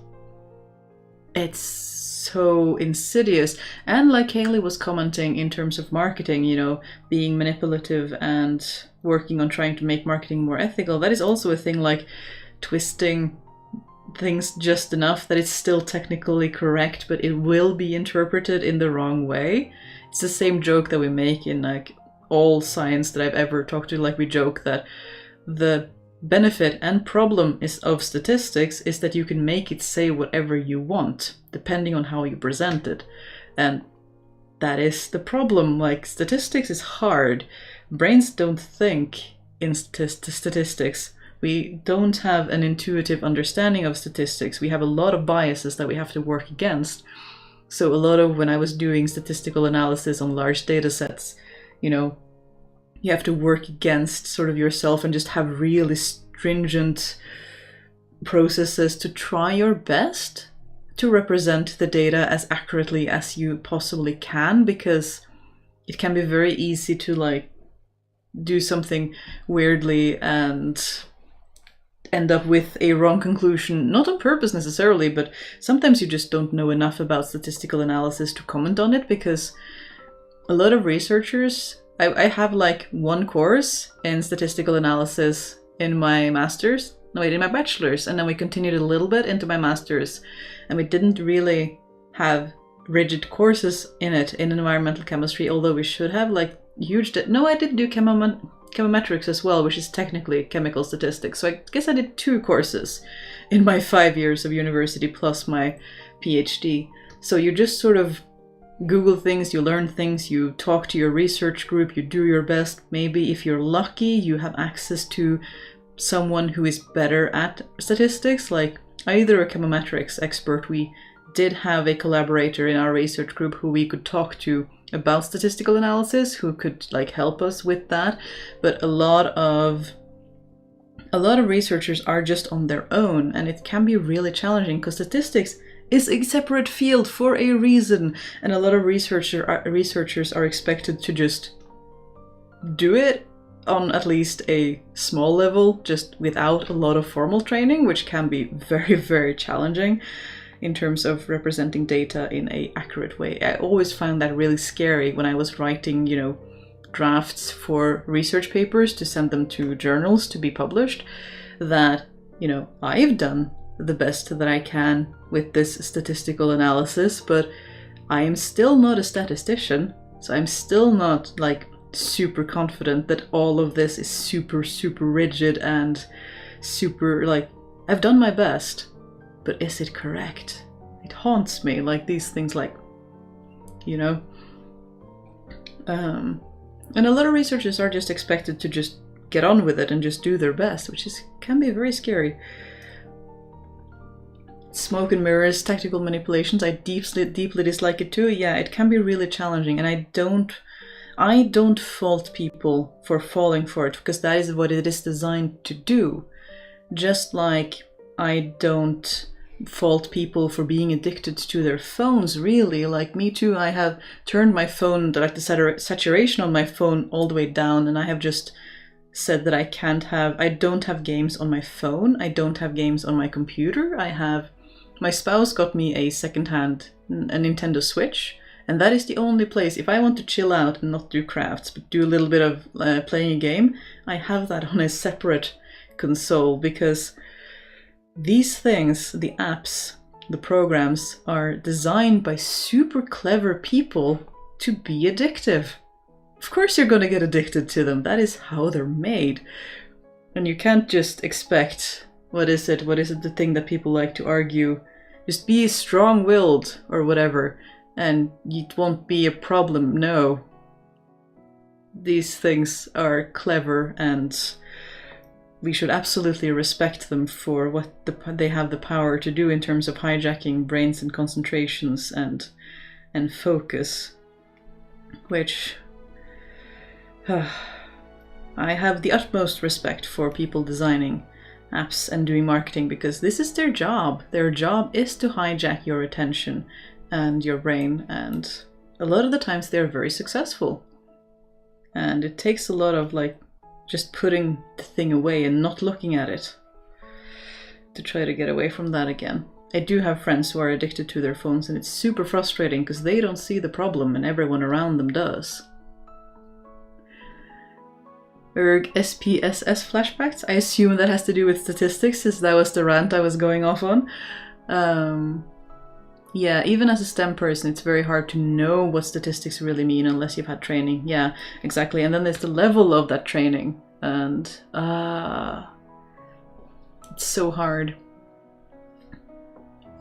A: it's so insidious. And like Haley was commenting in terms of marketing, you know, being manipulative and working on trying to make marketing more ethical, that is also a thing, like twisting things just enough that it's still technically correct, but it will be interpreted in the wrong way. It's the same joke that we make in like all science that I've ever talked to. Like, we joke that the benefit and problem of statistics is that you can make it say whatever you want depending on how you present it, and that is the problem. Like, statistics is hard. Brains don't think in statistics. We don't have an intuitive understanding of statistics. We have a lot of biases that we have to work against. So a lot of when I was doing statistical analysis on large data sets, you know, you have to work against sort of yourself and just have really stringent processes to try your best to represent the data as accurately as you possibly can, because it can be very easy to like do something weirdly and end up with a wrong conclusion, not on purpose necessarily, but sometimes you just don't know enough about statistical analysis to comment on it, because a lot of researchers, I have like one course in statistical analysis in my master's, no wait, in my bachelor's, and then we continued a little bit into my master's, and we didn't really have rigid courses in it in environmental chemistry, although we should have like no, I did do chemometrics as well, which is technically chemical statistics. So I guess I did 2 courses in my 5 years of university plus my PhD. So you just sort of Google things, you learn things, you talk to your research group, you do your best. Maybe if you're lucky, you have access to someone who is better at statistics, like either a chemometrics expert. We did have a collaborator in our research group who we could talk to about statistical analysis, who could like help us with that. But a lot of researchers are just on their own, and it can be really challenging because statistics is a separate field for a reason, and a lot of researchers are expected to just do it on at least a small level, just without a lot of formal training, which can be very, very challenging in terms of representing data in an accurate way. I always found that really scary when I was writing, you know, drafts for research papers to send them to journals to be published, that, you know, I've done the best that I can with this statistical analysis, but I am still not a statistician, so I'm still not like super confident that all of this is super, super rigid and super, like, I've done my best, but is it correct? It haunts me, like these things, like, you know. And a lot of researchers are just expected to just get on with it and just do their best, which can be very scary. Smoke and mirrors, tactical manipulations, I deeply dislike it too. Yeah, it can be really challenging, and I don't fault people for falling for it, because that is what it is designed to do. Just like I don't fault people for being addicted to their phones, really. Like, me too, I have turned my phone, like the saturation on my phone all the way down, and I have just said that I don't have games on my phone, I don't have games on my computer. My spouse got me a secondhand a Nintendo Switch, And that is the only place, if I want to chill out and not do crafts, but do a little bit of playing a game, I have that on a separate console, because these things, the apps, the programs, are designed by super clever people to be addictive. Of course you're going to get addicted to them. That is how they're made. And you can't just expect, what is it the thing that people like to argue? Just be strong-willed or whatever, and it won't be a problem. No. These things are clever, and we should absolutely respect them for what they have the power to do in terms of hijacking brains and concentrations and focus. Which I have the utmost respect for people designing apps and doing marketing, because this is their job. Their job is to hijack your attention and your brain, and a lot of the times they're very successful. And it takes a lot of just putting the thing away and not looking at it to try to get away from that again. I do have friends who are addicted to their phones, and it's super frustrating because they don't see the problem and everyone around them does. Erg SPSS flashbacks. I assume that has to do with statistics, since that was the rant I was going off on. Yeah, even as a STEM person, it's very hard to know what statistics really mean unless you've had training. Yeah, exactly. And then there's the level of that training, and it's so hard.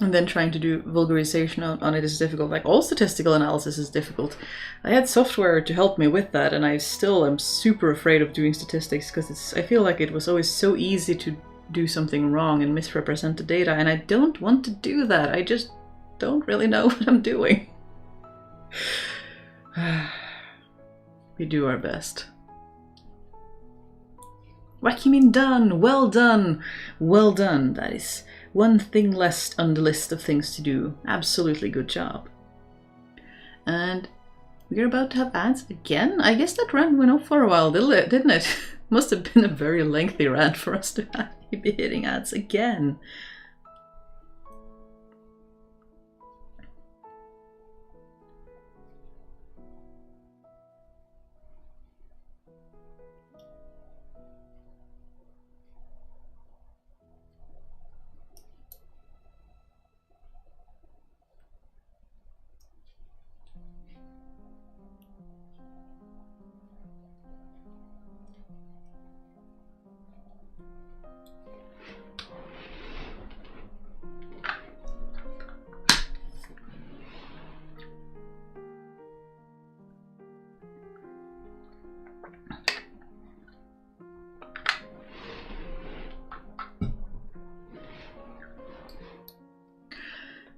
A: And then trying to do vulgarization on it is difficult. Like, all statistical analysis is difficult. I had software to help me with that, and I still am super afraid of doing statistics, because I feel like it was always so easy to do something wrong and misrepresent the data, and I don't want to do that. I just don't really know what I'm doing. We do our best. What you mean done? Well done! Well done. That is one thing less on the list of things to do. Absolutely good job. And we're about to have ads again? I guess that rant went on for a while, didn't it? Must have been a very lengthy rant for us to be hitting ads again.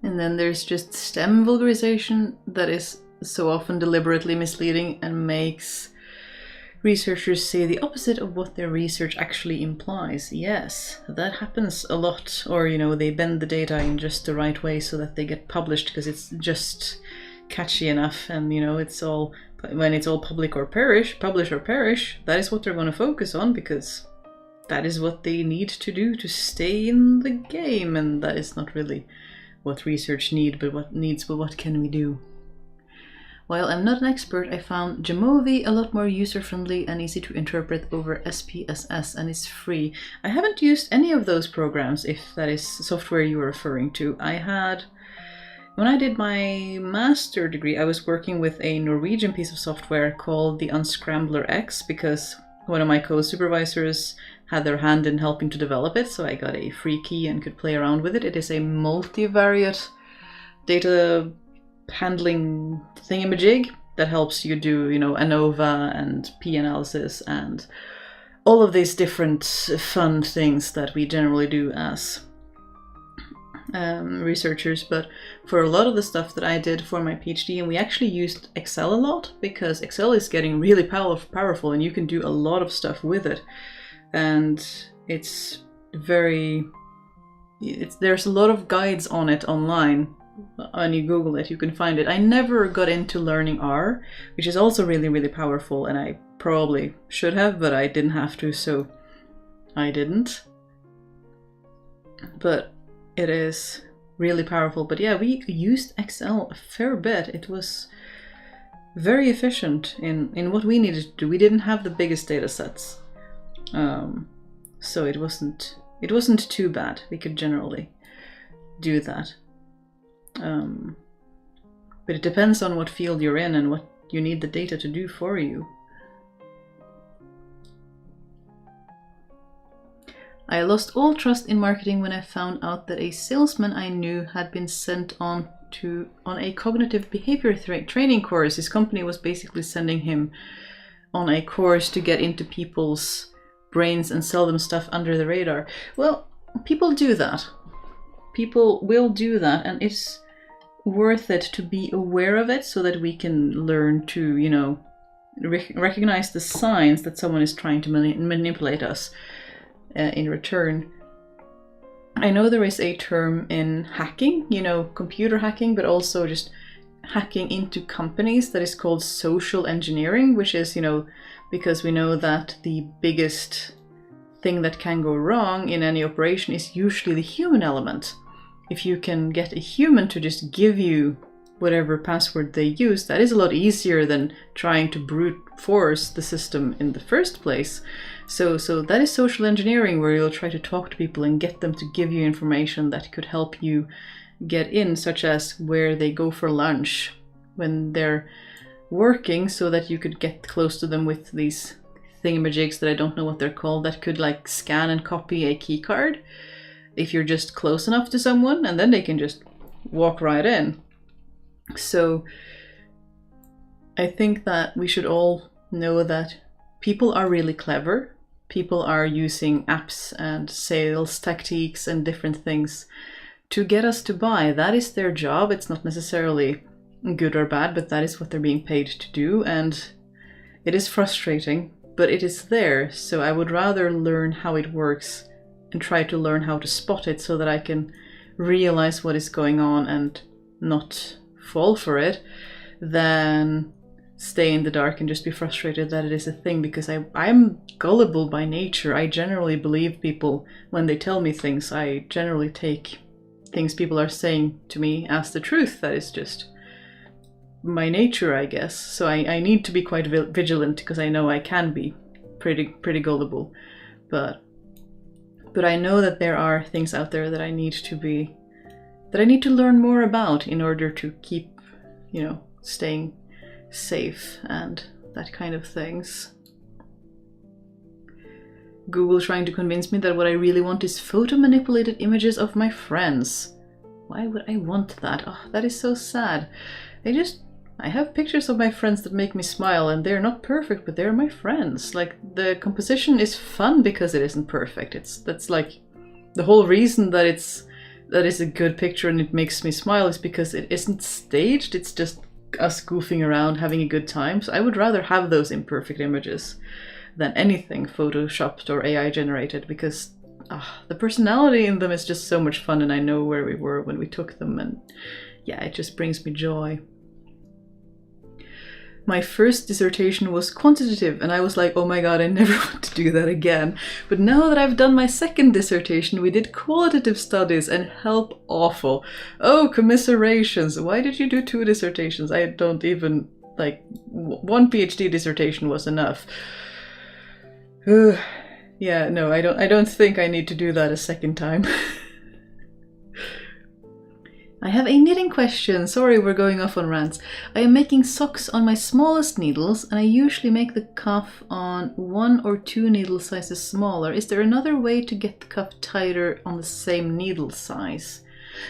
A: And then there's just STEM vulgarization that is so often deliberately misleading and makes researchers say the opposite of what their research actually implies. Yes, that happens a lot. Or, they bend the data in just the right way so that they get published because it's just catchy enough. And, it's all, when it's all publish or perish, that is what they're going to focus on, because that is what they need to do to stay in the game. And that is not really what research needs, but what can we do? While I'm not an expert, I found Jamovi a lot more user-friendly and easy to interpret over SPSS, and it's free. I haven't used any of those programs, if that is software you were referring to. When I did my master degree, I was working with a Norwegian piece of software called the Unscrambler X, because one of my co-supervisors had their hand in helping to develop it, so I got a free key and could play around with it. It is a multivariate data handling thingamajig that helps you do, ANOVA and p-analysis and all of these different fun things that we generally do as researchers. But for a lot of the stuff that I did for my PhD, and we actually used Excel a lot, because Excel is getting really powerful and you can do a lot of stuff with it. And there's a lot of guides on it online. When you Google it, you can find it. I never got into learning R, which is also really, really powerful, and I probably should have, but I didn't have to, so I didn't. But it is really powerful. But yeah, we used Excel a fair bit. It was very efficient in what we needed to do. We didn't have the biggest data sets, so it wasn't too bad. We could generally do that, but it depends on what field you're in and what you need the data to do for you. I lost all trust in marketing when I found out that a salesman I knew had been sent on a cognitive behavior training course. His company was basically sending him on a course to get into people's brains and sell them stuff under the radar. Well, people do that. People will do that, and it's worth it to be aware of it so that we can learn to, you know, recognize the signs that someone is trying to manipulate us in return. I know there is a term in hacking, you know, computer hacking, but also just hacking into companies that is called social engineering, which is, you know, because we know that the biggest thing that can go wrong in any operation is usually the human element. If you can get a human to just give you whatever password they use, that is a lot easier than trying to brute force the system in the first place. So that is social engineering, where you'll try to talk to people and get them to give you information that could help you get in, such as where they go for lunch when they're working, so that you could get close to them with these thingamajigs that I don't know what they're called, that could like scan and copy a key card if you're just close enough to someone, and then they can just walk right in. So I think that we should all know that people are really clever. People are using apps and sales tactics and different things to get us to buy. That is their job. It's not necessarily good or bad, but that is what they're being paid to do. And it is frustrating, but it is there. So I would rather learn how it works and try to learn how to spot it so that I can realize what is going on and not fall for it, than stay in the dark and just be frustrated that it is a thing, because I'm gullible by nature. I generally believe people when they tell me things. I generally take things people are saying to me as the truth. That is just my nature, I guess. So I need to be quite vigilant, because I know I can be pretty gullible. But I know that there are things out there that I need to learn more about in order to keep, you know, staying safe and that kind of things. Google trying to convince me that what I really want is photo manipulated images of my friends. Why would I want that? Oh, that is so sad. I have pictures of my friends that make me smile, and they're not perfect, but they're my friends. Like, the composition is fun because it isn't perfect. That's like the whole reason that is a good picture and it makes me smile, is because it isn't staged. It's just us goofing around, having a good time. So I would rather have those imperfect images than anything photoshopped or AI generated, because the personality in them is just so much fun, and I know where we were when we took them, and yeah, it just brings me joy. My first dissertation was quantitative, and I was like, oh my god, I never want to do that again. But now that I've done my second dissertation, we did qualitative studies, and help awful. Oh, commiserations. Why did you do 2 dissertations? I don't even, like, 1 PhD dissertation was enough. Yeah, no, I don't think I need to do that a second time. I have a knitting question. Sorry, we're going off on rants. I am making socks on my smallest needles, and I usually make the cuff on 1 or 2 needle sizes smaller. Is there another way to get the cuff tighter on the same needle size?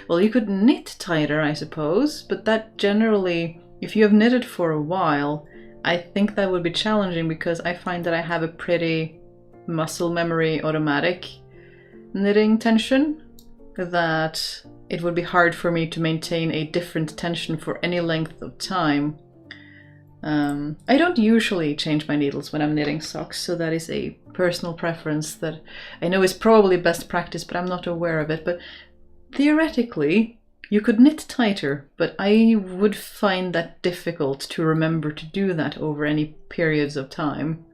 A: Well, you could knit tighter, I suppose, but that generally, if you have knitted for a while, I think that would be challenging, because I find that I have a pretty muscle memory automatic knitting tension, that it would be hard for me to maintain a different tension for any length of time. I don't usually change my needles when I'm knitting socks, so that is a personal preference that I know is probably best practice, but I'm not aware of it. But theoretically, you could knit tighter, but I would find that difficult to remember to do that over any periods of time.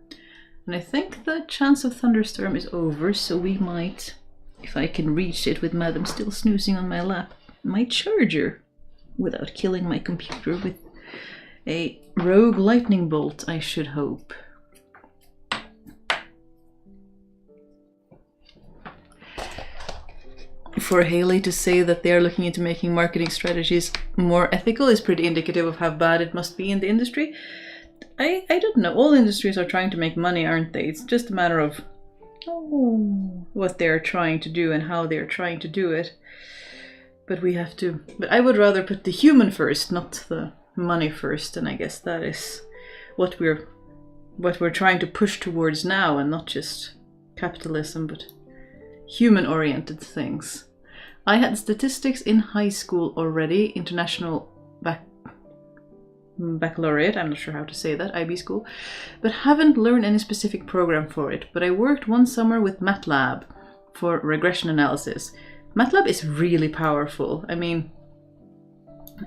A: And I think the chance of thunderstorm is over, so we might, if I can reach it with Madam still snoozing on my lap, my charger, without killing my computer with A rogue lightning bolt, I should hope. For Haley to say that they are looking into making marketing strategies more ethical is pretty indicative of how bad it must be in the industry. I don't know. All industries are trying to make money, aren't they? It's just a matter of what they're trying to do and how they're trying to do it. But we have to. But I would rather put the human first, not the money first, and I guess that is what we're trying to push towards now, and not just capitalism, but human-oriented things. I had statistics in high school already, international baccalaureate, I'm not sure how to say that, IB school, but haven't learned any specific program for it. But I worked one summer with MATLAB for regression analysis. MATLAB is really powerful. I mean,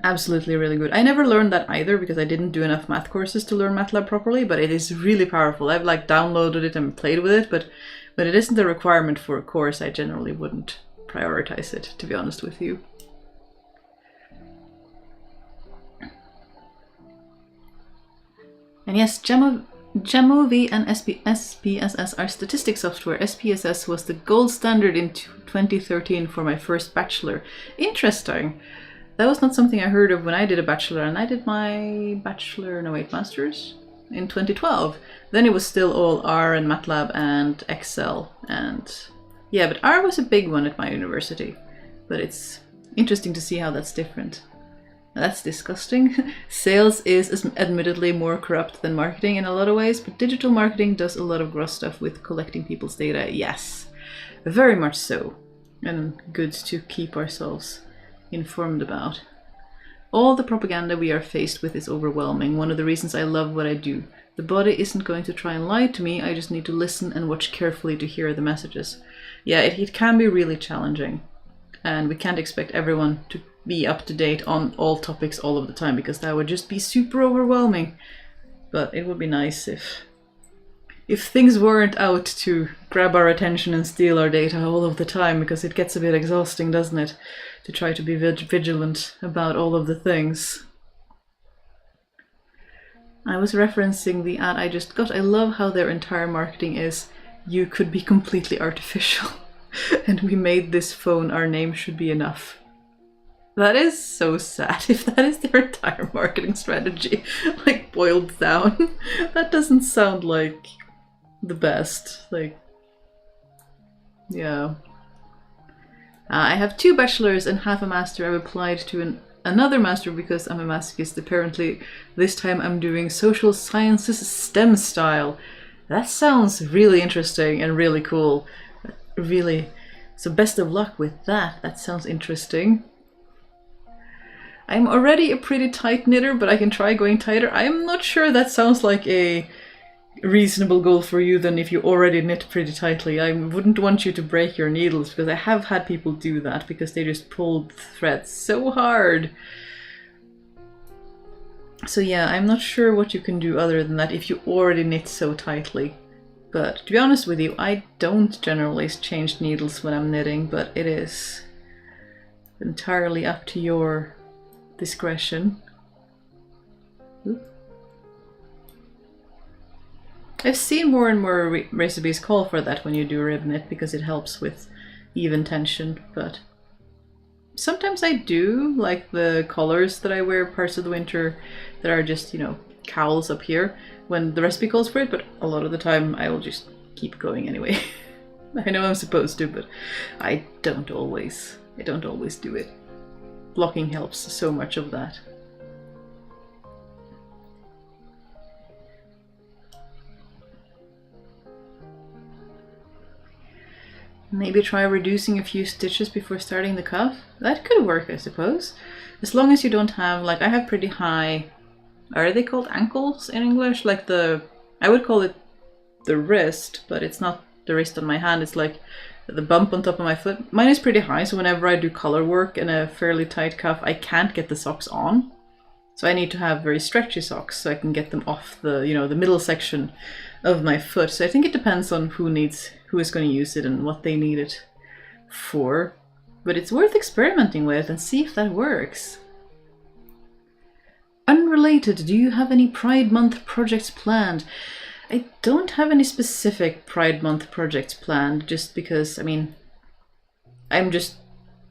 A: absolutely really good. I never learned that either because I didn't do enough math courses to learn MATLAB properly, but it is really powerful. I've like downloaded it and played with it, but it isn't a requirement for a course. I generally wouldn't prioritize it, to be honest with you. And yes, Jamovi and SPSS are statistics software. SPSS was the gold standard in 2013 for my first bachelor. Interesting. That was not something I heard of when I did a bachelor, and I did my master's in 2012. Then it was still all R and MATLAB and Excel, and yeah, but R was a big one at my university. But it's interesting to see how that's different. That's disgusting. Sales is admittedly more corrupt than marketing in a lot of ways, but digital marketing does a lot of gross stuff with collecting people's data. Yes, very much so. And good to keep ourselves informed about. All the propaganda we are faced with is overwhelming. One of the reasons I love what I do. The body isn't going to try and lie to me. I just need to listen and watch carefully to hear the messages. Yeah, it can be really challenging. And we can't expect everyone to be up to date on all topics all of the time, because that would just be super overwhelming. But it would be nice if things weren't out to grab our attention and steal our data all of the time, because it gets a bit exhausting, doesn't it? To try to be vigilant about all of the things. I was referencing the ad I just got. I love how their entire marketing is, you could be completely artificial. And we made this phone, our name should be enough. That is so sad. If that is their entire marketing strategy, like boiled down, that doesn't sound like the best. Like, yeah. I have 2 bachelors and half a master. I've applied to another master because I'm a masochist. Apparently, this time I'm doing social sciences STEM style. That sounds really interesting and really cool. Really. So best of luck with that. That sounds interesting. I'm already a pretty tight knitter, but I can try going tighter. I'm not sure that sounds like a reasonable goal for you than if you already knit pretty tightly. I wouldn't want you to break your needles, because I have had people do that because they just pulled threads so hard. So yeah, I'm not sure what you can do other than that if you already knit so tightly. But to be honest with you, I don't generally change needles when I'm knitting, but it is entirely up to your discretion. Ooh. I've seen more and more recipes call for that when you do rib knit, because it helps with even tension, but sometimes I do, like the collars that I wear parts of the winter that are just, you know, cowls up here when the recipe calls for it, but a lot of the time I will just keep going anyway. I know I'm supposed to, but I don't always do it. Blocking helps so much of that. Maybe try reducing a few stitches before starting the cuff. That could work, I suppose. As long as you don't have, like, I have pretty high, are they called ankles in English? Like I would call it the wrist, but it's not the wrist on my hand, it's like the bump on top of my foot. Mine is pretty high, so whenever I do color work in a fairly tight cuff, I can't get the socks on. So I need to have very stretchy socks so I can get them off the, you know, the middle section of my foot. So I think it depends on who is going to use it and what they need it for. But it's worth experimenting with and see if that works. Unrelated, do you have any Pride Month projects planned? I don't have any specific Pride Month projects planned, just because, I mean, I'm just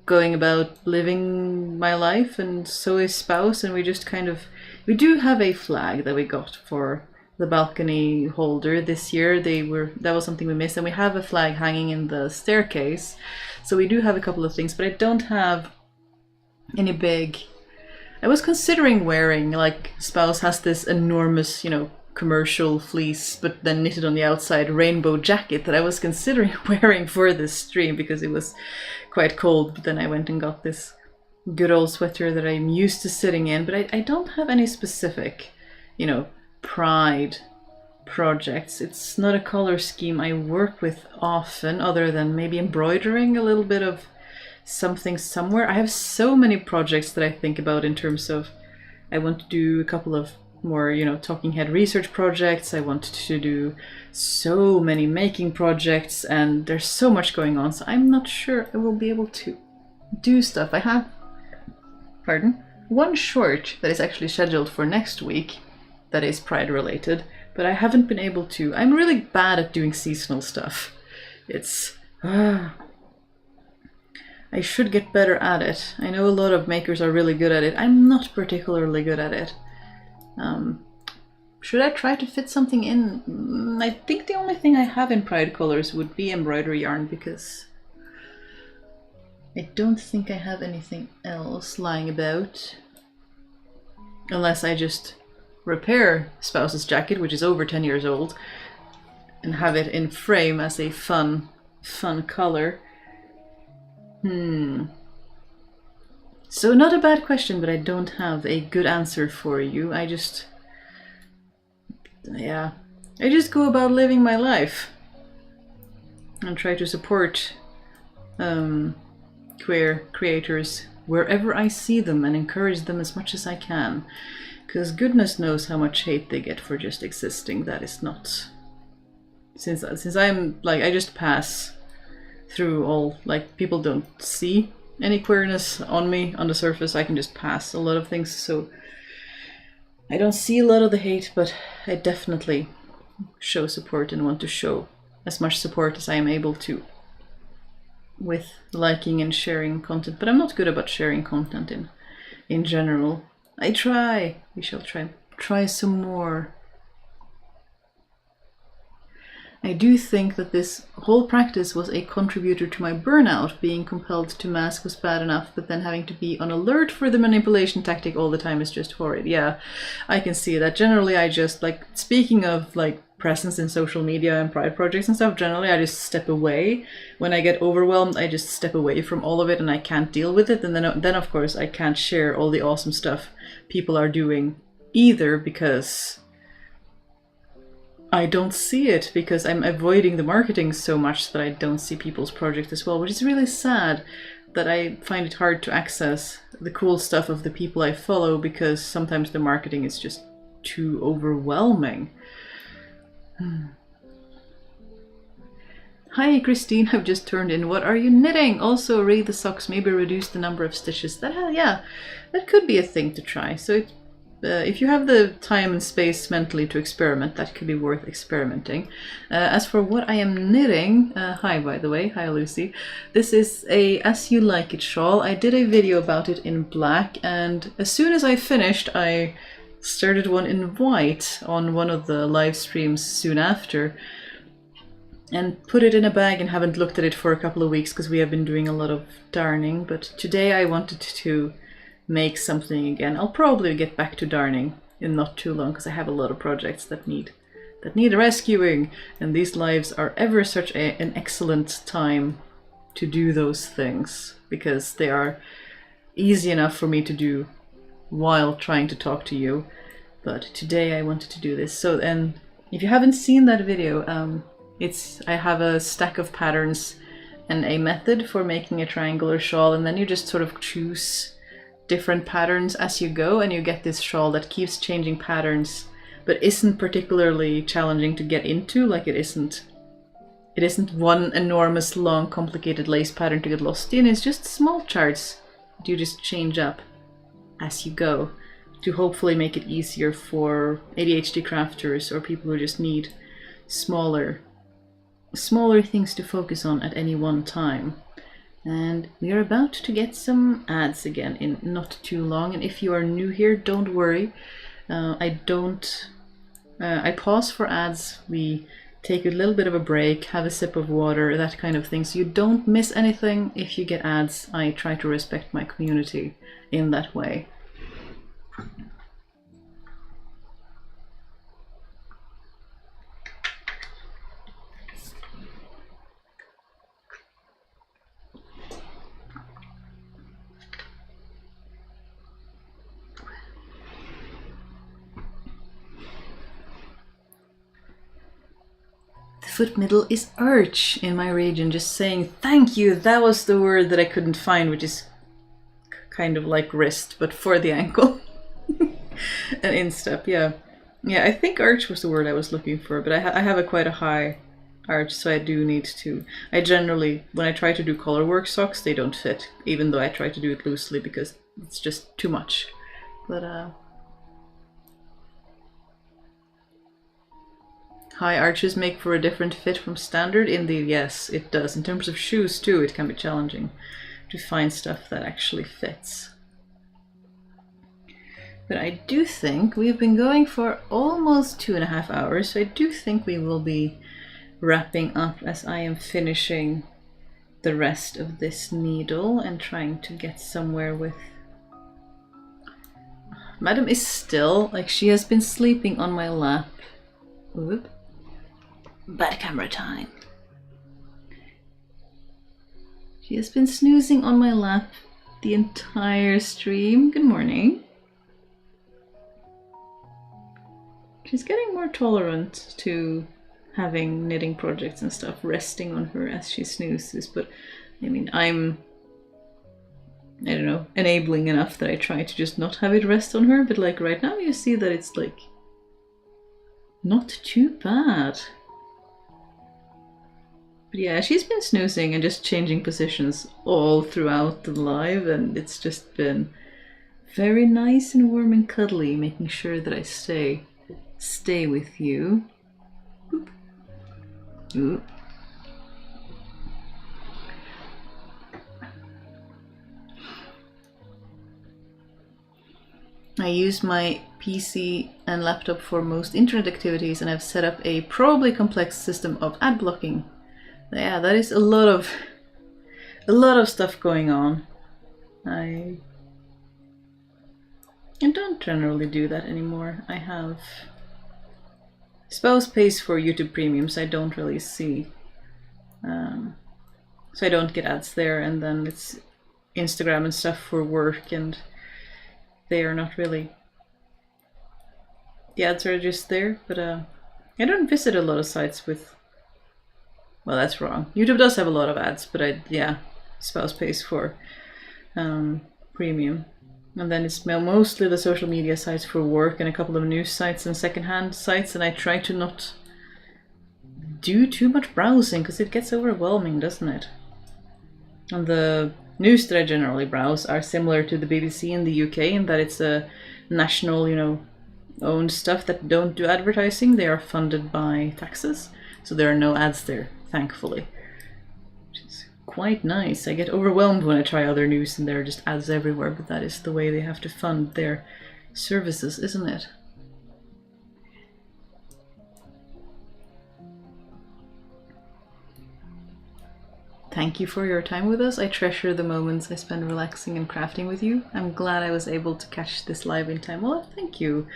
A: going about living my life, and so is Spouse, and we just kind of, we do have a flag that we got for the balcony holder this year. That was something we missed, and we have a flag hanging in the staircase. So we do have a couple of things, but I don't have any big. I was considering wearing, like, Spouse has this enormous, you know, commercial fleece, but then knitted on the outside rainbow jacket that I was considering wearing for this stream because it was quite cold. But then I went and got this good old sweater that I'm used to sitting in. But I don't have any specific, you know, Pride projects. It's not a color scheme I work with often, other than maybe embroidering a little bit of something somewhere. I have so many projects that I think about in terms of, I want to do a couple of more, you know, talking head research projects. I want to do so many making projects, and there's so much going on, so I'm not sure I will be able to do stuff. I have, one short that is actually scheduled for next week that is Pride related, but I haven't been able to. I'm really bad at doing seasonal stuff. It's I should get better at it. I know a lot of makers are really good at it. I'm not particularly good at it. Should I try to fit something in? I think the only thing I have in Pride colors would be embroidery yarn, because I don't think I have anything else lying about. Unless I just repair Spouse's jacket, which is over 10 years old, and have it in frame as a fun color. So not a bad question, but I don't have a good answer for you. I just go about living my life and try to support queer creators wherever I see them and encourage them as much as I can. Because goodness knows how much hate they get for just existing. That is not... Since I'm, like, I just pass through all, like, people don't see any queerness on me on the surface. I can just pass a lot of things, so I don't see a lot of the hate, but I definitely show support and want to show as much support as I am able to with liking and sharing content. But I'm not good about sharing content in general. I try. We shall try some more. I do think that this whole practice was a contributor to my burnout. Being compelled to mask was bad enough, but then having to be on alert for the manipulation tactic all the time is just horrid. Yeah, I can see that. Generally, I just, like, speaking of, like, presence in social media and Pride projects and stuff, generally I just step away. When I get overwhelmed, I just step away from all of it and I can't deal with it. And then of course, I can't share all the awesome stuff people are doing either, because I don't see it, because I'm avoiding the marketing so much that I don't see people's projects as well, which is really sad. That I find it hard to access the cool stuff of the people I follow, because sometimes the marketing is just too overwhelming. Hi Kristine, I've just turned in. What are you knitting? Also read the socks, maybe reduce the number of stitches. Yeah, that could be a thing to try. So if you have the time and space mentally to experiment, that could be worth experimenting. As for what I am knitting, hi by the way, hi Lucy. This is a As You Like It shawl. I did a video about it in black, and as soon as I finished, I started one in white on one of the live streams soon after, and put it in a bag and haven't looked at it for a couple of weeks because we have been doing a lot of darning. But today I wanted to make something again. I'll probably get back to darning in not too long, because I have a lot of projects that need rescuing, and these lives are ever such an excellent time to do those things, because they are easy enough for me to do while trying to talk to you. But today I wanted to do this. So, and if you haven't seen that video, I have a stack of patterns and a method for making a triangular shawl, and then you just sort of choose different patterns as you go, and you get this shawl that keeps changing patterns but isn't particularly challenging to get into. Like, it isn't one enormous long complicated lace pattern to get lost in. It's just small charts that you just change up as you go to hopefully make it easier for ADHD crafters or people who just need smaller things to focus on at any one time. And we are about to get some ads again in not too long. And if you are new here, don't worry. I pause for ads. We take a little bit of a break, have a sip of water, that kind of thing, so you don't miss anything. If you get ads, I try to respect my community in that way. Foot middle is arch in my region, just saying thank you. That was the word that I couldn't find, which is kind of like wrist, but for the ankle. An instep, yeah. Yeah, I think arch was the word I was looking for, but I have quite a high arch, so I do need to. I generally, when I try to do collarwork socks, they don't fit, even though I try to do it loosely because it's just too much. But high arches make for a different fit from standard. Indeed, yes, it does. In terms of shoes too, it can be challenging to find stuff that actually fits. But I do think we've been going for almost 2.5 hours, so I do think we will be wrapping up as I am finishing the rest of this needle and trying to get somewhere with... Madam is still, like, she has been sleeping on my lap. Whoop. Bad camera time. She has been snoozing on my lap the entire stream. Good morning. She's getting more tolerant to having knitting projects and stuff resting on her as she snoozes, but I mean, I don't know, enabling enough that I try to just not have it rest on her, but like right now you see that it's like not too bad. But yeah, she's been snoozing and just changing positions all throughout the live, and it's just been very nice and warm and cuddly, making sure that I stay with you. Oop. Oop. I use my PC and laptop for most internet activities, and I've set up a probably complex system of ad blocking. Yeah, that is a lot of stuff going on. I don't generally do that anymore. I have spouse pays for YouTube premiums. I don't really see, so I don't get ads there, and then it's Instagram and stuff for work, and they are not really, the ads are just there. But I don't visit a lot of sites with, well, that's wrong. YouTube does have a lot of ads, but yeah, spouse pays for premium. And then it's mostly the social media sites for work and a couple of news sites and secondhand sites, and I try to not do too much browsing because it gets overwhelming, doesn't it? And the news that I generally browse are similar to the BBC in the UK in that it's a national, owned stuff that don't do advertising. They are funded by taxes, so there are no ads there, thankfully. Which is quite nice. I get overwhelmed when I try other news and there are just ads everywhere, but that is the way they have to fund their services, isn't it? Thank you for your time with us. I treasure the moments I spend relaxing and crafting with you. I'm glad I was able to catch this live in time. Well, thank you.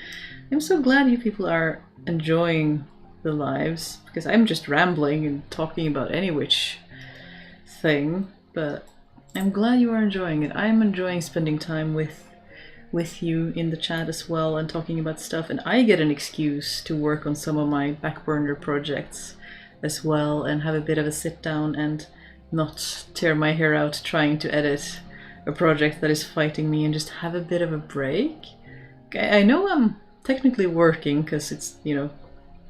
A: I'm so glad you people are enjoying the lives, because I'm just rambling and talking about any which thing, but I'm glad you are enjoying it. I'm enjoying spending time with you in the chat as well and talking about stuff, and I get an excuse to work on some of my back burner projects as well and have a bit of a sit down and not tear my hair out trying to edit a project that is fighting me and just have a bit of a break. I know I'm technically working because it's,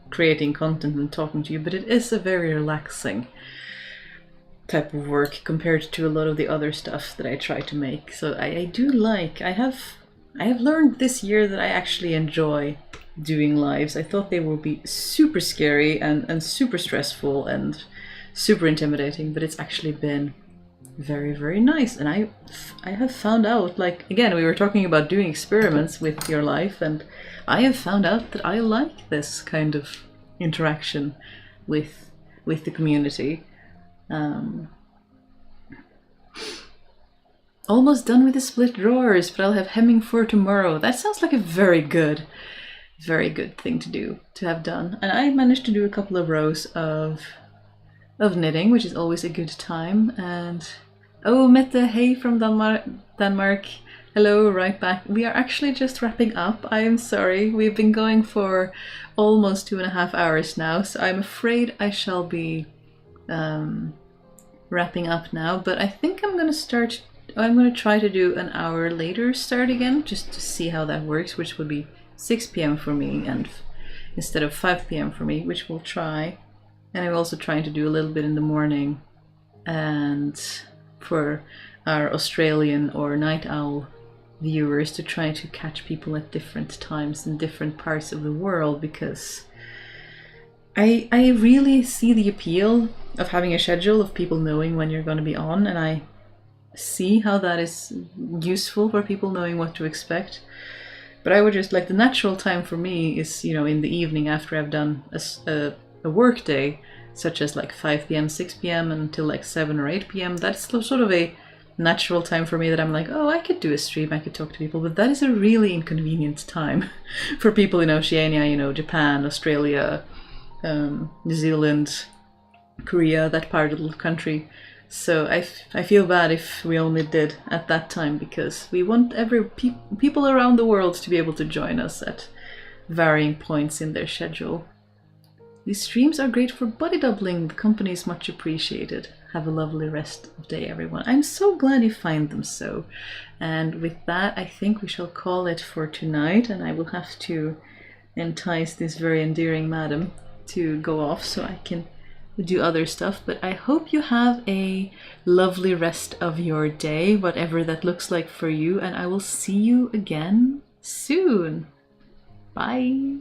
A: creating content and talking to you, but it is a very relaxing type of work compared to a lot of the other stuff that I try to make. So I do like, I have I have learned this year that I actually enjoy doing lives. I thought they would be super scary and super stressful and super intimidating, but it's actually been very, very nice. And I have found out, like, again, we were talking about doing experiments with your life, and I have found out that I like this kind of interaction with the community. Almost done with the split drawers, but I'll have hemming for tomorrow. That sounds like a very good thing to do, to have done. And I managed to do a couple of rows of knitting, which is always a good time. And oh, Mette, hey from Denmark. Hello, right back. We are actually just wrapping up. I am sorry. We've been going for almost 2.5 hours now, so I'm afraid I shall be wrapping up now. But I think I'm going to try to do an hour later start again, just to see how that works, which would be 6 p.m. for me and instead of 5 p.m. for me, which we'll try. And I'm also trying to do a little bit in the morning, and for our Australian or night owl viewers to try to catch people at different times in different parts of the world, because I really see the appeal of having a schedule, of people knowing when you're going to be on, and I see how that is useful for people knowing what to expect. But I would just like, the natural time for me is, you know, in the evening after I've done a work day, such as like 5 p.m., 6 p.m. until like 7 or 8 p.m. That's sort of a natural time for me that I'm like, oh, I could do a stream, I could talk to people, but that is a really inconvenient time for people in Oceania, you know, Japan, Australia, New Zealand, Korea, that part of the country. So I feel bad if we only did at that time, because we want people around the world to be able to join us at varying points in their schedule. These streams are great for body doubling. The company is much appreciated. Have a lovely rest of day, everyone. I'm so glad you find them so. And with that, I think we shall call it for tonight, and I will have to entice this very endearing madam to go off so I can do other stuff. But I hope you have a lovely rest of your day, whatever that looks like for you, and I will see you again soon. Bye.